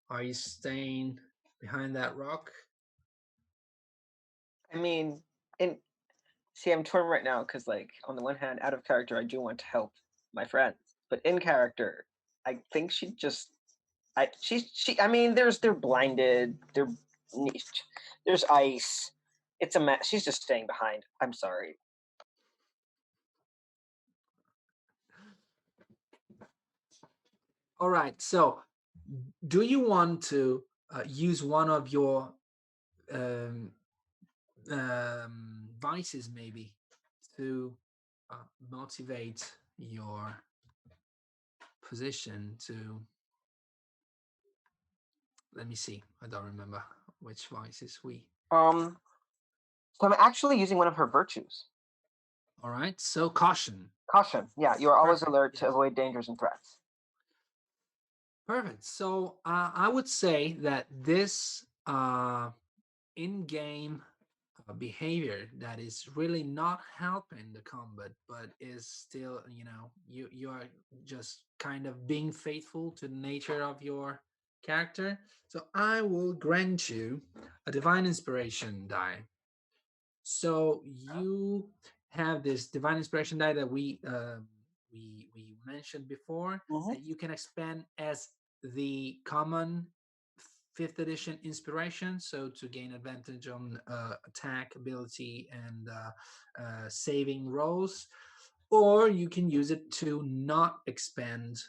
Are you staying behind that rock? I mean, see, I'm torn right now because, like, on the one hand, out of character, I do want to help my friends, but in character, I think she just, I mean, they're blinded, there's ice. It's a mess. She's just staying behind. I'm sorry. All right. So, do you want to use one of your vices, maybe, to motivate your position to? Let me see. I don't remember which vices we. So I'm actually using one of her virtues. All right. So caution. Caution. Yeah, you are always Perfect, alert to yes. avoid dangers and threats. Perfect. So I would say that this in-game behavior that is really not helping the combat, but is still, you are just kind of being faithful to the nature of your character. So I will grant you a divine inspiration die. So you have this divine inspiration die that we mentioned before, that you can expand as the common 5th edition inspiration, so to gain advantage on attack ability and saving rolls, or you can use it to not expend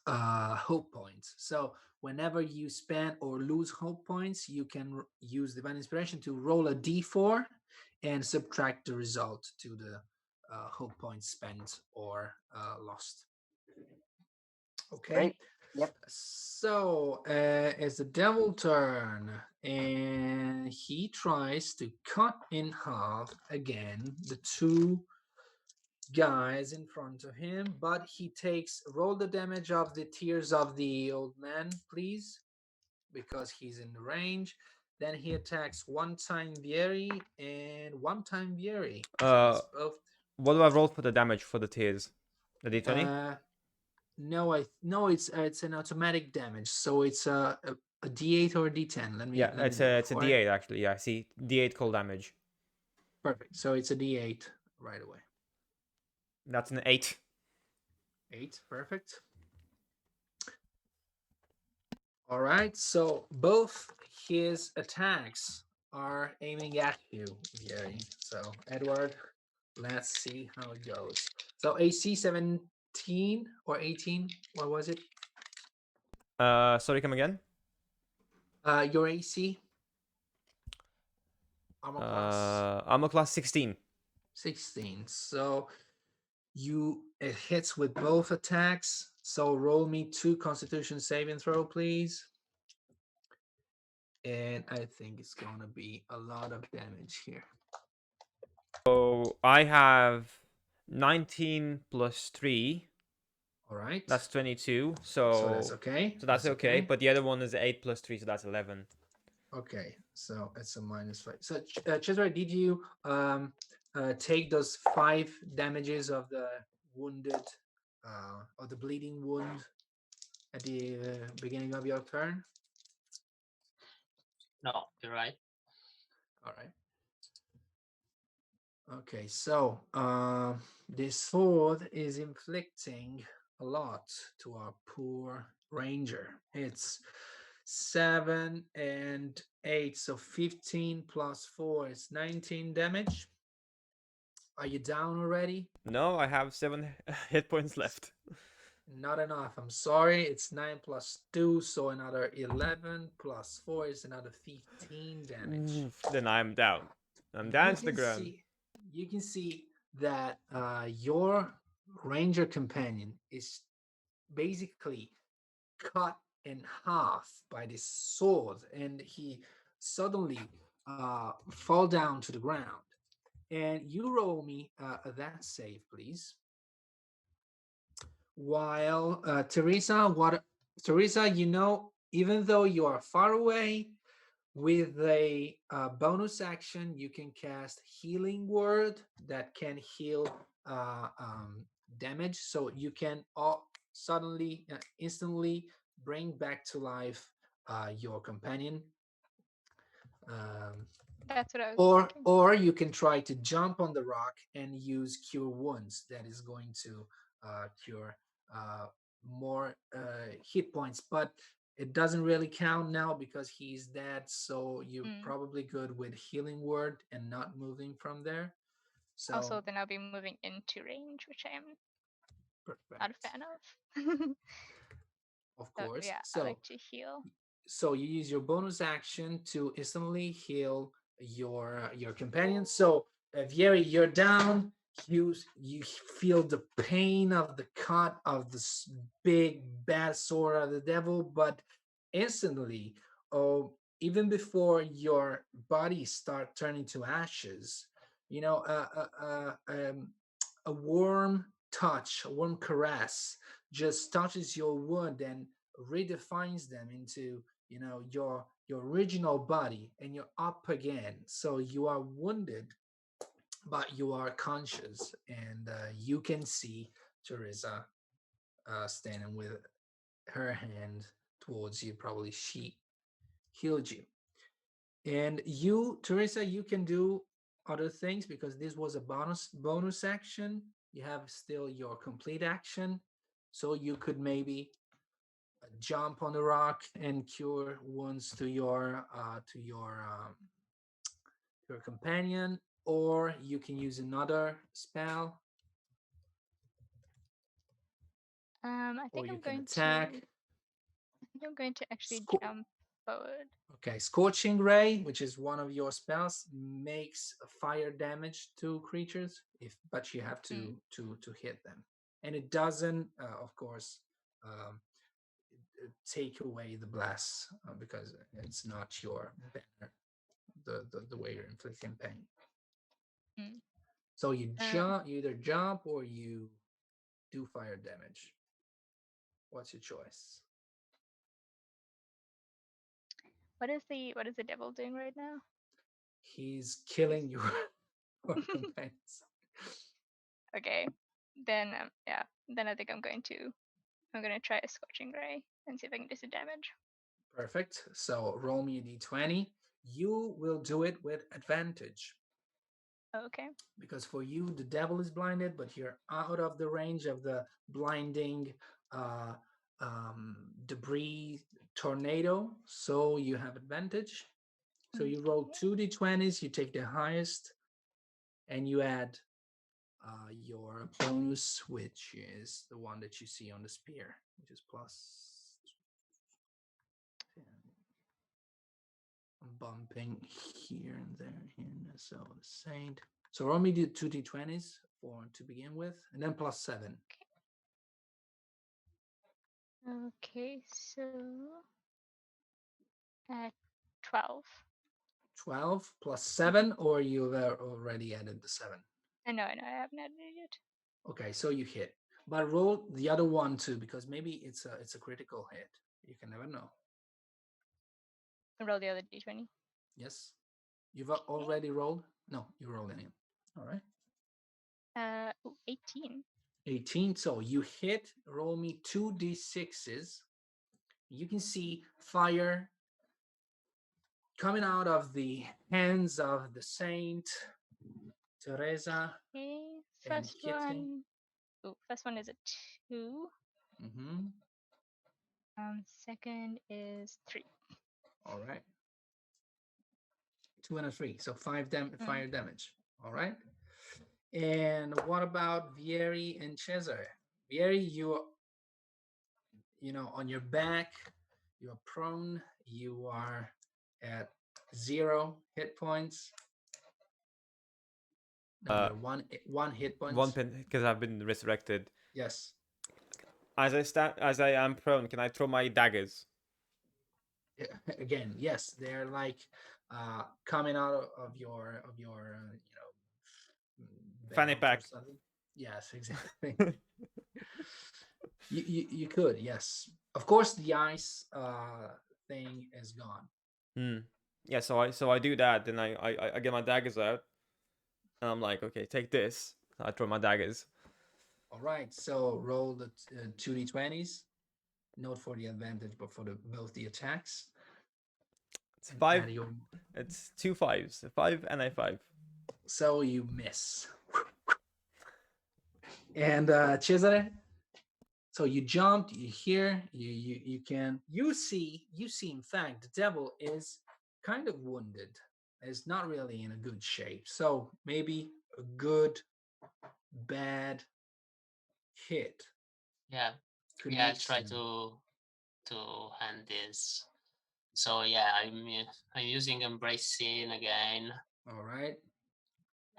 hope points. So whenever you spend or lose hope points, you can use divine inspiration to roll a d4 and subtract the result to the hope points spent or lost. Okay. Great. Yep. So it's the devil turn, and he tries to cut in half again the two guys in front of him, but he takes roll the damage of the tears of the old man, please, because he's in the range. Then he attacks one time Vieri and one time Vieri. So both. What do I roll for the damage for the tears? The d20? No, it's an automatic damage, so it's a d8 or a d10. Let me. It's a d8 actually. Yeah, see, d8 cold damage. Perfect. So it's a d8 right away. That's an 8. 8. Perfect. All right. So both his attacks are aiming at you, Gary. So Eduard, let's see how it goes. So AC 17 or 18. What was it? Sorry, come again? Your AC. Armor class. Armor class 16. 16. So it hits with both attacks. So roll me 2 Constitution saving throw, please. and I think it's gonna be a lot of damage here. So I have 19 plus 3. All right. That's 22. So that's okay. So that's okay. But the other one is 8 plus 3, so that's 11. Okay, so it's a -5. So Cesare, did you take those 5 damages of the wounded, of the bleeding wound at the beginning of your turn? No, you're right. All right. Okay, so this sword is inflicting a lot to our poor ranger. It's 7 and 8, so 15 plus 4 is 19 damage. Are you down already? No, I have 7 hit points left. Not enough. I'm sorry. It's 9 plus 2, so another 11 plus 4 is another 15 damage. Oof, then I'm down. I'm down to the ground. You can see that your ranger companion is basically cut in half by this sword, and he suddenly fall down to the ground. And you roll me that save, please. While Teresa, you know, even though you are far away, with a bonus action, you can cast Healing Word that can heal damage. So you can suddenly, instantly bring back to life your companion. That's what I was thinking. Or you can try to jump on the rock and use Cure Wounds. That is going to cure more hit points, but it doesn't really count now because he's dead. So you're probably good with Healing Word and not moving from there. So also, then I'll be moving into range, which I am not a fan of. Of course. Yeah, So I like to heal. So you use your bonus action to instantly heal your companion. So Vieri, you're down. You feel the pain of the cut of this big bad sword of the devil, but instantly, even before your body start turning to ashes, you know, a warm touch, a warm caress just touches your wound and redefines them into, you know, your original body, and you're up again. So you are wounded, but you are conscious, and you can see Teresa standing with her hand towards you. Probably she healed you. And you, Teresa, you can do other things because this was a bonus action. You have still your complete action, so you could maybe jump on the rock and cure wounds to your companion, or you can use another spell. I think or you I'm can going attack. to. I think I'm going to actually jump forward. Okay, Scorching Ray, which is one of your spells, makes fire damage to creatures, but you have to hit them, and it doesn't, of course, take away the bless because it's not your banner. The way you're inflicting pain. So you either jump or you do fire damage. What's your choice? What is the devil doing right now? He's killing your companions. Okay, then then I think I'm gonna try a Scorching Ray and see if I can do some damage. Perfect. So roll me a d20. You will do it with advantage. Okay. Because for you, the devil is blinded, but you're out of the range of the blinding debris tornado, so you have advantage. So you roll 2 d20s, you take the highest, and you add your bonus, which is the one that you see on the spear, which is plus 10. I'm bumping here and there, so the saint. So roll me 2 d20s to begin with, and then plus 7. Okay, so at 12. 12 plus 7, or you've already added the 7? I know, I haven't added it yet. Okay, so you hit. But roll the other one too, because maybe it's a critical hit. You can never know. I roll the other d20. Yes? You've already rolled? No, you rolled it in. All right. 18. 18. So you hit. Roll me 2d6s. You can see fire coming out of the hands of the saint Teresa. Okay, And first hitting. one. First one is a 2. Mm-hmm. Second is 3. All right. 2 and a 3. So 5 fire damage. All right. And what about Vieri and Cesare? Vieri, you know, on your back, you are prone, you are at 0 hit points. No, you're one hit point. 1 pin because I've been resurrected. Yes. As I am prone, can I throw my daggers? Again, yes, they're like coming out of your you know, Fanny belt or pack. something. Yes, exactly. you could, yes. Of course, the ice thing is gone. Yeah, so I do that, then I get my daggers out, and I'm like, okay, take this. I throw my daggers. All right, so roll the 2d20s. Note for the advantage, but for both the attacks. It's 5. It's 2 5s, 5 and a 5. So you miss. And Cesare. So you jumped. You hear. You see. In fact, the devil is kind of wounded. Is not really in a good shape. So maybe a good, bad hit. Yeah. I'll try to hand this. So yeah, I'm using Embracing again. All right.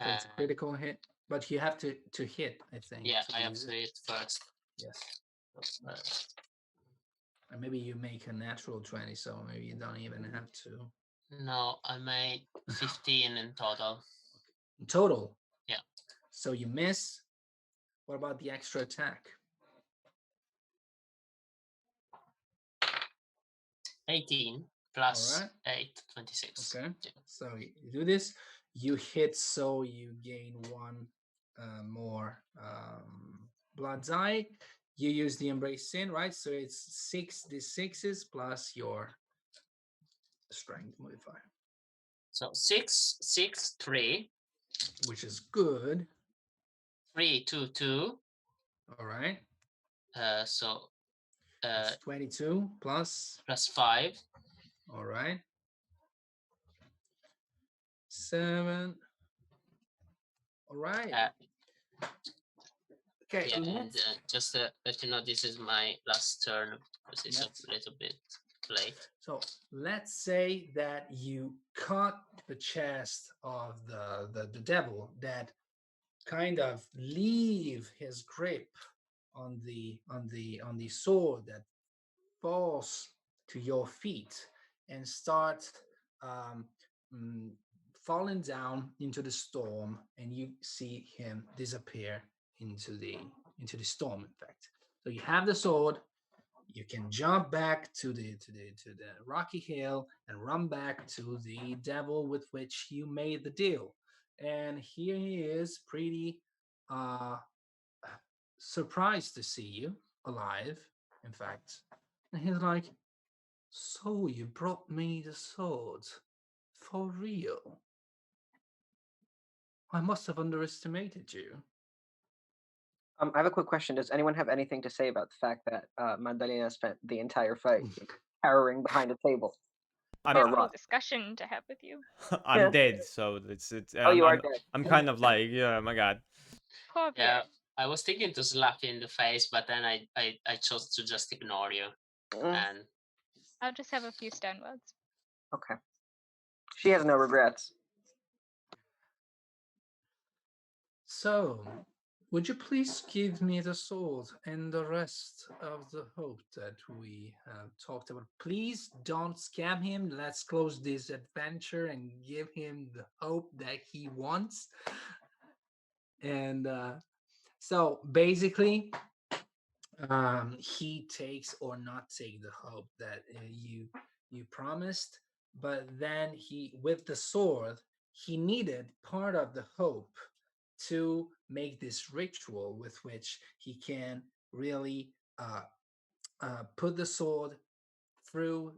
So it's a critical hit, but you have to hit, I think. Yeah, I have to hit first. Yes. Or maybe you make a natural 20, so maybe you don't even have to. No, I made 15 in total. In total? Yeah. So you miss. What about the extra attack? 18 plus 8, 26. Okay. Yeah. So you do this. You hit, so you gain 1 more Blood's Eye. You use the Embrace Sin, right? So it's 6d6s plus your strength modifier. So 6, 6, 3. Which is good. 3, 2, 2. All right. So it's 22 plus 5. All right. 7. All right. Okay. Yeah, and just let you know, this is my last turn because it's a little bit late. So let's say that you cut the chest of the devil, that kind of leave his grip on the sword, that falls to your feet and start falling down into the storm, and you see him disappear into the storm. In fact, so you have the sword. You can jump back to the rocky hill and run back to the devil with which you made the deal. And here he is, pretty surprised to see you alive, in fact. And he's like, "So you brought me the sword for real? I must have underestimated you." I have a quick question. Does anyone have anything to say about the fact that Madalena spent the entire fight cowering behind a table? I have a whole discussion to have with you. I'm dead, so it's. You are dead. I'm kind of like, yeah, my god. Poor yeah, I was thinking to slap you in the face, but then I chose to just ignore you. And I'll just have a few stun words. Okay. She has no regrets. So, would you please give me the sword and the rest of the hope that we have talked about? Please don't scam him. Let's close this adventure and give him the hope that he wants. And so basically, he takes or not take the hope that you promised, but then he, with the sword, he needed part of the hope to make this ritual with which he can really put the sword through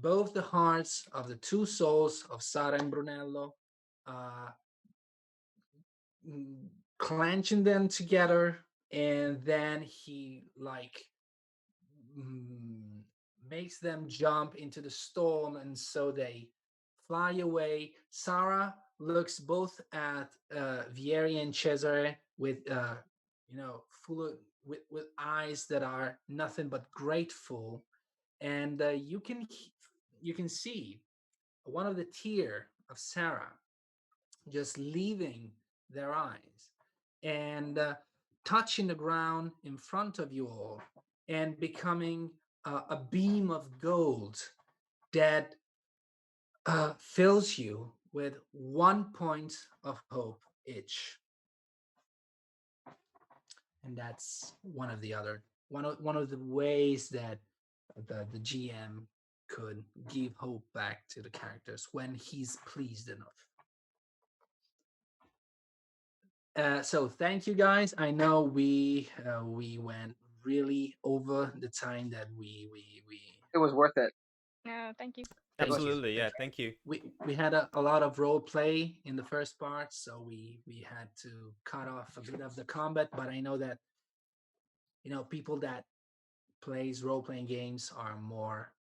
both the hearts of the two souls of Sara and Brunello, clenching them together, and then he makes them jump into the storm, and so they fly away. Sara looks both at Vieri and Cesare with full of, with eyes that are nothing but grateful, and you can see one of the tear of Sara just leaving their eyes and touching the ground in front of you all and becoming a beam of gold that fills you with 1 point of hope each. And that's one of the ways that the GM could give hope back to the characters when he's pleased enough. So thank you guys. I know we went really over the time that we It was worth it. No, thank you. Absolutely, yeah. Thank you. we had a lot of role play in the first part, so we had to cut off a bit of the combat. But I know that people that plays role playing games are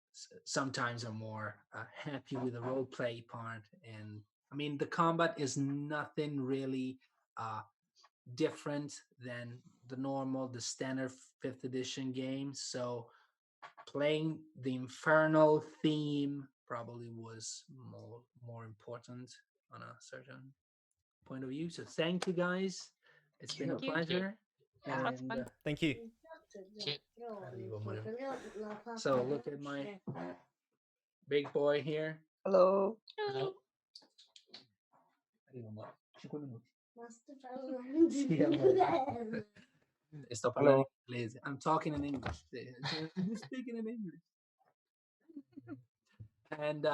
sometimes more happy with the role play part. And I mean, the combat is nothing really different than the standard 5th edition game. So playing the Infernal theme probably was more important on a certain point of view. So thank you guys. It's been a Thank you. pleasure. Yeah, lots of fun. Thank you. So look at my big boy here. Hello. Hello. Sto parlando in inglese. I'm talking in English. I'm speaking in English. And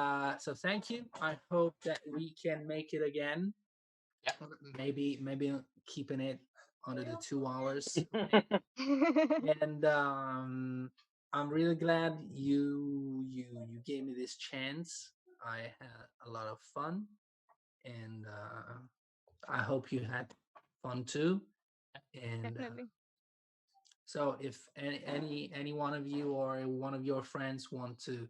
so thank you. I hope that we can make it again. Yeah. Maybe keeping it under the 2 hours. And I'm really glad you gave me this chance. I had a lot of fun, and I hope you had fun too. And Definitely. so if any one of you or one of your friends want to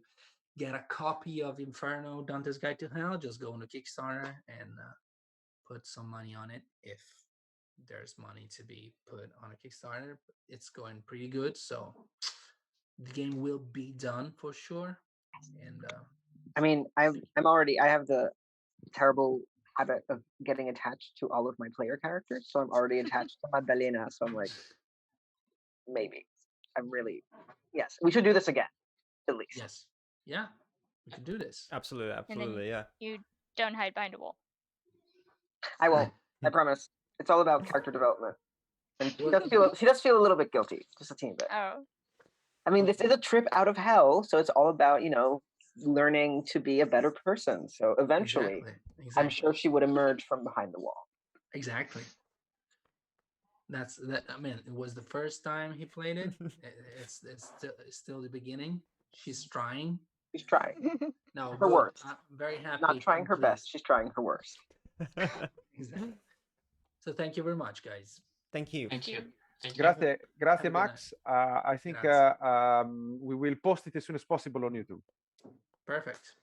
get a copy of Inferno, Dante's Guide to Hell, just go on the Kickstarter and put some money on it. If there's money to be put on a Kickstarter, it's going pretty good. So the game will be done for sure. And I mean, I have the terrible habit of getting attached to all of my player characters, so I'm already attached to Madalena. So I'm like, maybe yes, we should do this again, at least. yes, yeah, we can do this. Absolutely, yeah. You don't hide behind a wall. I won't. I promise. It's all about character development, and she does feel a little bit guilty, just a teeny bit. Oh. I mean, this is a trip out of hell, so it's all about learning to be a better person. So eventually, Exactly. I'm sure she would emerge from behind the wall. Exactly. That's that. I mean, it was the first time he played it. It's still the beginning. She's trying. She's trying. No, her worst. I'm very happy. Not trying her best. She's trying her worst. Exactly. So thank you very much, guys. Thank you. Thank you. Grazie, Max. I think we will post it as soon as possible on YouTube. Perfect.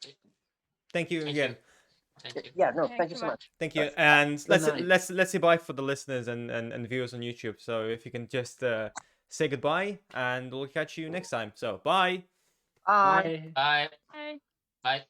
Thank you again. Thank you. Yeah, no, thank you so much. Thank you. And Good let's say bye for the listeners and viewers on YouTube. So if you can just say goodbye, and we'll catch you next time. So bye. Bye. Bye. Bye. Bye. Bye.